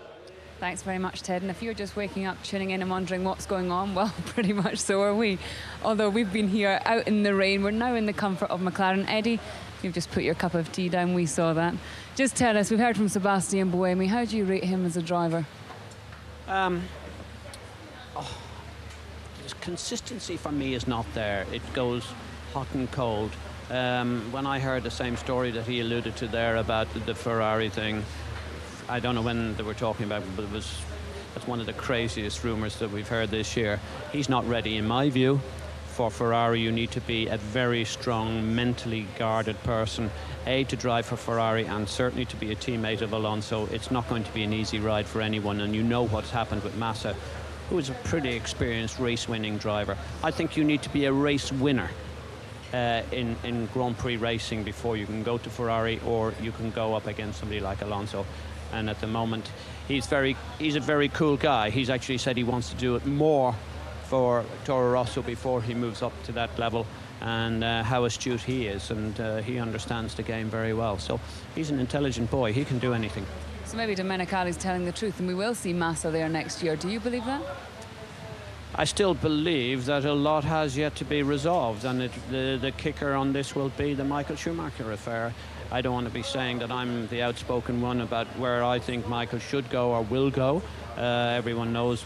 Thanks very much, Ted. And if you're just waking up, tuning in and wondering what's going on, well, pretty much so are we. Although we've been here out in the rain, we're now in the comfort of McLaren. Eddie, you've just put your cup of tea down, we saw that. Just tell us, we've heard from Sebastian Buemi, how do you rate him as a driver? His consistency for me is not there. It goes hot and cold. When I heard the same story that he alluded to there about the Ferrari thing, I don't know when they were talking about it, but that's one of the craziest rumours that we've heard this year. He's not ready, in my view. For Ferrari, you need to be a very strong, mentally guarded person, to drive for Ferrari and certainly to be a teammate of Alonso. It's not going to be an easy ride for anyone, and you know what's happened with Massa, who is a pretty experienced race-winning driver. I think you need to be a race winner in Grand Prix racing before you can go to Ferrari, or you can go up against somebody like Alonso. And at the moment, he's a very cool guy. He's actually said he wants to do it more for Toro Rosso before he moves up to that level, and how astute he is, and he understands the game very well. So he's an intelligent boy. He can do anything. So maybe Domenicali's telling the truth and we will see Massa there next year. Do you believe that? I still believe that a lot has yet to be resolved, and the kicker on this will be the Michael Schumacher affair. I don't want to be saying that I'm the outspoken one about where I think Michael should go or will go. Everyone knows,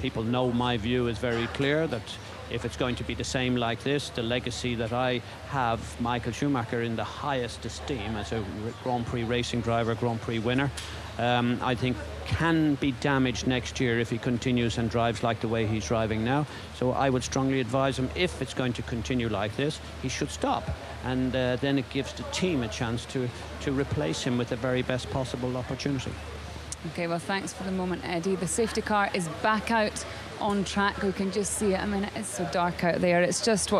people know my view is very clear, that if it's going to be the same like this, the legacy that I have Michael Schumacher in the highest esteem as a Grand Prix racing driver, Grand Prix winner, I think can be damaged next year if he continues and drives like the way he's driving now. So I would strongly advise him, if it's going to continue like this, he should stop. And then it gives the team a chance to replace him with the very best possible opportunity. Okay, well, thanks for the moment, Eddie. The safety car is back out on track. We can just see it. I mean, it is so dark out there. It's just,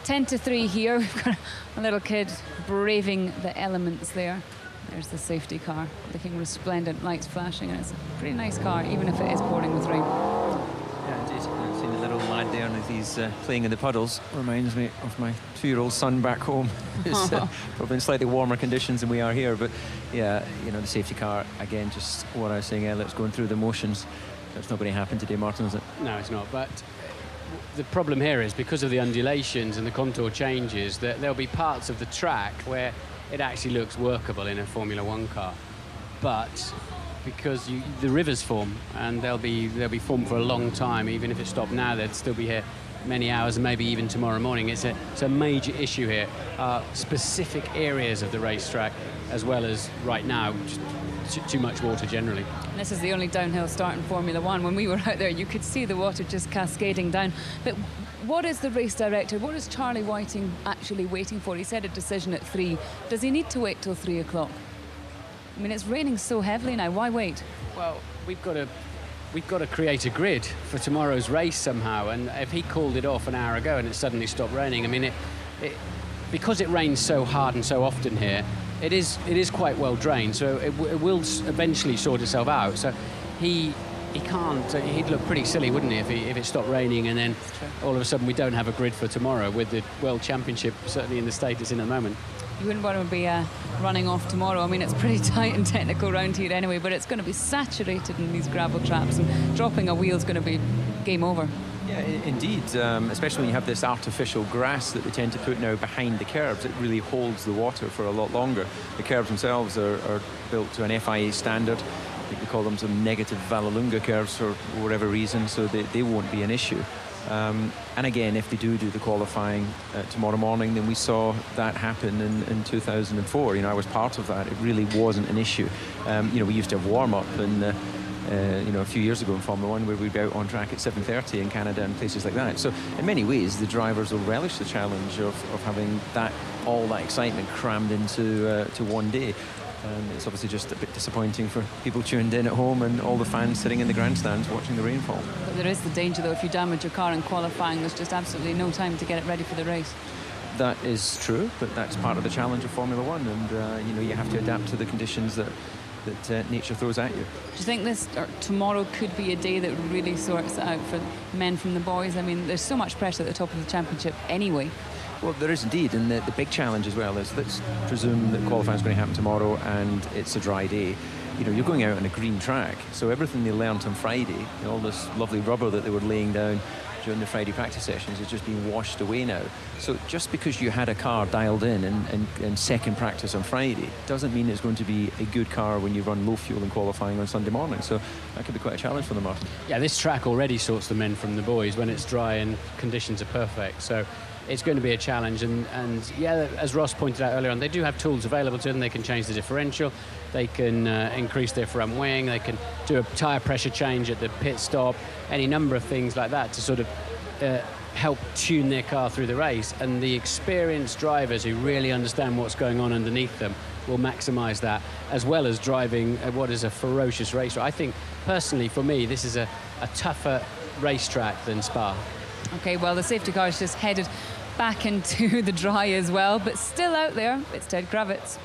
10 to 3 here. We've got a little kid braving the elements there. There's the safety car, looking resplendent, lights flashing, and it's a pretty nice car, even if it is pouring with rain. Yeah, indeed. I've seen the little lad there, and as he's playing in the puddles, reminds me of my 2-year-old son back home. It's probably in slightly warmer conditions than we are here, but yeah, the safety car, again, just what I was saying earlier, it's going through the motions. That's not going to happen today, Martin, is it? No, it's not, but the problem here is because of the undulations and the contour changes, that there'll be parts of the track where it actually looks workable in a Formula One car, but because the rivers form, and they'll be formed for a long time. Even if it stopped now, they'd still be here many hours, and maybe even tomorrow morning. It's a major issue here. Specific areas of the racetrack, as well as right now, just too much water generally. And this is the only downhill start in Formula One. When we were out there, you could see the water just cascading down. But what is the race director, what is Charlie Whiting actually waiting for? He said a decision at 3. Does he need to wait till 3 o'clock? I mean, it's raining so heavily now. Why wait? Well, we've got to create a grid for tomorrow's race somehow. And if he called it off an hour ago and it suddenly stopped raining, I mean, because it rains so hard and so often here, it is quite well drained. So it will eventually sort itself out. So he can't. He'd look pretty silly, wouldn't he, if it stopped raining and then all of a sudden we don't have a grid for tomorrow, with the World Championship certainly in the state it's in at the moment. You wouldn't want to be running off tomorrow. I mean, it's pretty tight and technical round here anyway, but it's going to be saturated in these gravel traps, and dropping a wheel is going to be game over. Yeah, indeed, especially when you have this artificial grass that they tend to put now behind the curbs. It really holds the water for a lot longer. The curbs themselves are built to an FIA standard. I think they call them some negative Vallelunga curves for whatever reason, so they won't be an issue. And again, if they do the qualifying tomorrow morning, then we saw that happen in 2004. I was part of that. It really wasn't an issue. We used to have warm-up and a few years ago in Formula One, where we'd be out on track at 7:30 in Canada and places like that. So in many ways, the drivers will relish the challenge of having all that excitement crammed into one day. It's obviously just a bit disappointing for people tuned in at home and all the fans sitting in the grandstands watching the rainfall. But there is the danger, though, if you damage your car in qualifying, there's just absolutely no time to get it ready for the race. That is true, but that's part of the challenge of Formula One, and you know, you have to adapt to the conditions that nature throws at you. Do you think this or tomorrow could be a day that really sorts it out for men from the boys? I mean, there's so much pressure at the top of the championship anyway. Well, there is indeed, and the big challenge as well is, let's presume that qualifying is going to happen tomorrow and it's a dry day. You know, you're going out on a green track, so everything they learnt on Friday, all this lovely rubber that they were laying down during the Friday practice sessions, is just being washed away now. So just because you had a car dialed in second practice on Friday doesn't mean it's going to be a good car when you run low fuel in qualifying on Sunday morning. So that could be quite a challenge for them, Martin. Yeah, this track already sorts the men from the boys when it's dry and conditions are perfect. So it's going to be a challenge, and yeah, as Ross pointed out earlier on, they do have tools available to them. They can change the differential, they can increase their front wing, they can do a tyre pressure change at the pit stop, any number of things like that to sort of help tune their car through the race. And the experienced drivers who really understand what's going on underneath them will maximise that, as well as driving what is a ferocious race. I think personally, for me, this is a tougher racetrack than Spa. Okay, well, the safety car is just headed back into the dry as well, but still out there, it's Ted Kravitz.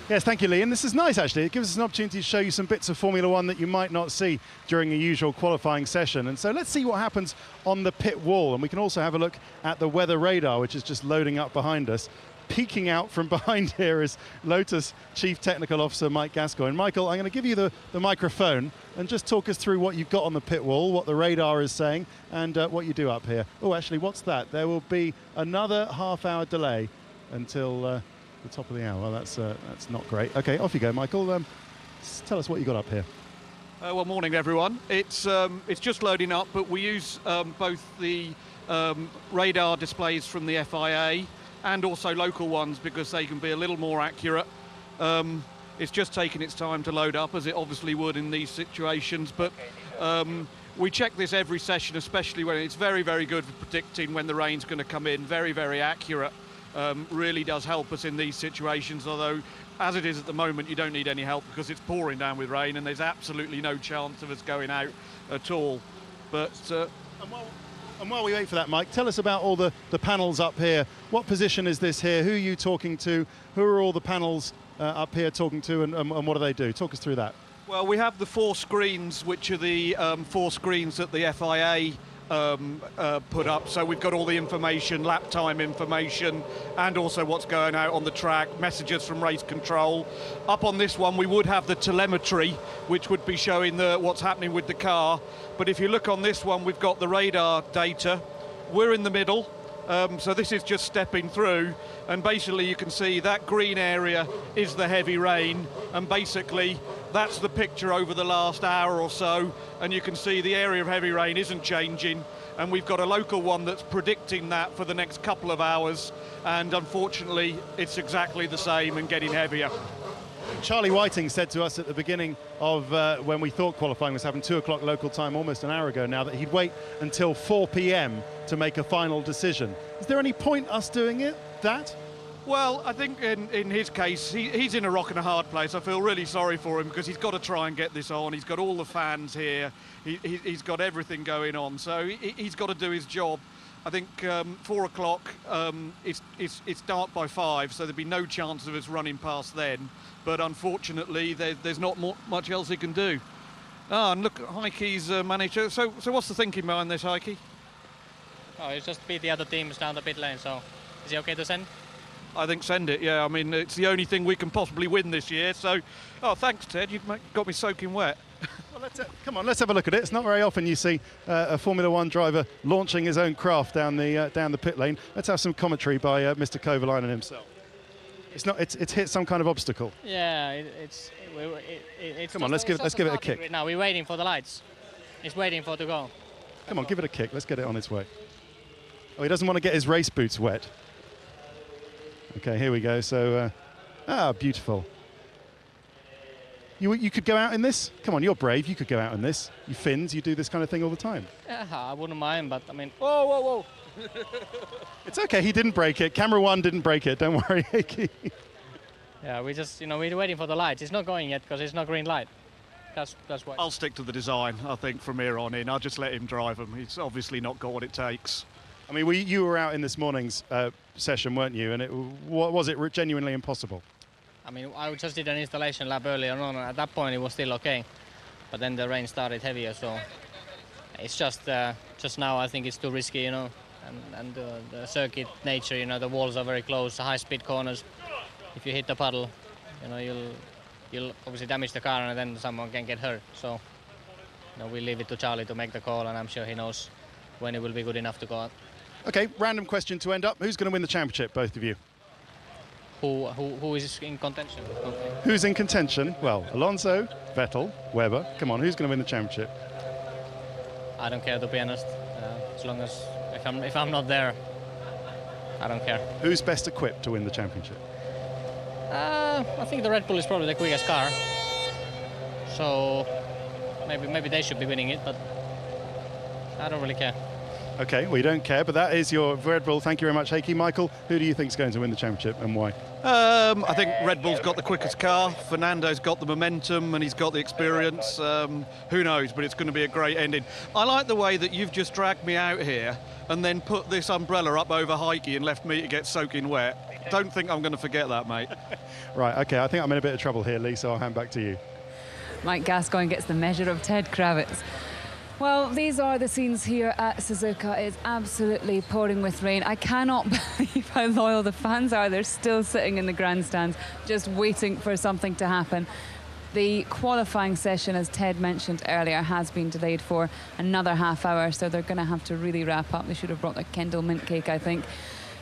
Yes, thank you, Lee. And this is nice, actually. It gives us an opportunity to show you some bits of Formula One that you might not see during a usual qualifying session. And so let's see what happens on the pit wall. And we can also have a look at the weather radar, which is just loading up behind us. Peeking out from behind here is Lotus Chief Technical Officer Mike Gascoigne. Michael, I'm going to give you the microphone and just talk us through what you've got on the pit wall, what the radar is saying, and what you do up here. Oh, actually, what's that? There will be another half-hour delay until the top of the hour. Well, that's not great. OK, off you go, Michael. Tell us what you got up here. Well, morning, everyone. It's just loading up, but we use both the radar displays from the FIA and also local ones because they can be a little more accurate. It's just taking its time to load up, as it obviously would in these situations, but we check this every session, especially when it's very, very good for predicting when the rain's going to come in. Very, very accurate. Really does help us in these situations, although as it is at the moment you don't need any help because it's pouring down with rain and there's absolutely no chance of us going out at all. But and while we wait for that, Mike, tell us about all the panels up here. What position is this here? Who are you talking to? Who are all the panels up here talking to, and what do they do? Talk us through that. Well, we have the 4 screens, which are the 4 screens that the FIA put up. So we've got all the information, lap time information, and also what's going out on the track, messages from race control. Up on this one, we would have the telemetry, which would be showing what's happening with the car. But if you look on this one, we've got the radar data. We're in the middle. So this is just stepping through, and basically you can see that green area is the heavy rain, and basically that's the picture over the last hour or so, and you can see the area of heavy rain isn't changing, and we've got a local one that's predicting that for the next couple of hours, and unfortunately it's exactly the same and getting heavier. Charlie Whiting said to us at the beginning of when we thought qualifying was happening, 2 o'clock local time, almost an hour ago now, that he'd wait until 4 p.m. to make a final decision. Is there any point us doing that? Well, I think in his case, he's in a rock and a hard place. I feel really sorry for him because he's got to try and get this on. He's got all the fans here. He's got everything going on. So he's got to do his job. I think 4 o'clock, it's dark by 5, so there'd be no chance of us running past then. But unfortunately, there's not much else he can do. And look, Heikki's manager. So what's the thinking behind this, Heikki? Oh, it's just beat the other teams down the pit lane, so is he okay to send? I think send it, yeah. I mean, it's the only thing we can possibly win this year. So, thanks, Ted. You've got me soaking wet. Well, come on, let's have a look at it. It's not very often you see a Formula One driver launching his own craft down the pit lane. Let's have some commentary by Mr. Kovalainen himself. It's hit some kind of obstacle. Yeah, it's come on, let's give it a kick. Now we're waiting for the lights. It's waiting for it to go. Come on, give it a kick. Let's get it on its way. Oh, he doesn't want to get his race boots wet. Okay, here we go. So, beautiful. You could go out in this? Come on, you're brave. You could go out in this. You Finns, you do this kind of thing all the time. Yeah, I wouldn't mind, but I mean, whoa. It's okay, he didn't break it. Camera 1 didn't break it, don't worry, Heikki. Yeah, we just, we're waiting for the lights. It's not going yet because it's not green light. That's why. I'll stick to the design, I think, from here on in. I'll just let him drive them. He's obviously not got what it takes. I mean, you were out in this morning's session, weren't you? And was it genuinely impossible? I mean, I just did an installation lap earlier on. At that point, it was still okay. But then the rain started heavier, so it's just now I think it's too risky, and the circuit nature, the walls are very close, high-speed corners. If you hit the puddle, you'll obviously damage the car, and then someone can get hurt. So we leave it to Charlie to make the call, and I'm sure he knows when it will be good enough to go out. Okay, random question to end up. Who's going to win the championship, both of you? Who is in contention? Who's in contention? Well, Alonso, Vettel, Webber. Come on, who's going to win the championship? I don't care, to be honest. As long as if I'm not there, I don't care. Who's best equipped to win the championship? I think the Red Bull is probably the quickest car, so maybe they should be winning it, but I don't really care. Okay, well, you don't care, but that is your Red Bull. Thank you very much, Heikki. Michael, who do you think is going to win the championship and why? I think Red Bull's got the quickest car. Fernando's got the momentum and he's got the experience. Who knows, but it's going to be a great ending. I like the way that you've just dragged me out here and then put this umbrella up over Heikki and left me to get soaking wet. Don't think I'm going to forget that, mate. Right, okay, I think I'm in a bit of trouble here, Lee, so I'll hand back to you. Mike Gascoigne gets the measure of Ted Kravitz. Well, these are the scenes here at Suzuka. It's absolutely pouring with rain. I cannot believe how loyal the fans are. They're still sitting in the grandstands, just waiting for something to happen. The qualifying session, as Ted mentioned earlier, has been delayed for another half hour, so they're going to have to really wrap up. They should have brought the Kendall mint cake, I think.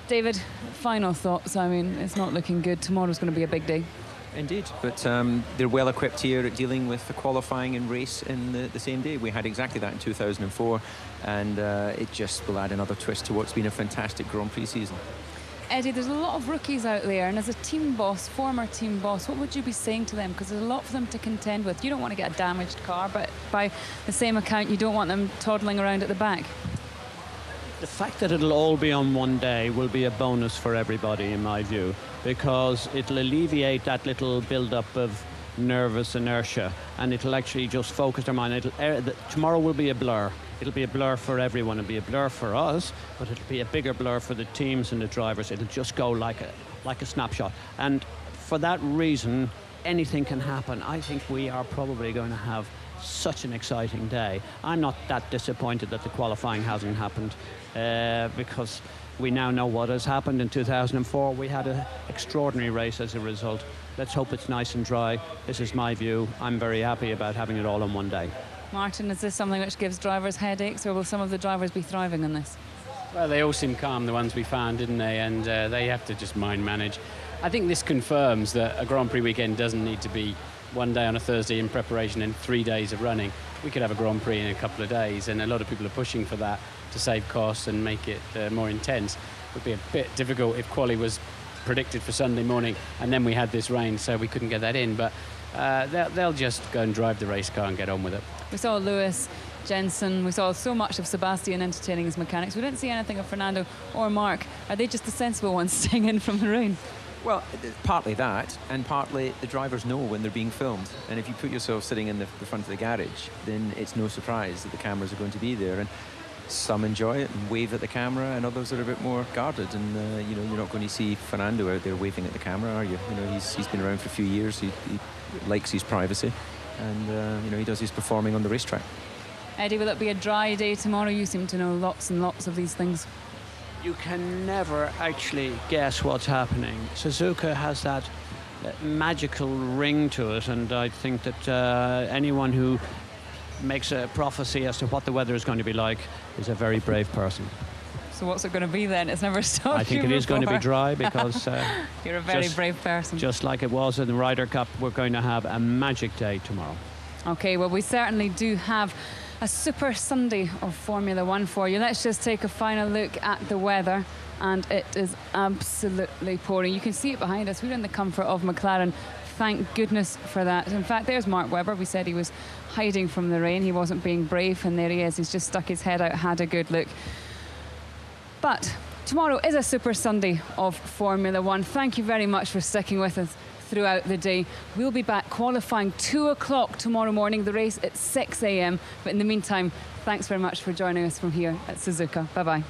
David, final thoughts? I mean, it's not looking good. Tomorrow's going to be a big day. Indeed, but they're well equipped here at dealing with the qualifying and race in the same day. We had exactly that in 2004, and it just will add another twist to what's been a fantastic Grand Prix season. Eddie, there's a lot of rookies out there, and as a team boss, former team boss, what would you be saying to them? Because there's a lot for them to contend with. You don't want to get a damaged car, but by the same account, you don't want them toddling around at the back. The fact that it'll all be on one day will be a bonus for everybody, in my view, because it'll alleviate that little build-up of nervous inertia, and it'll actually just focus their mind. Tomorrow will be a blur. It'll be a blur for everyone. It'll be a blur for us, but it'll be a bigger blur for the teams and the drivers. It'll just go like a snapshot. And for that reason, anything can happen. I think we are probably going to have such an exciting day. I'm not that disappointed that the qualifying hasn't happened, because we now know what has happened in 2004. We had an extraordinary race as a result. Let's hope it's nice and dry. This is my view. I'm very happy about having it all on one day. Martin, is this something which gives drivers headaches, or will some of the drivers be thriving in this? Well, they all seem calm, the ones we found, didn't they? And they have to just mind manage. I think this confirms that a Grand Prix weekend doesn't need to be one day on a Thursday in preparation and 3 days of running. We could have a Grand Prix in a couple of days, and a lot of people are pushing for that to save costs and make it more intense. It would be a bit difficult if quali was predicted for Sunday morning and then we had this rain, so we couldn't get that in. But they'll just go and drive the race car and get on with it. We saw Lewis, Jensen, we saw so much of Sebastian entertaining his mechanics. We didn't see anything of Fernando or Mark. Are they just the sensible ones staying in from the rain? Well, partly that, and partly the drivers know when they're being filmed. And if you put yourself sitting in the front of the garage, then it's no surprise that the cameras are going to be there. And some enjoy it and wave at the camera, and others are a bit more guarded. And you're not going to see Fernando out there waving at the camera, are you? He's been around for a few years. He likes his privacy, and he does his performing on the racetrack. Eddie, will it be a dry day tomorrow? You seem to know lots and lots of these things. You can never actually guess what's happening. Suzuka has that magical ring to it, and I think that anyone who makes a prophecy as to what the weather is going to be like is a very brave person. So what's it going to be then? It's never stopped. I think it is going to be dry, because you're a very brave person. Just like it was in the Ryder Cup, we're going to have a magic day tomorrow. Okay, well, we certainly do have a super Sunday of Formula One for you. Let's just take a final look at the weather, and it is absolutely pouring. You can see it behind us. We're in the comfort of McLaren. Thank goodness for that. In fact, there's Mark Webber. We said he was hiding from the rain. He wasn't being brave, and there he is. He's just stuck his head out, had a good look. But tomorrow is a super Sunday of Formula One. Thank you very much for sticking with us throughout the day. We'll be back qualifying 2 o'clock tomorrow morning, the race at 6 a.m. But in the meantime, thanks very much for joining us from here at Suzuka. Bye-bye.